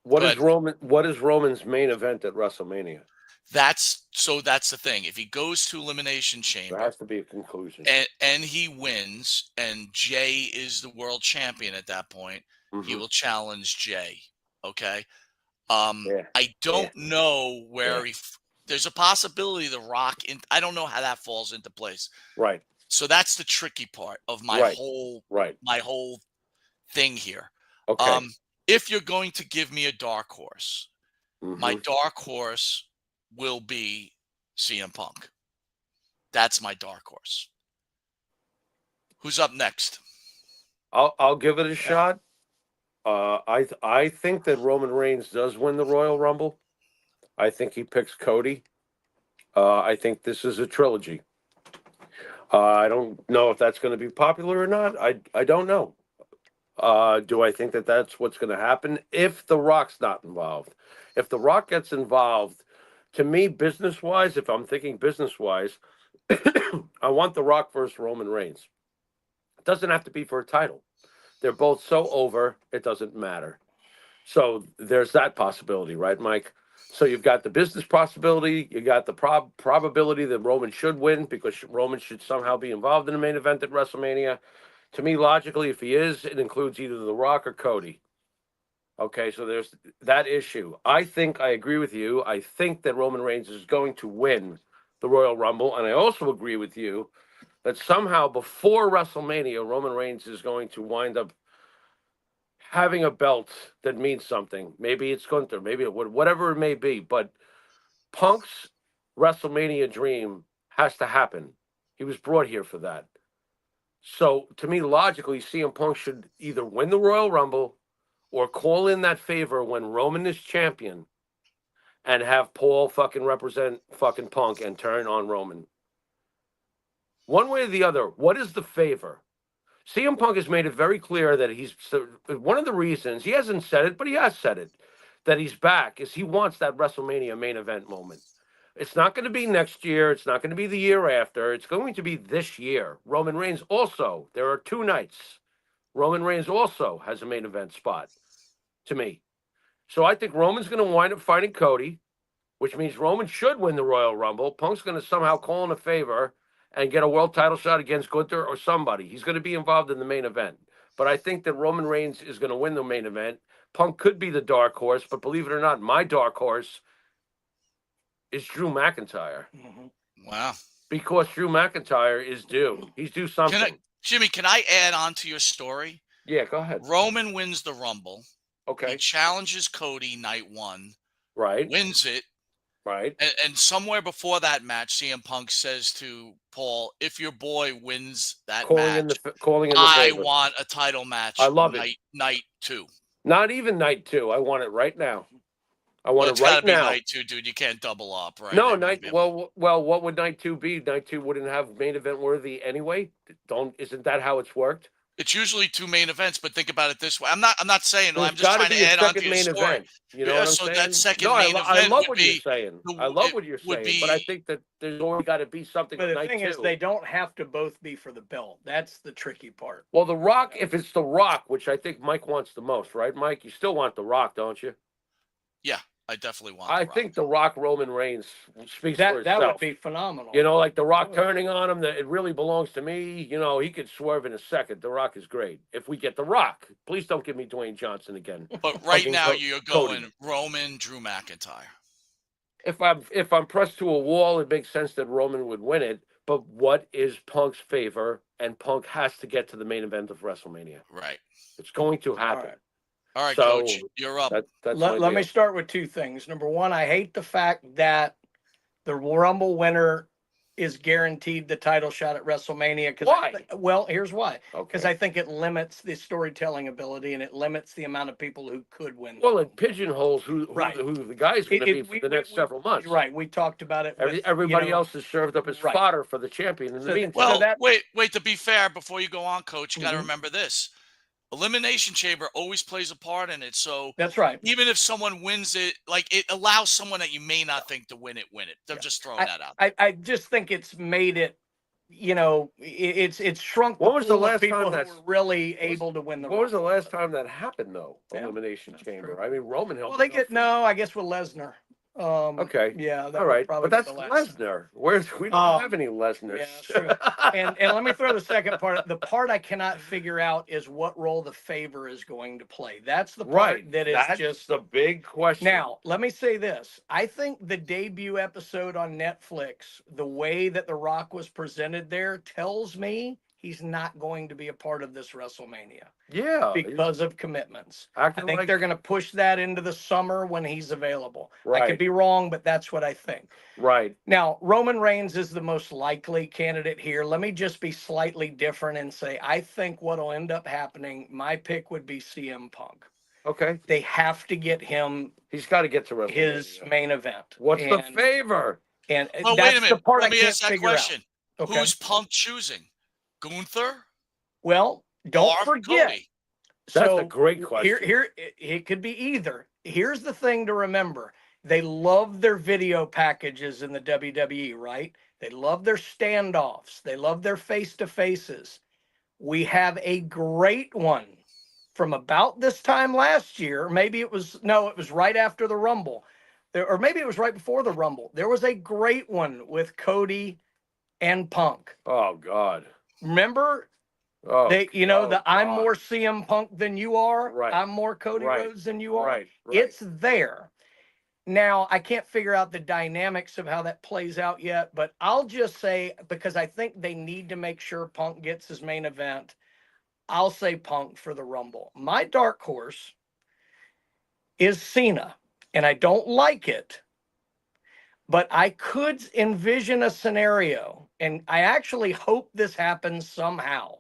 H: What is Roman's main event at WrestleMania?
G: That's the thing. If he goes to Elimination Chamber,
H: there has to be a conclusion.
G: And he wins, and Jey is the world champion at that point, he will challenge Jey. Okay. I don't know where there's a possibility The Rock I don't know how that falls into place.
H: Right.
G: So that's the tricky part of my whole thing here.
H: Okay.
G: If you're going to give me a dark horse, my dark horse will be CM Punk. That's my dark horse. Who's up next?
H: I'll give it a shot. I think that Roman Reigns does win the Royal Rumble. I think he picks Cody. I think this is a trilogy. I don't know if that's going to be popular or not. I don't know. Do I think that that's what's going to happen if The Rock's not involved? If The Rock gets involved, to me, business-wise, if I'm thinking business-wise, I want The Rock versus Roman Reigns. It doesn't have to be for a title. They're both so over, it doesn't matter. So there's that possibility, right, Mike? So you've got the business possibility. You got the probability that Roman should win because Roman should somehow be involved in the main event at WrestleMania. To me, logically, if he is, it includes either The Rock or Cody. Okay, so there's that issue. I agree with you. I think that Roman Reigns is going to win the Royal Rumble. And I also agree with you that somehow before WrestleMania, Roman Reigns is going to wind up having a belt that means something. Maybe it's Gunther, maybe whatever it may be. But Punk's WrestleMania dream has to happen. He was brought here for that. So, to me, logically, CM Punk should either win the Royal Rumble or call in that favor when Roman is champion and have Paul fucking represent fucking Punk and turn on Roman. One way or the other, what is the favor? CM Punk has made it very clear that one of the reasons, he hasn't said it, but he has said it, that he's back is he wants that WrestleMania main event moment. It's not going to be next year. It's not going to be the year after. It's going to be this year. Roman Reigns also, there are 2 nights. Roman Reigns also has a main event spot, to me. So I think Roman's going to wind up fighting Cody, which means Roman should win the Royal Rumble. Punk's going to somehow call in a favor and get a world title shot against Gunther or somebody. He's going to be involved in the main event. But I think that Roman Reigns is going to win the main event. Punk could be the dark horse, but believe it or not, my dark horse is Drew McIntyre.
G: Wow.
H: Because Drew McIntyre is due. He's due something.
G: Jimmy, can I add on to your story?
H: Yeah, go ahead.
G: Roman wins the Rumble.
H: Okay.
G: He challenges Cody night 1.
H: Right.
G: Wins it.
H: Right.
G: And somewhere before that match, CM Punk says to Paul, if your boy wins that match, I want a title match.
H: I love it.
G: Night 2.
H: Not even night 2. I want it right now. I want it right now.
G: It's gotta be night 2, dude. You can't double up, right?
H: No, well, what would night 2 be? Night 2 wouldn't have main event worthy anyway. Isn't that how it's worked?
G: It's usually 2 main events, but think about it this way. I'm not saying. I'm just trying to add on to your story.
H: Event. You know what I'm saying?
G: That second main event. I
H: love what you're saying. I love what you're saying, but I think that there's always got to be something.
F: But the thing is, they don't have to both be for the belt. That's the tricky part.
H: Well, The Rock, if it's The Rock, which I think Mike wants the most, right, Mike? You still want The Rock, don't you?
G: Yeah. I definitely want.
H: I think The Rock Roman Reigns speaks for itself.
F: That would be phenomenal.
H: You know, like The Rock turning on him, that it really belongs to me. You know, he could swerve in a second. The Rock is great. If we get The Rock, please don't give me Dwayne Johnson again.
G: But right now you're going Roman, Drew McIntyre.
H: If I'm pressed to a wall, it makes sense that Roman would win it. But what is Punk's favor? And Punk has to get to the main event of WrestleMania.
G: Right.
H: It's going to happen.
G: All right, Coach, you're up.
F: Let me start with two things. Number one, I hate the fact that the Rumble winner is guaranteed the title shot at WrestleMania.
H: Why?
F: Well, here's why.
H: Okay.
F: Because I think it limits the storytelling ability and it limits the amount of people who could win.
H: Well, it pigeonholes who the guy's going to be for the next several months.
F: Right. We talked about it.
H: Everybody else is served up as fodder for the champion in the meantime.
G: Well, wait. To be fair, before you go on, Coach, you got to remember this. Elimination Chamber always plays a part in it. So
F: that's right.
G: Even if someone wins it, like it allows someone that you may not think to win it. They're just throwing that out.
F: I just think it's made it, it's shrunk.
H: What was the last time
F: that were really able to win the?
H: What was the last time that happened though? Elimination Chamber. True. I mean, Roman helped.
F: Well, they get I guess with Lesnar.
H: Okay.
F: Yeah.
H: All right. But that's Lesnar. We don't have any Lesnars.
F: Yeah, true. and let me throw the second part. The part I cannot figure out is what role the favor is going to play. That's the part that is just
H: the big question.
F: Now, let me say this. I think the debut episode on Netflix, the way that The Rock was presented there, tells me he's not going to be a part of this WrestleMania.
H: Yeah.
F: Because of commitments. I think they're going to push that into the summer when he's available.
H: Right.
F: I could be wrong, but that's what I think.
H: Right.
F: Now, Roman Reigns is the most likely candidate here. Let me just be slightly different and say I think what will end up happening, my pick would be CM Punk.
H: Okay.
F: They have to get him.
H: He's got to get to WrestleMania.
F: His main event.
H: What's the favor?
F: And
G: well,
F: that's
G: wait a minute.
F: the part
G: Let
F: I
G: me
F: can't
G: ask that
F: figure
G: question.
F: out. Okay.
G: Who's Punk choosing? Gunther?
F: Well, don't forget.
G: Cody?
H: That's a great question.
F: Here, it could be either. Here's the thing to remember. They love their video packages in the WWE, right? They love their standoffs. They love their face-to-faces. We have a great one from about this time last year. Maybe it was right after the Rumble. Or maybe it was right before the Rumble. There was a great one with Cody and Punk.
H: Oh, God.
F: Remember? I'm more CM Punk than you are.
H: Right.
F: I'm more Cody Rhodes than you are.
H: Right.
F: It's there. Now, I can't figure out the dynamics of how that plays out yet, but I'll just say, because I think they need to make sure Punk gets his main event, I'll say Punk for the Rumble. My dark horse is Cena, and I don't like it, but I could envision a scenario, and I actually hope this happens somehow,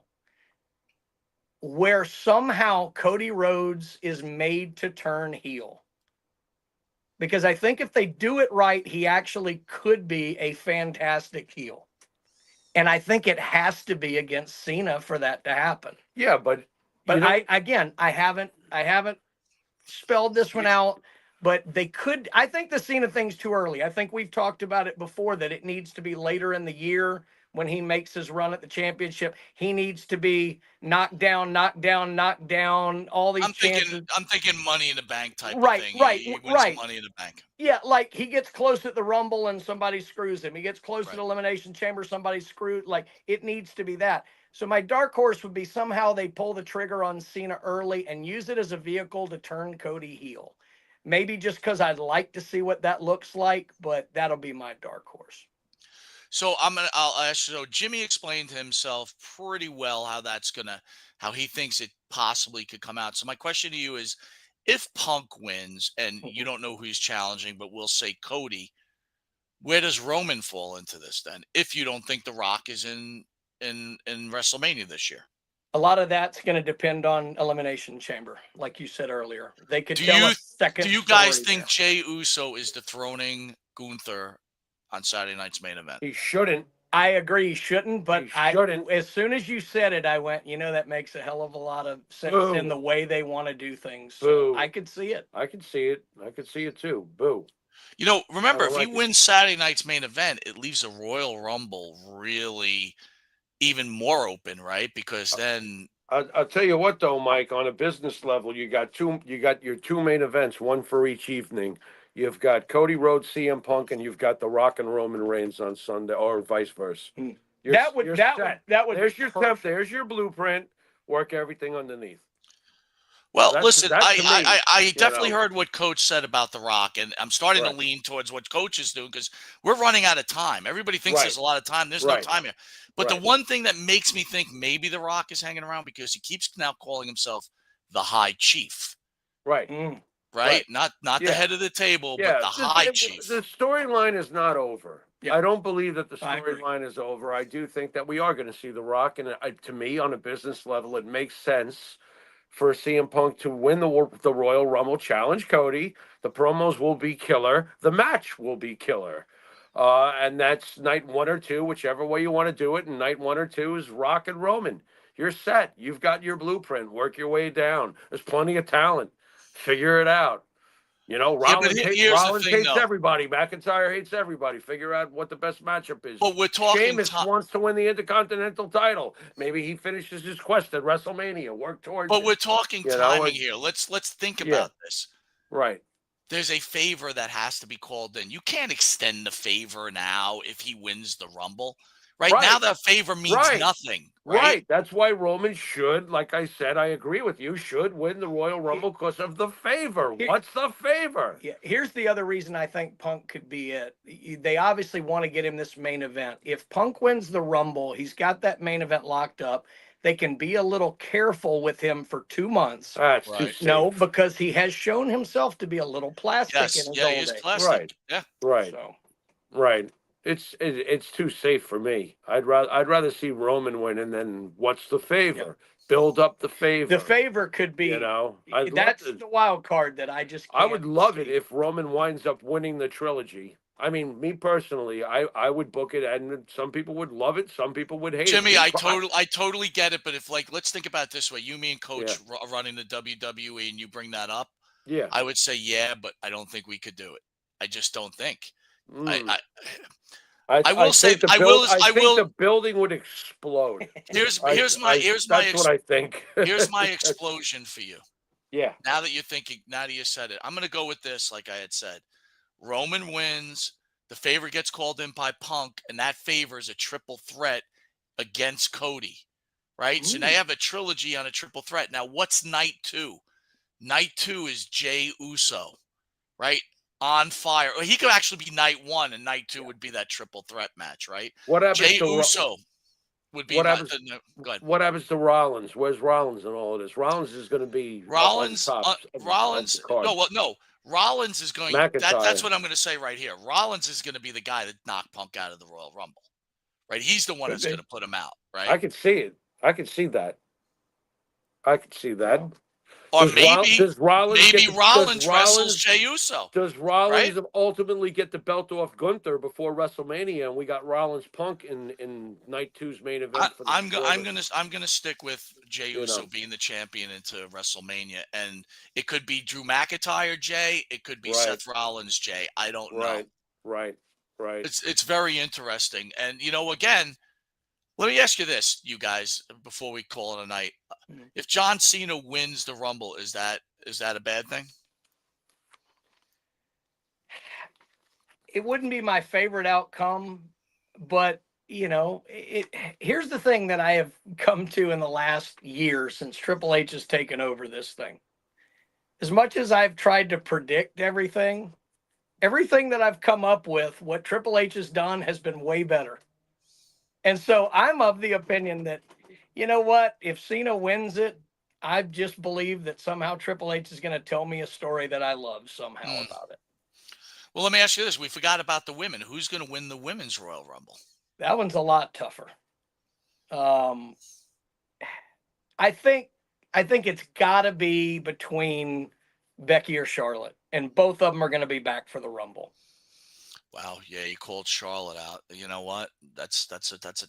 F: where somehow Cody Rhodes is made to turn heel. Because I think if they do it right, he actually could be a fantastic heel. And I think it has to be against Cena for that to happen.
H: Yeah, but
F: I haven't spelled this one out, but they could. I think the Cena thing's too early. I think we've talked about it before that it needs to be later in the year when he makes his run at the championship. He needs to be knocked down, all these chances.
G: I'm thinking Money in the Bank type of thing. He wins Money in the Bank.
F: Yeah, like he gets close at the Rumble and somebody screws him. He gets close to the Elimination Chamber, somebody screwed. Like, it needs to be that. So my dark horse would be somehow they pull the trigger on Cena early and use it as a vehicle to turn Cody heel. Maybe just because I'd like to see what that looks like, but that'll be my dark horse.
G: So I'll ask you. So Jimmy explained to himself pretty well how he thinks it possibly could come out. So my question to you is, if Punk wins and you don't know who he's challenging, but we'll say Cody, where does Roman fall into this then? If you don't think The Rock is in WrestleMania this year,
F: a lot of that's going to depend on Elimination Chamber, like you said earlier. They could tell a second.
G: Do you guys think Jey Uso is dethroning Gunther on Saturday night's main event?
H: He shouldn't.
F: I agree he shouldn't, but as soon as you said it, I went, that makes a hell of a lot of sense in the way they want to do things. So I could see it.
H: I could see it. I could see it too. Boo.
G: Remember, if he wins Saturday night's main event, it leaves the Royal Rumble really even more open, right? Because then
H: I'll tell you what, though, Mike. On a business level, you got your two main events, one for each evening. You've got Cody Rhodes, CM Punk, and you've got The Rock and Roman Reigns on Sunday, or vice versa.
F: That would
H: There's your temp. There's your blueprint. Work everything underneath.
G: Well, listen, I definitely heard what Coach said about The Rock, and I'm starting to lean towards what Coach is doing because we're running out of time. Everybody thinks there's a lot of time. There's no time here. But the one thing that makes me think maybe The Rock is hanging around because he keeps now calling himself the High Chief.
H: Right.
G: Right? Not the head of the table, but the High Chief.
H: The storyline is not over. Yeah. I don't believe that the storyline is over. I do think that we are going to see The Rock, and to me, on a business level, it makes sense for CM Punk to win the Royal Rumble, challenge Cody. The promos will be killer. The match will be killer. And that's night 1 or 2, whichever way you want to do it. And night 1 or 2 is Rock and Roman. You're set. You've got your blueprint. Work your way down. There's plenty of talent. Figure it out. You know, Rollins hates everybody. McIntyre hates everybody. Figure out what the best matchup is.
G: But we're talking.
H: Sheamus wants to win the Intercontinental title. Maybe he finishes his quest at WrestleMania. Work towards.
G: But we're talking timing here. Let's think about this.
H: Right.
G: There's a favor that has to be called in. You can't extend the favor now if he wins the Rumble. Right now, that favor means nothing. Right?
H: That's why Roman should, like I said, I agree with you, should win the Royal Rumble because of the favor. What's the favor?
F: Yeah, here's the other reason I think Punk could be it. They obviously want to get him this main event. If Punk wins the Rumble, he's got that main event locked up. They can be a little careful with him for 2 months.
H: That's
F: no, because he has shown himself to be a little plastic in his old
G: he's
F: age.
G: plastic.
H: Right.
G: Yeah.
H: Right.
F: So.
H: Right. It's too safe for me. I'd rather see Roman win, and then what's the favor? Yeah. Build up the favor.
F: The favor could be, that's the wild card that I just can't
H: I would love it if Roman winds up winning the trilogy. I mean, me personally, I would book it, and some people would love it, some people would hate
G: Jimmy,
H: it.
G: I totally get it, but if let's think about it this way: you, me, and Coach running the WWE, and you bring that up, I would say but I don't think we could do it. I just don't think. I will say
H: the building would explode.
G: Here's my
H: what I think.
G: Here's my explosion for you.
H: Yeah.
G: Now that you said it, I'm going to go with this. Like I had said, Roman wins. The favor gets called in by Punk, and that favor is a triple threat against Cody. Right. So now you have a trilogy on a triple threat. Now, what's night 2? Night 2 is Jey Uso. Right. On fire. Well, he could actually be night 1, and night 2 would be that triple threat match, right?
H: What happens
G: Jey Uso would be.
H: What happens to Rollins? Where's Rollins in all of this? Rollins is going to be
G: Rollins. Rollins is going. That's what I'm going to say right here. Rollins is going to be the guy that knocked Punk out of the Royal Rumble, right? He's the one that's going to put him out, right?
H: I could see it. I could see that.
G: Or maybe Rollins wrestles Jey Uso.
H: Does Rollins ultimately get the belt off Gunther before WrestleMania, and we got Rollins Punk in night 2's main event?
G: I'm gonna stick with Jey Uso being the champion into WrestleMania, and it could be Drew McIntyre Jey, it could be Seth Rollins Jey. I don't know.
H: Right.
G: It's very interesting, and again. Let me ask you this, you guys, before we call it a night. If John Cena wins the Rumble, is that a bad thing?
F: It wouldn't be my favorite outcome, but here's the thing that I have come to in the last year since Triple H has taken over this thing. As much as I've tried to predict everything that I've come up with, what Triple H has done has been way better. And so I'm of the opinion that, if Cena wins it, I just believe that somehow Triple H is going to tell me a story that I love somehow about it.
G: Well, let me ask you this. We forgot about the women. Who's going to win the Women's Royal Rumble?
F: That one's a lot tougher. I think it's got to be between Becky or Charlotte, and both of them are going to be back for the Rumble.
G: Wow, yeah, you called Charlotte out. You know what? That's a tough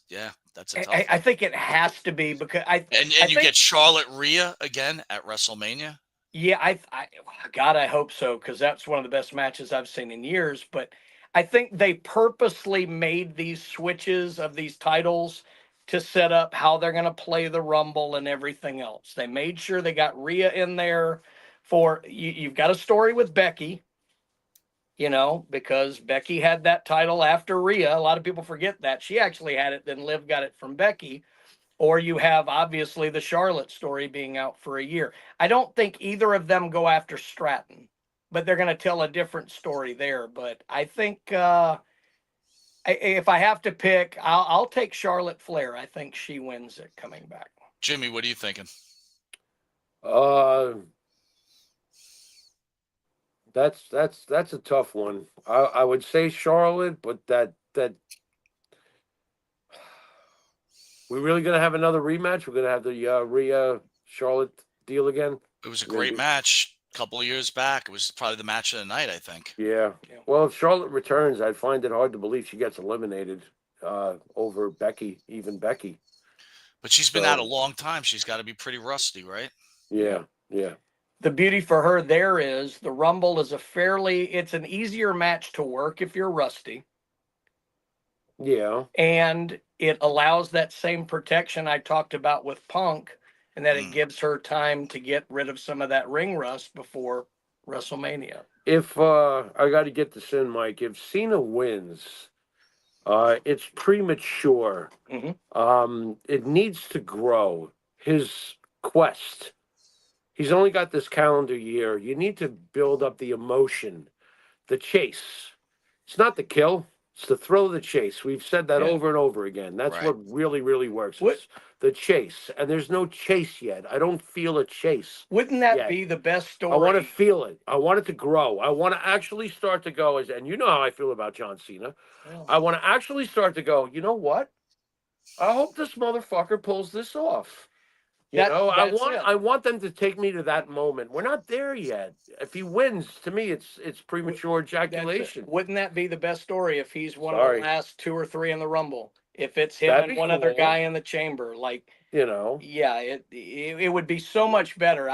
F: I think it has to be because I
G: think, get Charlotte Rhea again at WrestleMania.
F: Yeah, I hope so, because that's one of the best matches I've seen in years. But I think they purposely made these switches of these titles to set up how they're going to play the Rumble and everything else. They made sure they got Rhea in there for you've got a story with Becky. because Becky had that title after Rhea. A lot of people forget that. She actually had it, then Liv got it from Becky. Or you have, obviously, the Charlotte story being out for a year. I don't think either of them go after Stratton, but they're going to tell a different story there. But I think if I have to pick, I'll take Charlotte Flair. I think she wins it coming back.
G: Jimmy, what are you thinking?
H: That's a tough one. I would say Charlotte, but that we're really gonna have another rematch. We're gonna have the Rhea Charlotte deal again.
G: It was a great match a couple of years back. It was probably the match of the night, I think.
H: Yeah. Well, if Charlotte returns, I'd find it hard to believe she gets eliminated over Becky, even Becky.
G: But she's been out a long time. She's got to be pretty rusty, right?
H: Yeah.
F: The beauty for her there is the Rumble is it's an easier match to work if you're rusty.
H: Yeah.
F: And it allows that same protection I talked about with Punk, and that it gives her time to get rid of some of that ring rust before WrestleMania.
H: If I got to get this in, Mike, if Cena wins, it's premature. It needs to grow. His quest. He's only got this calendar year. You need to build up the emotion, the chase. It's not the kill. It's the thrill of the chase. We've said that over and over again. That's what really, really works. It's the chase. And there's no chase yet. I don't feel a chase.
F: Wouldn't that be the best story?
H: I want to feel it. I want it to grow. I want to actually start to go, and you know how I feel about John Cena. I want to actually start to go, you know what? I hope this motherfucker pulls this off. I want them to take me to that moment. We're not there yet. If he wins, to me, it's premature ejaculation.
F: Wouldn't that be the best story if he's one of the last 2 or 3 in the Rumble? If it's him and one other guy in the chamber, it would be so much better.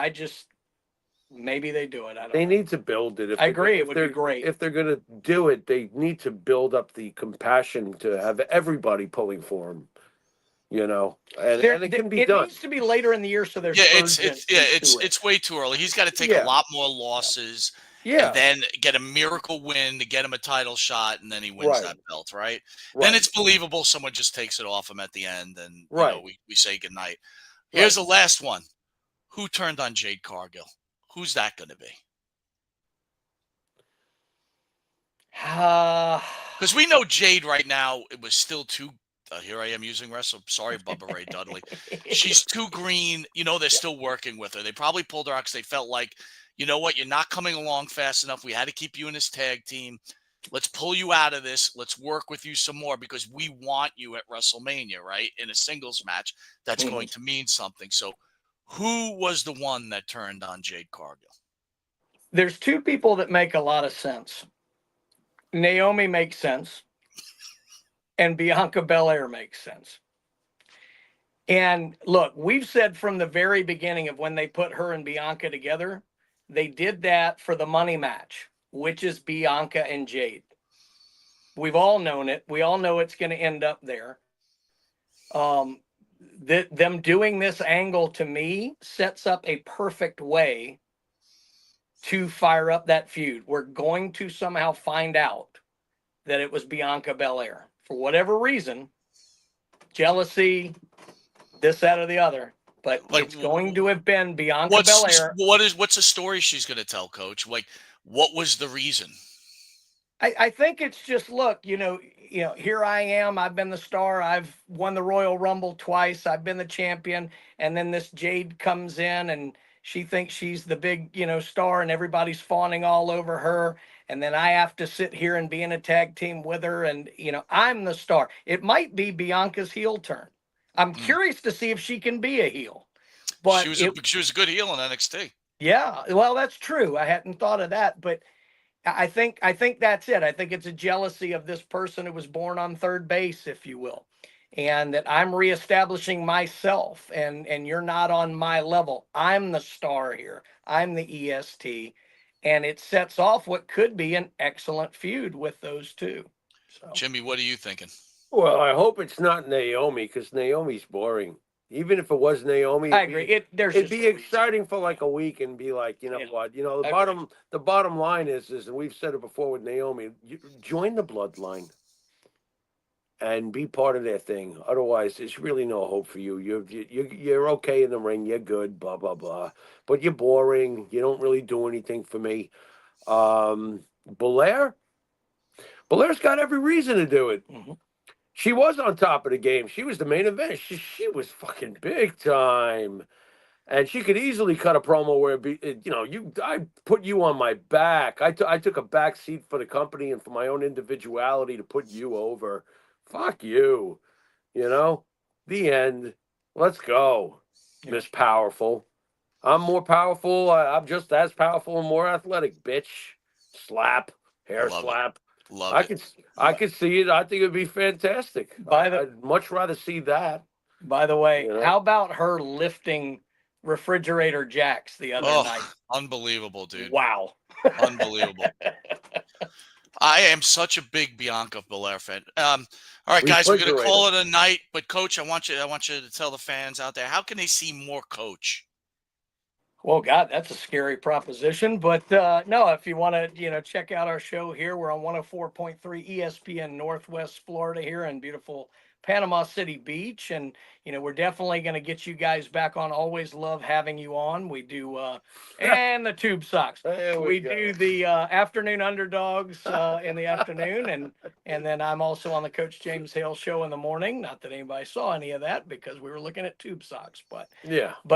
F: Maybe they do it.
H: They need to build it.
F: I agree. It would be great.
H: If they're going to do it, they need to build up the compassion to have everybody pulling for him. And it can be done.
F: It needs to be later in the year, so there's
G: it's way too early. He's got to take a lot more losses, and then get a miracle win to get him a title shot, and then he wins that belt, right? Then it's believable. Someone just takes it off him at the end, and we say goodnight. Here's the last one. Who turned on Jade Cargill? Who's that going to be? Because we know Jade right now. It was still too. Here I am using wrestle. Sorry, Bubba Ray Dudley. She's too green. They're still working with her. They probably pulled her out because they felt like, you know what, you're not coming along fast enough. We had to keep you in this tag team. Let's pull you out of this. Let's work with you some more because we want you at WrestleMania, right? In a singles match, that's going to mean something. So who was the one that turned on Jade Cargill?
F: There's 2 people that make a lot of sense. Naomi makes sense. And Bianca Belair makes sense. And look, we've said from the very beginning of when they put her and Bianca together, they did that for the money match, which is Bianca and Jade. We've all known it. We all know it's going to end up there. Them doing this angle, to me, sets up a perfect way to fire up that feud. We're going to somehow find out that it was Bianca Belair. For whatever reason, jealousy, this, that, or the other. But it's going to have been Bianca Belair.
G: What's the story she's going to tell, Coach? What was the reason?
F: I think it's just, look, here I am. I've been the star. I've won the Royal Rumble twice. I've been the champion. And then this Jade comes in and she thinks she's the big, star and everybody's fawning all over her. And then I have to sit here and be in a tag team with her. And, I'm the star. It might be Bianca's heel turn. I'm curious to see if she can be a heel. But
G: she was a good heel in NXT.
F: Yeah, well, that's true. I hadn't thought of that. But I think that's it. I think it's a jealousy of this person who was born on third base, if you will. And that I'm reestablishing myself and you're not on my level. I'm the star here. I'm the EST. And it sets off what could be an excellent feud with those 2. So.
G: Jimmy, what are you thinking?
H: Well, I hope it's not Naomi because Naomi's boring. Even if it was Naomi,
F: I agree.
H: It'd be exciting for like a week and be like, you know what? You know, the bottom line is, and we've said it before with Naomi, join the bloodline and be part of their thing. Otherwise, there's really no hope for you. You're okay in the ring. You're good. Blah blah blah. But you're boring. You don't really do anything for me. Belair's got every reason to do it.
F: Mm-hmm.
H: She was on top of the game. She was the main event. She was fucking big time. And she could easily cut a promo where, I put you on my back. I took a back seat for the company and for my own individuality to put you over. Fuck you. You know? The end. Let's go, Miss Powerful. I'm more powerful. I'm just as powerful and more athletic, bitch. Slap. Hair slap. I could see it. I think it'd be fantastic. I'd much rather see that.
F: By the way, how about her lifting refrigerator jacks the other night?
G: Unbelievable, dude.
F: Wow.
G: Unbelievable. I am such a big Bianca Belair fan. All right, guys, we're gonna call it a night. But Coach, I want you to tell the fans out there, how can they see more Coach?
F: Well, God, that's a scary proposition. But no, if you want to, check out our show here, we're on 104.3 ESPN Northwest Florida here in beautiful Panama City Beach. And, we're definitely going to get you guys back on. Always love having you on. We do, and the Tube Socks. We do the afternoon underdogs in the afternoon. And then I'm also on the Coach James Hale show in the morning. Not that anybody saw any of that because we were looking at Tube Socks. But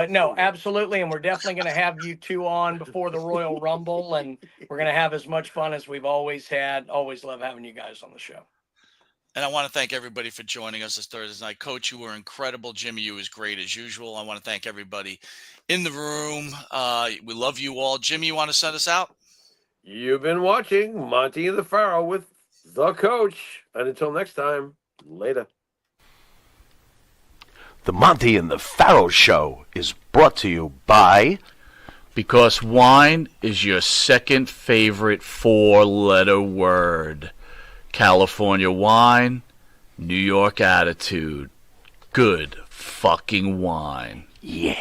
F: no, absolutely. And we're definitely going to have you two on before the Royal Rumble. And we're going to have as much fun as we've always had. Always love having you guys on the show.
G: And I want to thank everybody for joining us this Thursday night. Coach, you were incredible. Jimmy, you was great as usual. I want to thank everybody in the room. We love you all. Jimmy, you want to send us out?
H: You've been watching Monte the Pharaoh with the Coach. And until next time, later.
D: The Monte and the Pharaoh Show is brought to you by...
C: Because wine is your second favorite four-letter word. California wine, New York attitude. Good fucking wine.
D: Yeah.